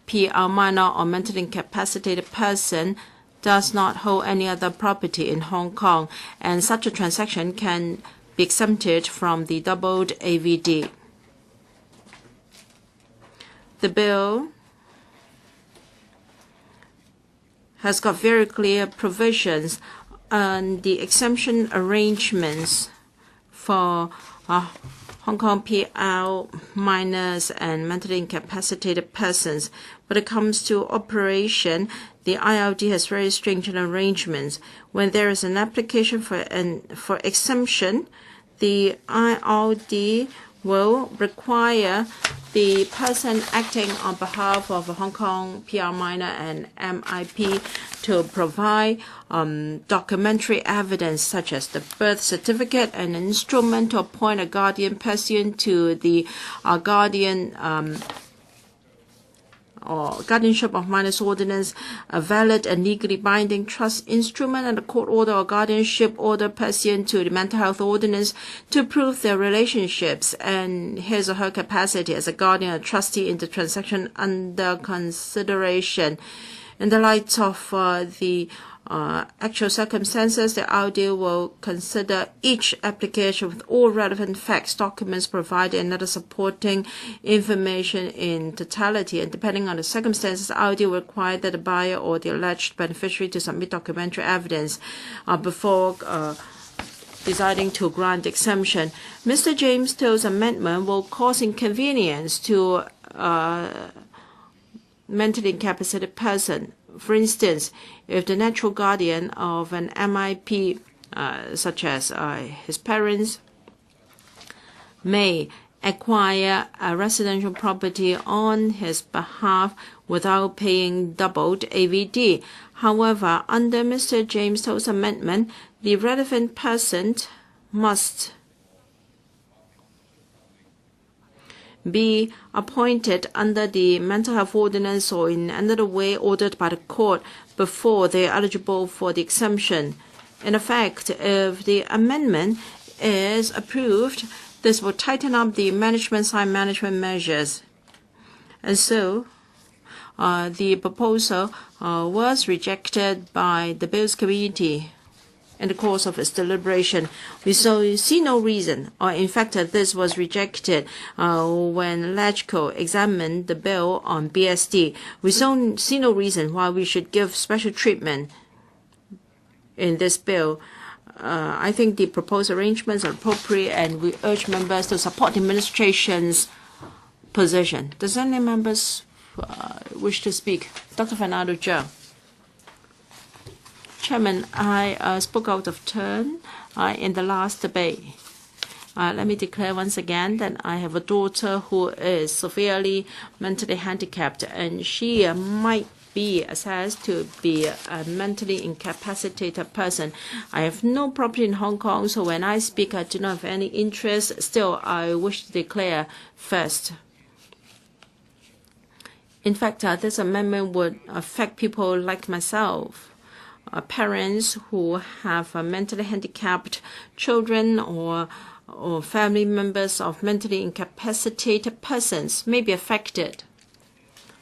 PR minor or mentally incapacitated person does not hold any other property in Hong Kong, and such a transaction can be exempted from the doubled AVD. The bill has got very clear provisions on the exemption arrangements for Hong Kong PL minors and mentally incapacitated persons. When it comes to operation, the ILD has very stringent arrangements. When there is an application for exemption, the ILD will require the person acting on behalf of a Hong Kong PR minor and MIP to provide documentary evidence such as the birth certificate and an instrument to appoint a guardian pursuant to the guardian or guardianship of minors ordinance, a valid and legally binding trust instrument, and a court order or guardianship order pursuant to the mental health ordinance to prove their relationships and his or her capacity as a guardian or trustee in the transaction under consideration. In the light of the actual circumstances, the ILD will consider each application with all relevant facts, documents provided, and other supporting information in totality. And depending on the circumstances, the ILD will require that the buyer or the alleged beneficiary to submit documentary evidence before deciding to grant exemption. Mr. James To's amendment will cause inconvenience to mentally incapacitated person. For instance, if the natural guardian of an MIP, such as his parents, may acquire a residential property on his behalf without paying doubled AVD. However, under Mr. James To's amendment, the relevant person must be appointed under the mental health ordinance or in another way ordered by the court before they are eligible for the exemption. In effect, if the amendment is approved, this will tighten up the management-side management measures. And so, the proposal was rejected by the Bills Committee. In the course of its deliberation, we see no reason, or in fact this was rejected when LegCo examined the bill on BSD. We see no reason why we should give special treatment in this bill. I think the proposed arrangements are appropriate, and we urge members to support the administration's position. Does any members wish to speak? Dr. Fernando Cheung. Chairman, I spoke out of turn in the last debate. Let me declare once again that I have a daughter who is severely mentally handicapped, and she might be assessed to be a mentally incapacitated person. I have no property in Hong Kong, so when I speak, I do not have any interest. Still, I wish to declare first. In fact, this amendment would affect people like myself. Parents who have mentally handicapped children or family members of mentally incapacitated persons may be affected.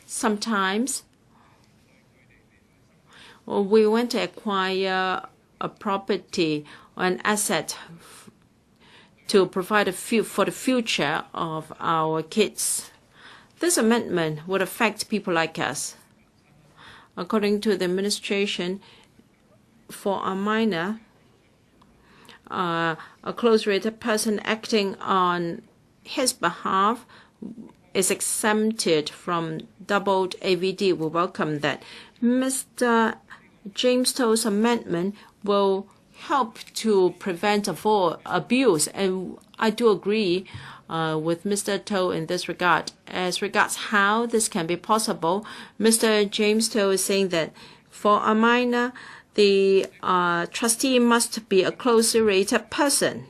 Sometimes we want to acquire a property or an asset to provide for the future of our kids. This amendment would affect people like us. According to the administration, for a minor, a close-related person acting on his behalf is exempted from doubled AVD. We welcome that. Mr. James To's amendment will help to prevent abuse, and I do agree with Mr. To in this regard. As regards how this can be possible, Mr. James To is saying that for a minor, the trustee must be a closely related person.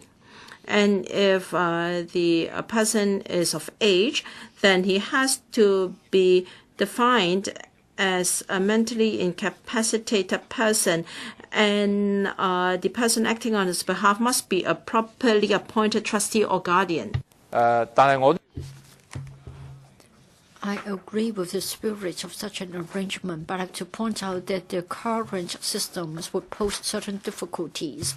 And if the person is of age, then he has to be defined as a mentally incapacitated person. And the person acting on his behalf must be a properly appointed trustee or guardian. I agree with the spirit of such an arrangement, but I have to point out that the current systems would pose certain difficulties.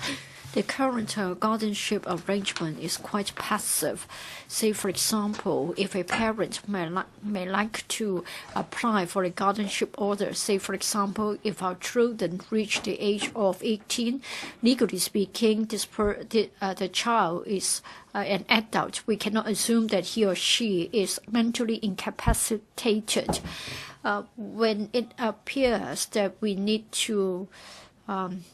the current guardianship arrangement is quite passive. Say, for example, if a parent may like to apply for a guardianship order, say, for example, if our children reach the age of 18, legally speaking, the child is an adult. We cannot assume that he or she is mentally incapacitated. When it appears that we need to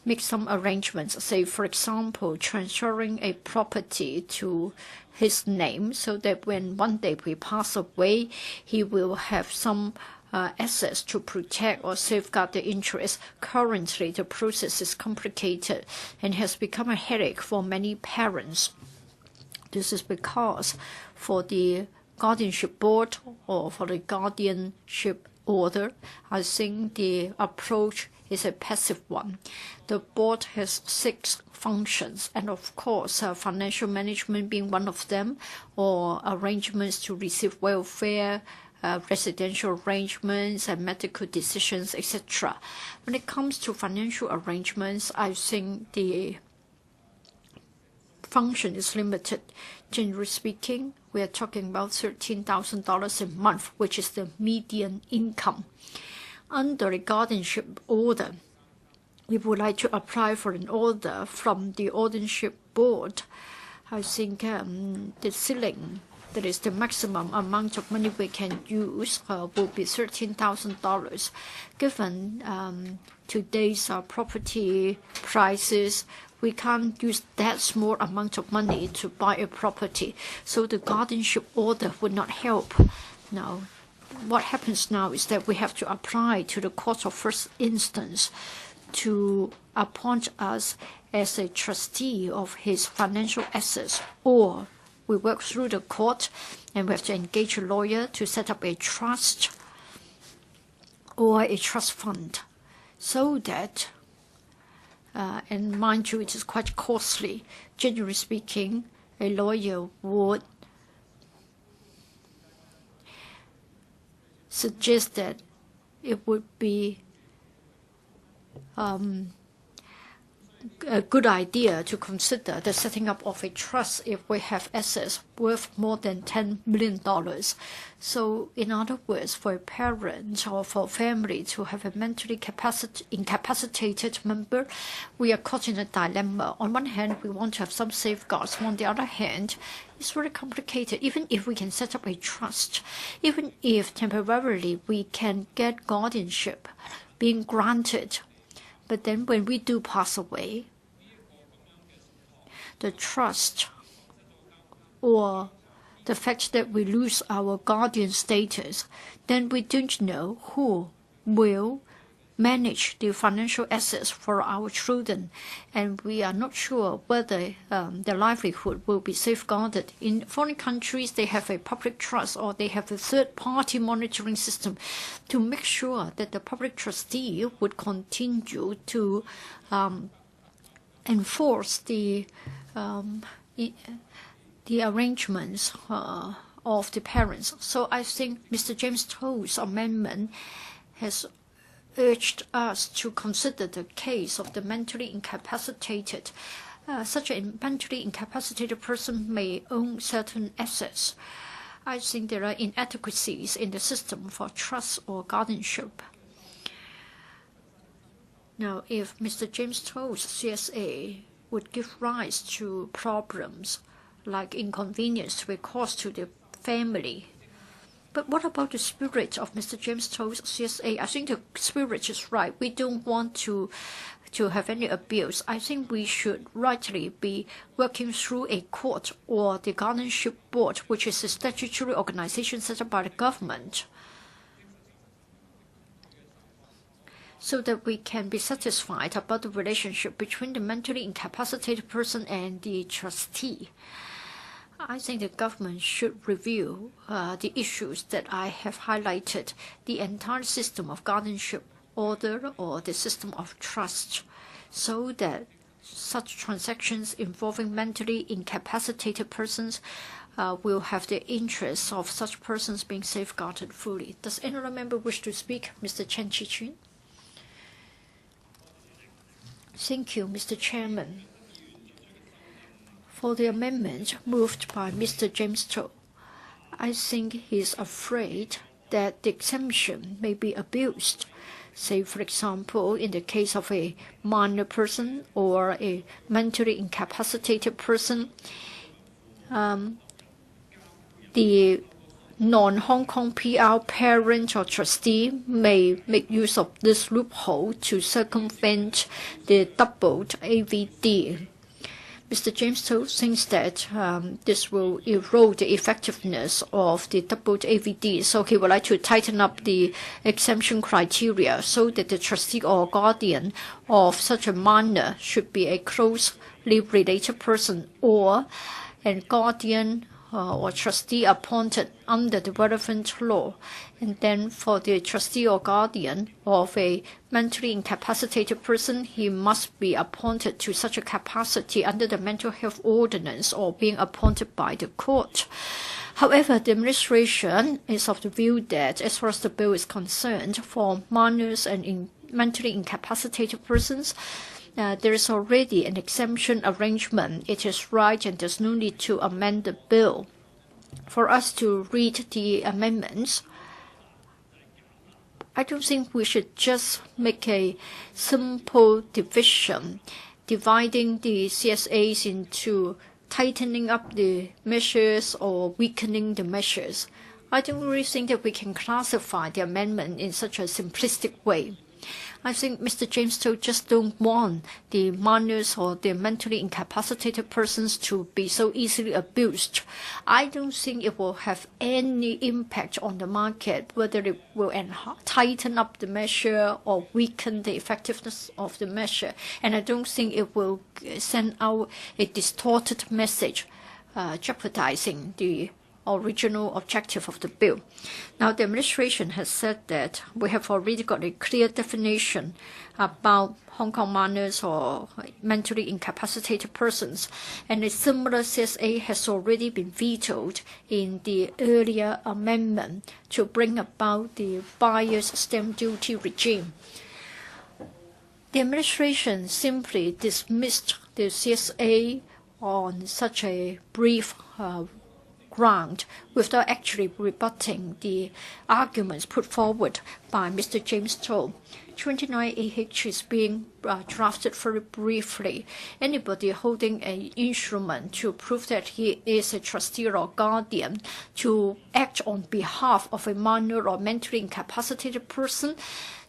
make some arrangements, say, for example, transferring a property to his name so that when one day we pass away, he will have some assets to protect or safeguard the interest. Currently, the process is complicated and has become a headache for many parents. This is because for the guardianship board or for the guardianship order, I think the approach is a passive one. The board has 6 functions, and of course, financial management being one of them, or arrangements to receive welfare, residential arrangements, and medical decisions, etc. When it comes to financial arrangements, I think the function is limited. Generally speaking, we are talking about $13,000 a month, which is the median income. Under a guardianship order, if we would like to apply for an order from the guardianship board, I think the ceiling, that is the maximum amount of money we can use, will be $13,000. Given today's property prices, we can't use that small amount of money to buy a property, so the guardianship order would not help. Now, what happens now is that we have to apply to the court of first instance to appoint us as a trustee of his financial assets, or we work through the court and we have to engage a lawyer to set up a trust or a trust fund, so that and mind you, it is quite costly. Generally speaking, a lawyer would suggest that it would be a good idea to consider the setting up of a trust if we have assets worth more than $10 million. So, in other words, for a parent or for a family to have a mentally incapacitated member, we are caught in a dilemma. On one hand, we want to have some safeguards. On the other hand, it's very complicated. Even if we can set up a trust, even if temporarily we can get guardianship being granted, but then when we do pass away, the trust or the fact that we lose our guardian status, then we don't know who will manage the financial assets for our children, and we are not sure whether their livelihood will be safeguarded. In foreign countries, they have a public trust or they have a third-party monitoring system to make sure that the public trustee would continue to enforce the arrangements of the parents. So I think Mr. James Toe's amendment has urged us to consider the case of the mentally incapacitated. Such a mentally incapacitated person may own certain assets. I think there are inadequacies in the system for trust or guardianship. Now, if Mr. James Toe's CSA would give rise to problems like inconvenience to be caused to the family, but what about the spirit of Mr. James Toe's CSA? I think the spirit is right. We don't want to have any abuse. I think we should rightly be working through a court or the guardianship board, which is a statutory organization set up by the government, so that we can be satisfied about the relationship between the mentally incapacitated person and the trustee. I think the government should review the issues that I have highlighted, the entire system of guardianship order or the system of trust, so that such transactions involving mentally incapacitated persons will have the interests of such persons being safeguarded fully. Does any other member wish to speak? Mr. Chen Chi-chuen. Thank you, Mr. Chairman. For the amendment moved by Mr. James Chou, I think he's afraid that the exemption may be abused. Say, for example, in the case of a minor person or a mentally incapacitated person, the non-Hong Kong PR parent or trustee may make use of this loophole to circumvent the doubled AVD. Mr. James Chou thinks that this will erode the effectiveness of the doubled AVD, so he would like to tighten up the exemption criteria so that the trustee or guardian of such a minor should be a closely related person or a guardian or trustee appointed under the relevant law. And then for the trustee or guardian of a mentally incapacitated person, he must be appointed to such a capacity under the mental health ordinance or being appointed by the court. However, the administration is of the view that as far as the bill is concerned, for minors and mentally incapacitated persons, there is already an exemption arrangement. It is right and there's no need to amend the bill. For us to read the amendments, I don't think we should just make a simple division, dividing the CSAs into tightening up the measures or weakening the measures. I don't really think that we can classify the amendment in such a simplistic way. I think Mr. James Chou just don't want the minors or the mentally incapacitated persons to be so easily abused. I don't think it will have any impact on the market, whether it will tighten up the measure or weaken the effectiveness of the measure. And I don't think it will send out a distorted message, jeopardizing the original objective of the bill. Now, the administration has said that we have already got a clear definition about Hong Kong minors or mentally incapacitated persons, and a similar CSA has already been vetoed in the earlier amendment to bring about the buyer's stamp duty regime. The administration simply dismissed the CSA on such a brief ground without actually rebutting the arguments put forward by Mr. James Chou. 29AH is being drafted very briefly. Anybody holding an instrument to prove that he is a trustee or guardian to act on behalf of a minor or mentally incapacitated person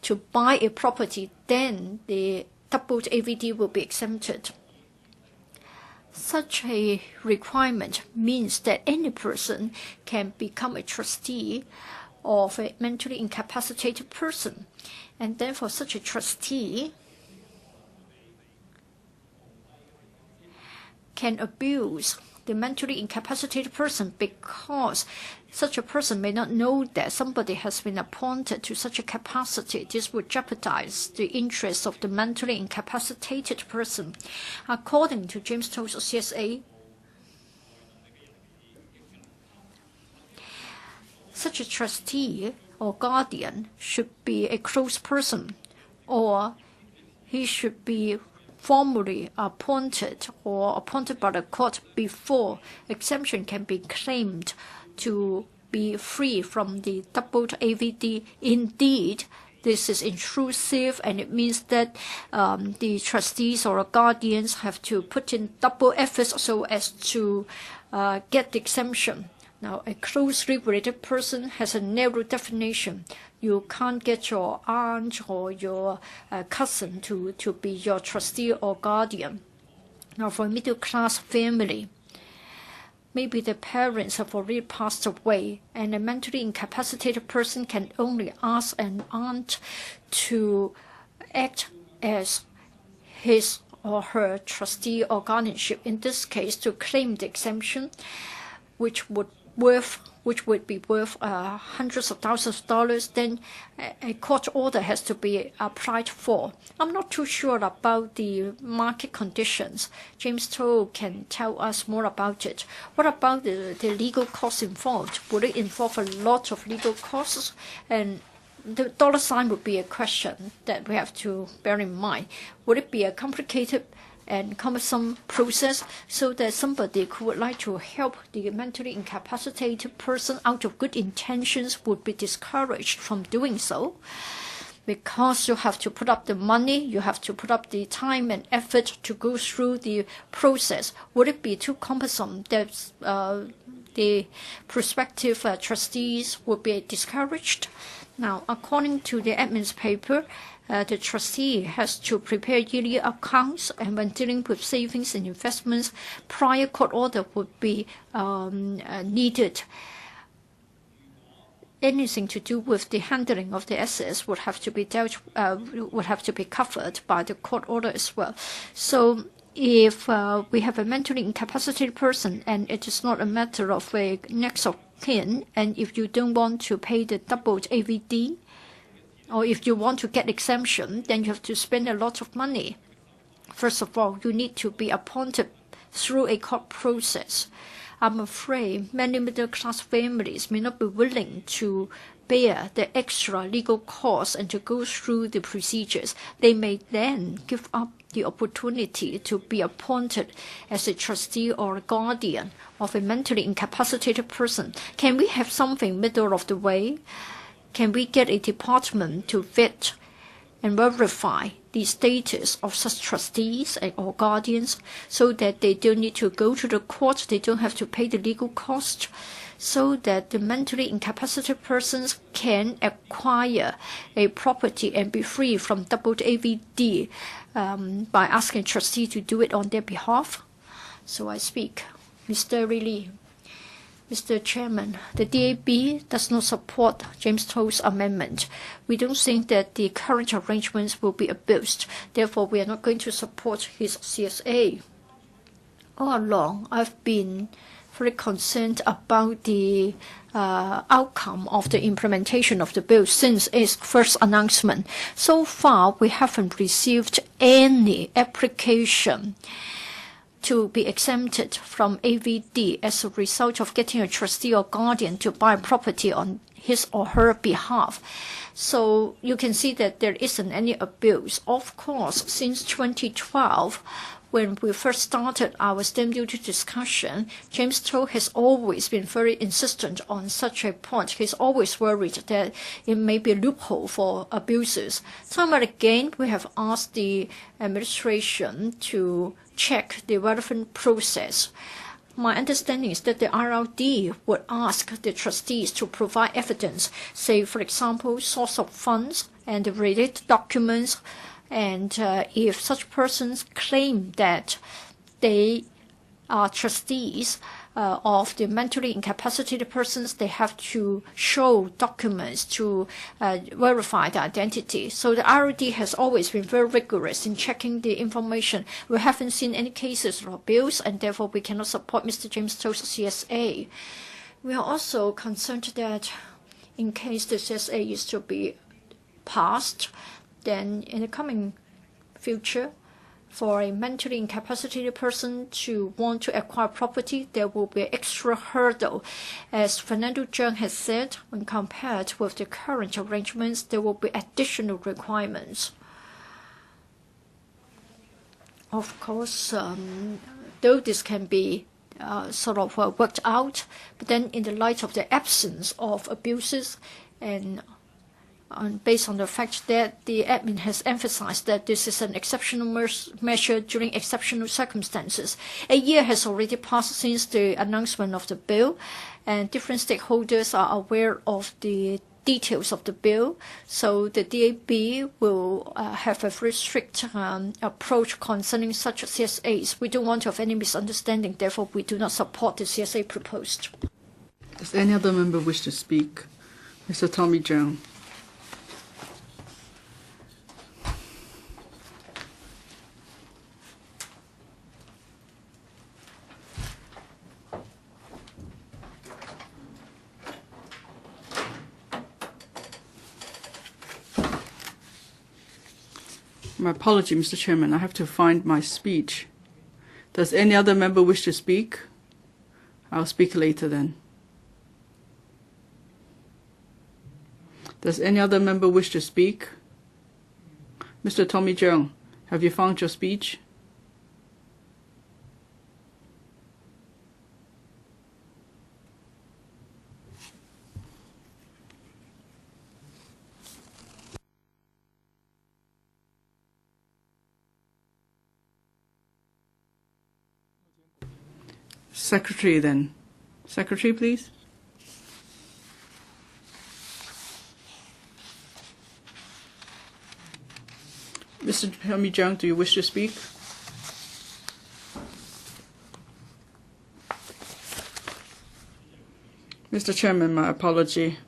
to buy a property, then the doubled AVD will be exempted. Such a requirement means that any person can become a trustee of a mentally incapacitated person. And therefore, such a trustee can abuse the mentally incapacitated person because such a person may not know that somebody has been appointed to such a capacity. This would jeopardize the interests of the mentally incapacitated person. According to James Chou's CSA, such a trustee or guardian should be a close person, or he should be formally appointed or appointed by the court before exemption can be claimed to be free from the doubled AVD. Indeed, this is intrusive, and it means that the trustees or guardians have to put in double efforts so as to get the exemption. Now, a closely related person has a narrow definition. You can't get your aunt or your cousin to be your trustee or guardian. Now, for a middle-class family, maybe the parents have already passed away, and a mentally incapacitated person can only ask an aunt to act as his or her trustee or guardianship, in this case to claim the exemption, which would be worth hundreds of thousands of dollars. Then a court order has to be applied for. I'm not too sure about the market conditions. James Chou can tell us more about it. What about the legal costs involved? Would it involve a lot of legal costs? And the dollar sign would be a question that we have to bear in mind. Would it be a complicated and cumbersome process, so that somebody who would like to help the mentally incapacitated person out of good intentions would be discouraged from doing so. Because you have to put up the money, you have to put up the time and effort to go through the process. Would it be too cumbersome that the prospective trustees would be discouraged? Now, according to the admin's paper, the trustee has to prepare yearly accounts, and when dealing with savings and investments, prior court order would be needed. Anything to do with the handling of the assets would have to be covered by the court order as well. So if we have a mentally incapacitated person and it is not a matter of a next of kin, and if you don't want to pay the doubled AVD, or if you want to get exemption, then you have to spend a lot of money. First of all, you need to be appointed through a court process. I'm afraid many middle-class families may not be willing to bear the extra legal costs and to go through the procedures. They may then give up the opportunity to be appointed as a trustee or a guardian of a mentally incapacitated person. Can we have something middle of the way? Can we get a department to vet and verify the status of such trustees or guardians, so that they don't need to go to the court, they don't have to pay the legal cost, so that the mentally incapacitated persons can acquire a property and be free from doubled AVD by asking a trustee to do it on their behalf? So I speak. Mr. Lee. Mr. Chairman, the DAB does not support James To's amendment. We don't think that the current arrangements will be abused. Therefore, we are not going to support his CSA. All along, I've been very concerned about the outcome of the implementation of the bill since its first announcement. So far, we haven't received any application to be exempted from AVD as a result of getting a trustee or guardian to buy property on his or her behalf. So you can see that there isn't any abuse. Of course, since 2012, when we first started our stamp duty discussion, James To has always been very insistent on such a point. He's always worried that it may be a loophole for abusers. Time and again, we have asked the administration to check the relevant process. My understanding is that the RLD would ask the trustees to provide evidence, say, for example, source of funds and the related documents. And if such persons claim that they are trustees of the mentally incapacitated persons, they have to show documents to verify the identity. So the ROD has always been very rigorous in checking the information. We haven't seen any cases of abuse, and therefore we cannot support Mr. James To's CSA. We are also concerned that in case the CSA is to be passed, then in the coming future, for a mentally incapacitated person to want to acquire property, there will be an extra hurdle. As Fernando Cheung has said, when compared with the current arrangements, there will be additional requirements. Of course, though this can be worked out, but then in the light of the absence of abuses and based on the fact that the admin has emphasized that this is an exceptional measure during exceptional circumstances. A year has already passed since the announcement of the bill, and different stakeholders are aware of the details of the bill. So the DAB will have a very strict approach concerning such CSAs. We don't want to have any misunderstanding. Therefore, we do not support the CSA proposed. Does any other member wish to speak? Mr. Tommy CHEUNG. My apology, Mr. Chairman. I have to find my speech. Does any other member wish to speak? I'll speak later then. Does any other member wish to speak? Mr. Tommy CHEUNG, have you found your speech? Secretary then. Secretary, please. Mr. Tommy CHEUNG, do you wish to speak? Mr. Chairman, my apology.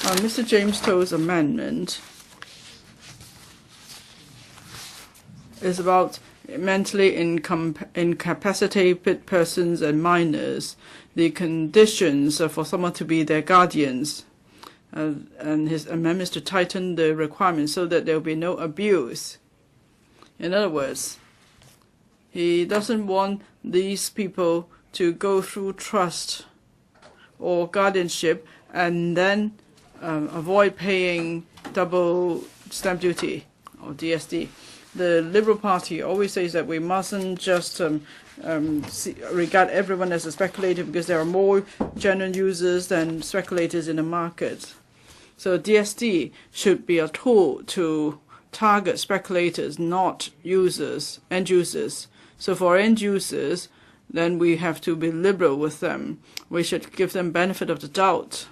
Mr. James To's amendment is about mentally incapacitated persons and minors, the conditions for someone to be their guardians, and his amendments to tighten the requirements so that there will be no abuse. In other words, he doesn't want these people to go through trust or guardianship and then avoid paying double stamp duty or DSD. The Liberal Party always says that we mustn't just regard everyone as a speculator because there are more genuine users than speculators in the market. So DSD should be a tool to target speculators, not users, end users. So for end users, then we have to be liberal with them. We should give them benefit of the doubt.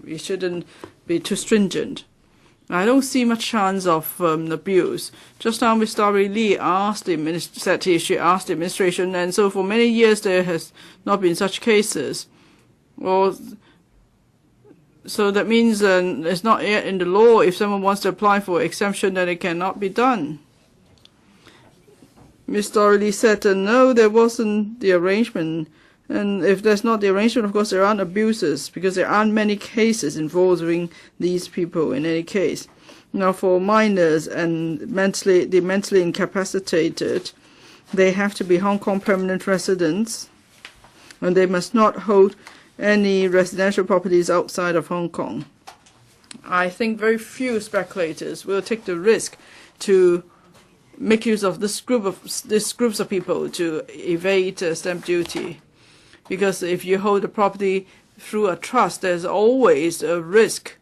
We shouldn't be too stringent. I don't see much chance of abuse. Just now, Mr. Lee asked the administration, and so for many years there has not been such cases. Well, so that means it's not yet in the law. If someone wants to apply for exemption, then it cannot be done. Mr. Lee said, no, there wasn't the arrangement. And if there's not the arrangement, of course, there aren't abuses because there aren't many cases involving these people in any case. Now, for minors and the mentally incapacitated, they have to be Hong Kong permanent residents, and they must not hold any residential properties outside of Hong Kong. I think very few speculators will take the risk to make use of this groups of people to evade stamp duty. Because if you hold the property through a trust, there's always a risk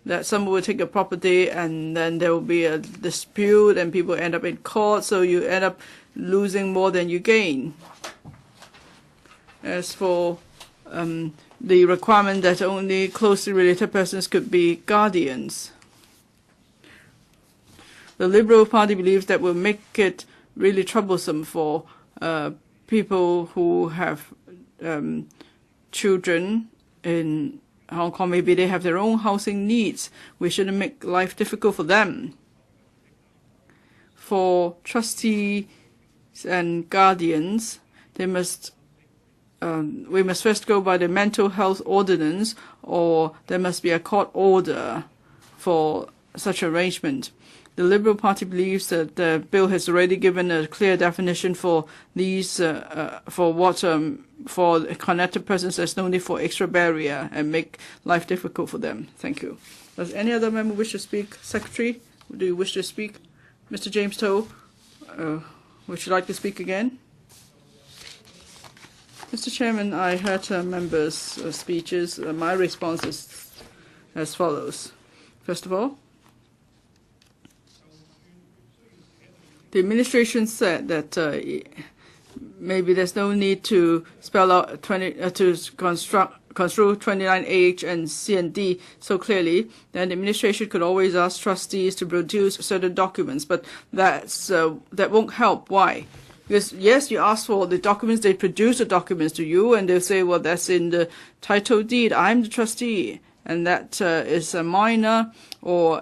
that someone will take your property and then there will be a dispute and people end up in court, so you end up losing more than you gain. As for the requirement that only closely related persons could be guardians, the Liberal Party believes that will make it really troublesome for people who have children in Hong Kong. Maybe they have their own housing needs. We shouldn't make life difficult for them. For trustees and guardians, we must first go by the mental health ordinance, or there must be a court order for such arrangement. The Liberal Party believes that the bill has already given a clear definition for these, for connected persons. There's no need for extra barrier and make life difficult for them. Thank you. Does any other member wish to speak? Secretary, do you wish to speak? Mr. James To, would you like to speak again? Mr. Chairman, I heard members' speeches. My response is as follows. First of all, the administration said that maybe there's no need to spell out to construe 29H and C and D so clearly. Then the administration could always ask trustees to produce certain documents, but that won't help. Why? Because yes, you ask for the documents, they produce the documents to you, and they'll say, well, that's in the title deed. I'm the trustee, and that is a minor or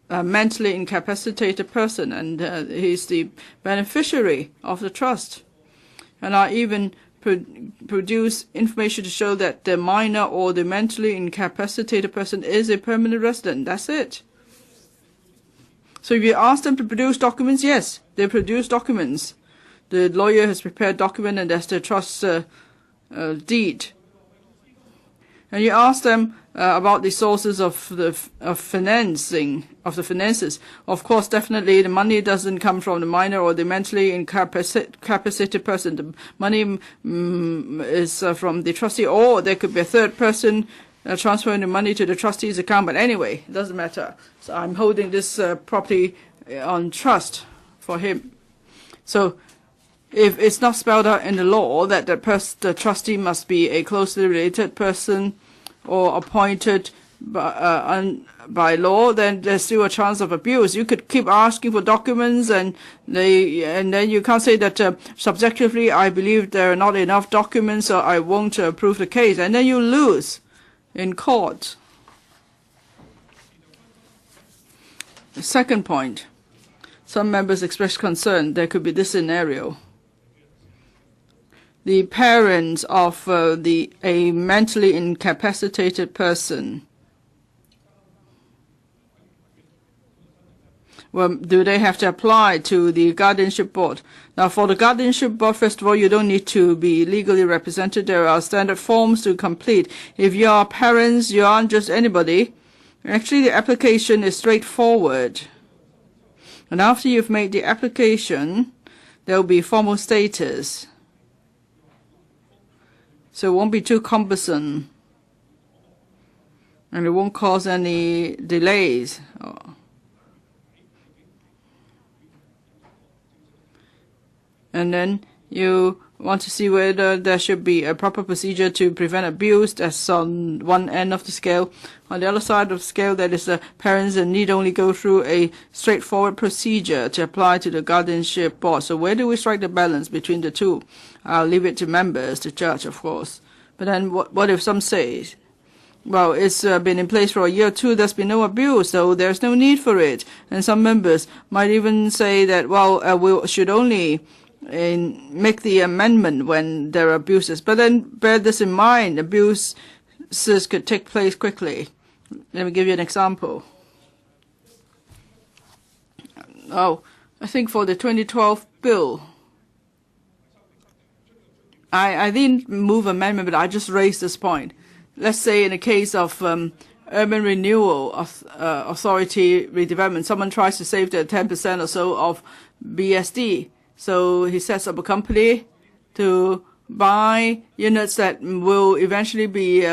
a mentally incapacitated person, and he's the beneficiary of the trust. And I even produce information to show that the minor or the mentally incapacitated person is a permanent resident. That's it. So if you ask them to produce documents, yes, they produce documents. The lawyer has prepared a document, and that's the trust deed. And you ask them about the sources of financing of the finances. Of course, definitely the money doesn't come from the minor or the mentally incapacitated person. The money is from the trustee, or there could be a third person transferring the money to the trustee's account. But anyway, it doesn't matter. So I'm holding this property on trust for him. So if it's not spelled out in the law that the trustee must be a closely related person or appointed by law, then there's still a chance of abuse. You could keep asking for documents, and then you can't say that subjectively I believe there are not enough documents, so I won't approve the case, and then you lose in court. The second point, some members expressed concern there could be this scenario. The parents of a mentally incapacitated person, well, do they have to apply to the guardianship board? Now, for the guardianship board, first of all, you don't need to be legally represented. There are standard forms to complete. If you are parents, you aren't just anybody. Actually, the application is straightforward. And after you've made the application, there will be formal status. So it won't be too cumbersome. And it won't cause any delays. And then you want to see whether there should be a proper procedure to prevent abuse. That's on one end of the scale. On the other side of the scale, that is the parents need only go through a straightforward procedure to apply to the guardianship board. So where do we strike the balance between the two? I'll leave it to members to judge, of course. But then what if some say, well, it's been in place for a year or two, there's been no abuse, so there's no need for it. And some members might even say that, well, we should only make the amendment when there are abuses. But then bear this in mind, abuses could take place quickly. Let me give you an example. Oh, I think for the 2012 bill, I didn't move amendment, but I just raised this point. Let's say in the case of urban renewal authority redevelopment, someone tries to save the 10% or so of BSD. So he sets up a company to buy units that will eventually be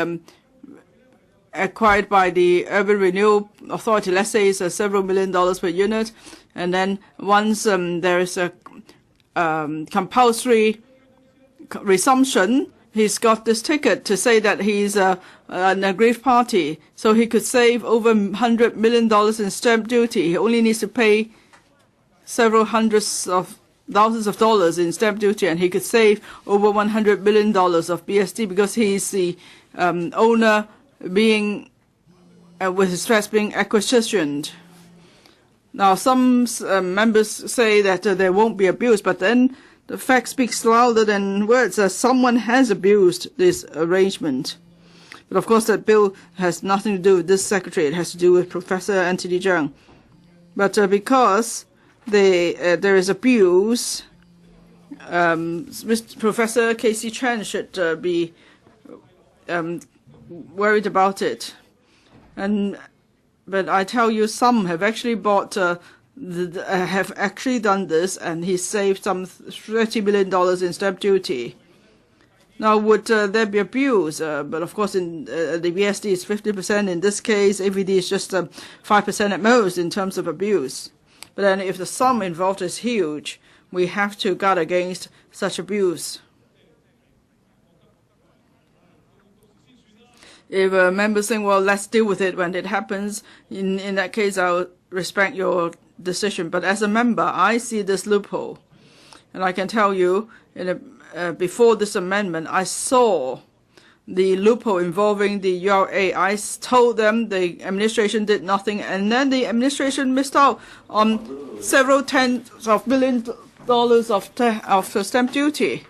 acquired by the Urban Renewal Authority. Let's say it's several $1 million per unit. And then once there is a compulsory resumption, he's got this ticket to say that he's an aggrieved party. So he could save over $100 million in stamp duty. He only needs to pay several hundreds of thousands of dollars in stamp duty, and he could save over $100 million of BSD because he's the owner being, with his threats being acquisitioned. Now, some members say that there won't be abuse, but then the fact speaks louder than words. Someone has abused this arrangement. But of course, that bill has nothing to do with this secretary. It has to do with Professor Anthony Cheung. But because there is abuse, Professor Casey Chen should be worried about it. But I tell you, some have actually have actually done this, and he saved some $30 million in stamp duty. Now, would there be abuse? But of course, in the BSD is 50%. In this case, AVD is just 5% at most in terms of abuse. But then if the sum involved is huge, we have to guard against such abuse. If a member saying, well, let's deal with it when it happens, in that case, I'll respect your decision. But as a member, I see this loophole. And I can tell you, before this amendment, I saw the loophole involving the URA. I told them the administration did nothing, and then the administration missed out on several tens of millions of dollars of stamp duty.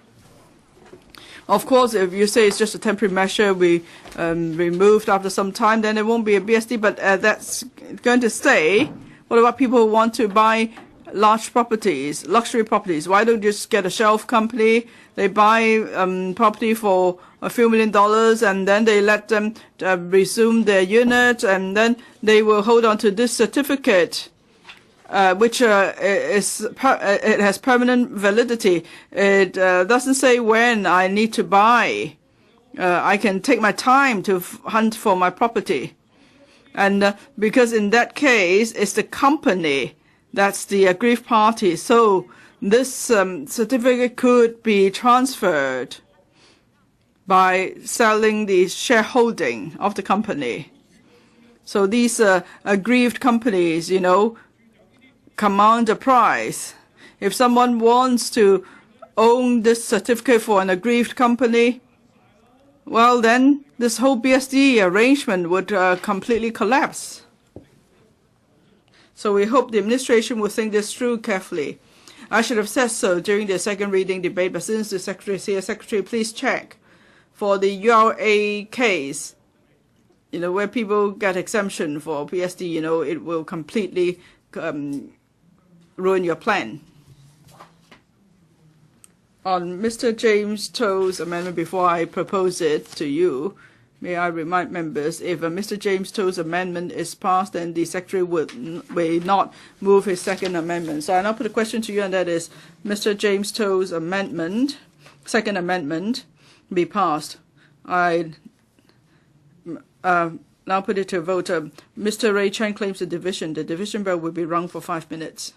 Of course, if you say it's just a temporary measure, we removed after some time, then it won't be a BSD, but that's going to stay. What about people who want to buy large properties, luxury properties? Why don't you just get a shelf company? They buy property for a few $1 million, and then they let them resume their unit, and then they will hold on to this certificate, which it has permanent validity. It doesn't say when I need to buy. I can take my time to hunt for my property. And because in that case, it's the company that's the aggrieved party. So this certificate could be transferred by selling the shareholding of the company. So these aggrieved companies, command a price. If someone wants to own this certificate for an aggrieved company, well, then this whole BSD arrangement would completely collapse. So we hope the administration will think this through carefully. I should have said so during the second reading debate, but since the Secretary is here, Secretary, please check for the URA case, where people get exemption for PSD, it will completely ruin your plan. On Mr. James To's amendment, before I propose it to you, may I remind members, if Mr. James To's amendment is passed, then the Secretary will not move his second amendment. So I now put a question to you, and that is, Mr. James To's amendment, second amendment, be passed. I now put it to a vote. Mr. Ray Chen claims the division. The division bell will be rung for 5 minutes.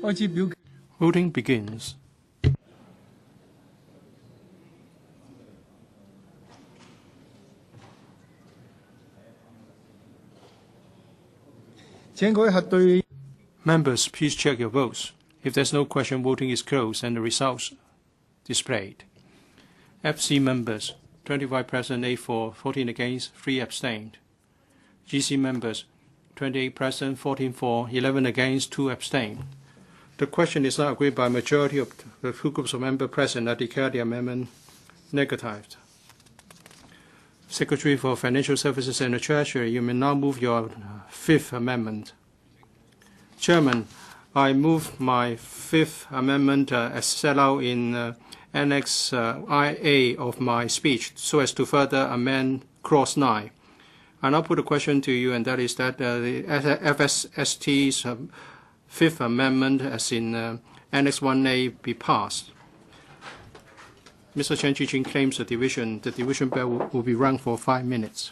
Voting begins. Members, please check your votes. If there's no question, voting is closed and the results displayed. FC members, 25 present, 8 for, 14 against, 3 abstained. GC members, 28 present, 14 for, 11 against, 2 abstained. The question is not agreed by a majority of the 2 groups of members present. I declare the amendment negatived. Secretary for Financial Services and the Treasury, you may now move your 5th amendment. Chairman, I move my 5th amendment as set out in Annex IA of my speech so as to further amend Clause 9. I now put a question to you, and that is that the FSST's 5th amendment as in Annex 1A be passed. Mr. Chen Chi-chuen claims the division bell will be rung for 5 minutes.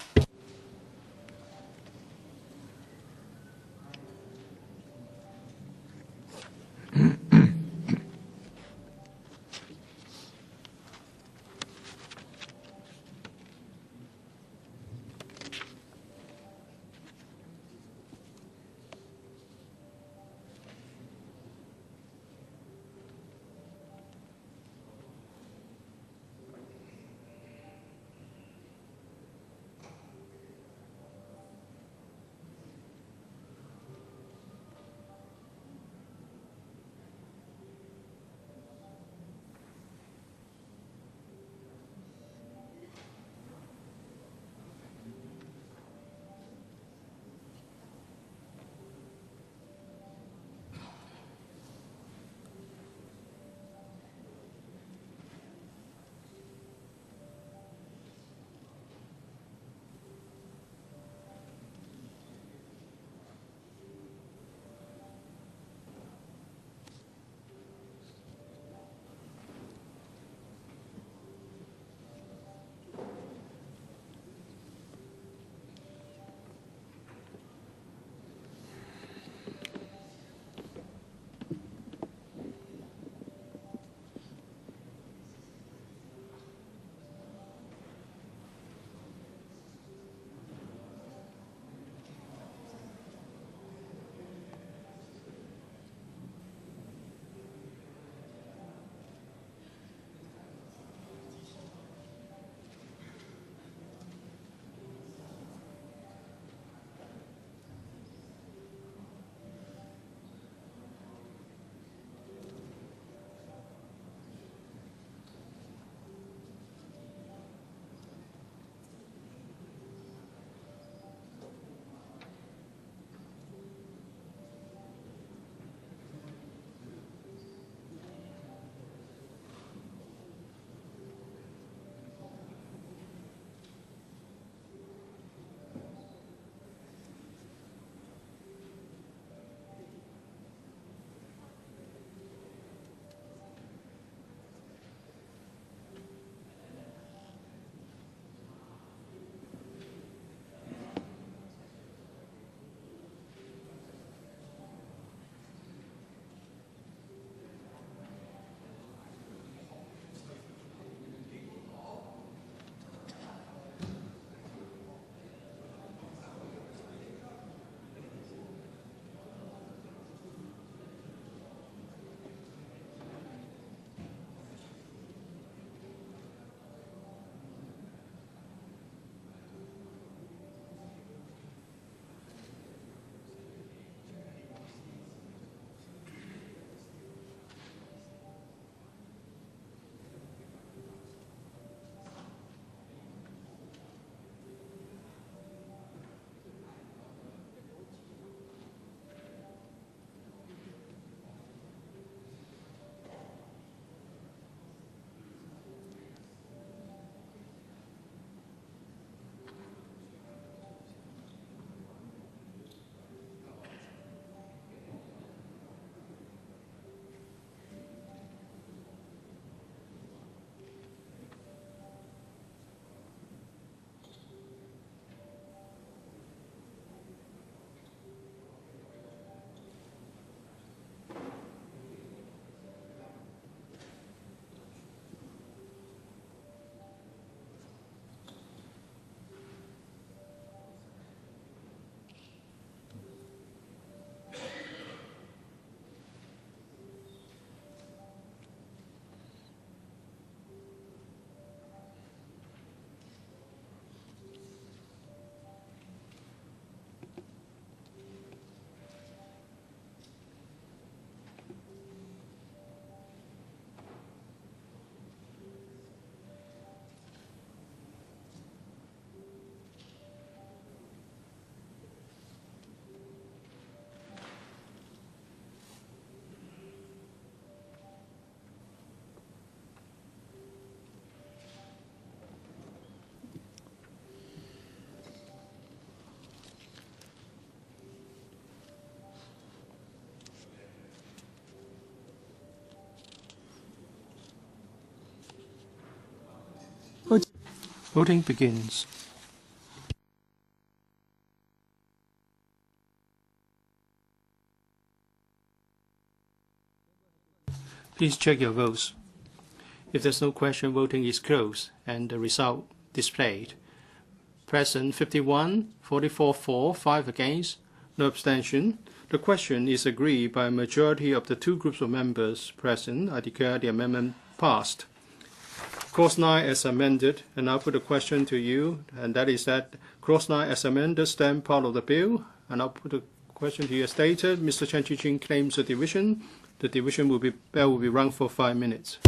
Voting begins. Please check your votes. If there's no question, voting is closed and the result displayed. Present 51, 44 for, 5 against, no abstention. The question is agreed by a majority of the 2 groups of members present. I declare the amendment passed. Clause 9 as amended, and I'll put a question to you, and that is that Clause 9 as amended stand part of the bill, and I'll put a question to you as stated. Mr. Chen Chi-chuen claims a division. The division bell will be rung for 5 minutes.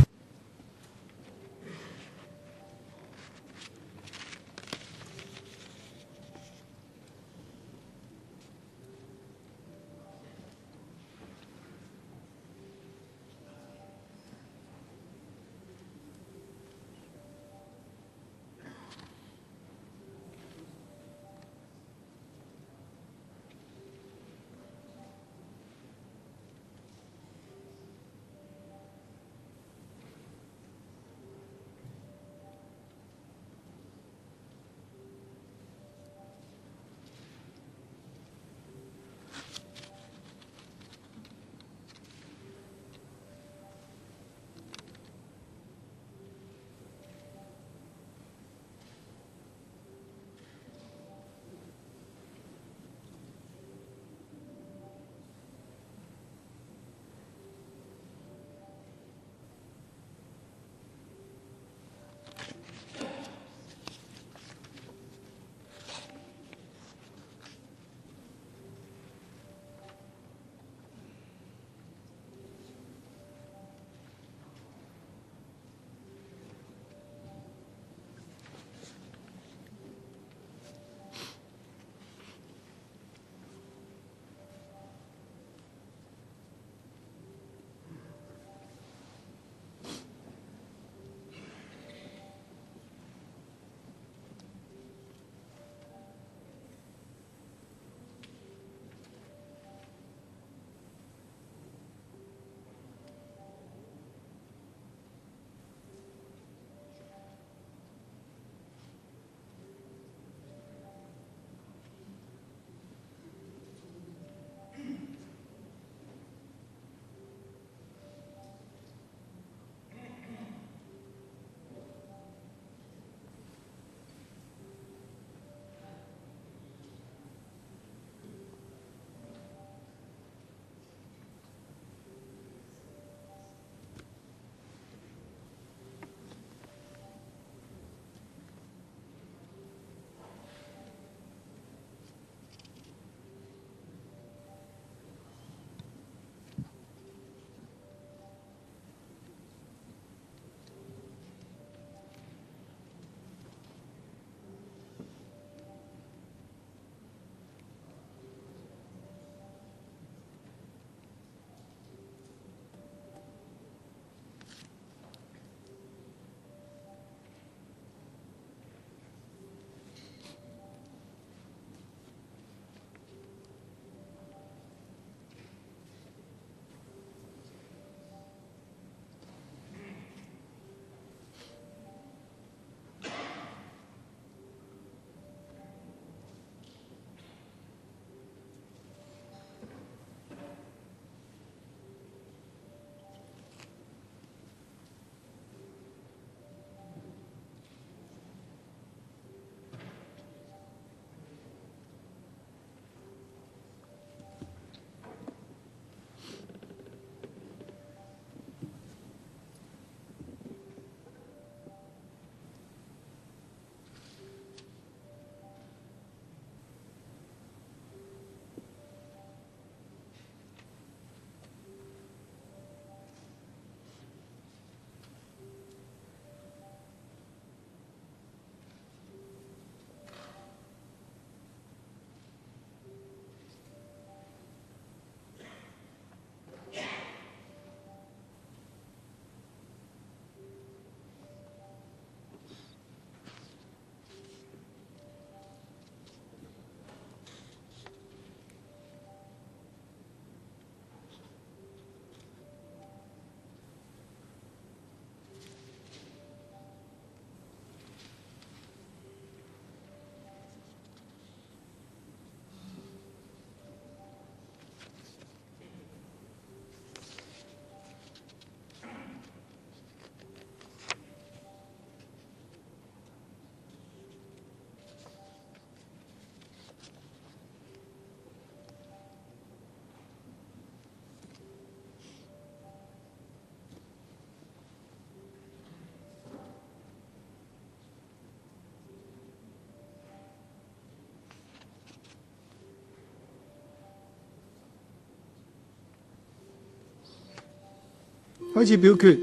開始表決。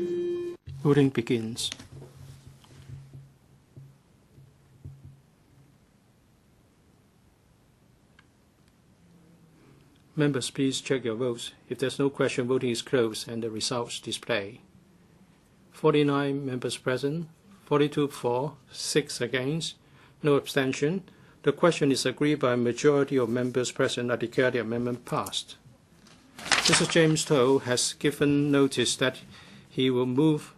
Voting begins. Members, please check your votes. If there's no question, voting is closed and the results display. 49 members present, 42 for, 6 against, no abstention. The question is agreed by a majority of members present. I declare the amendment passed. Mr. James Toh has given notice that he will move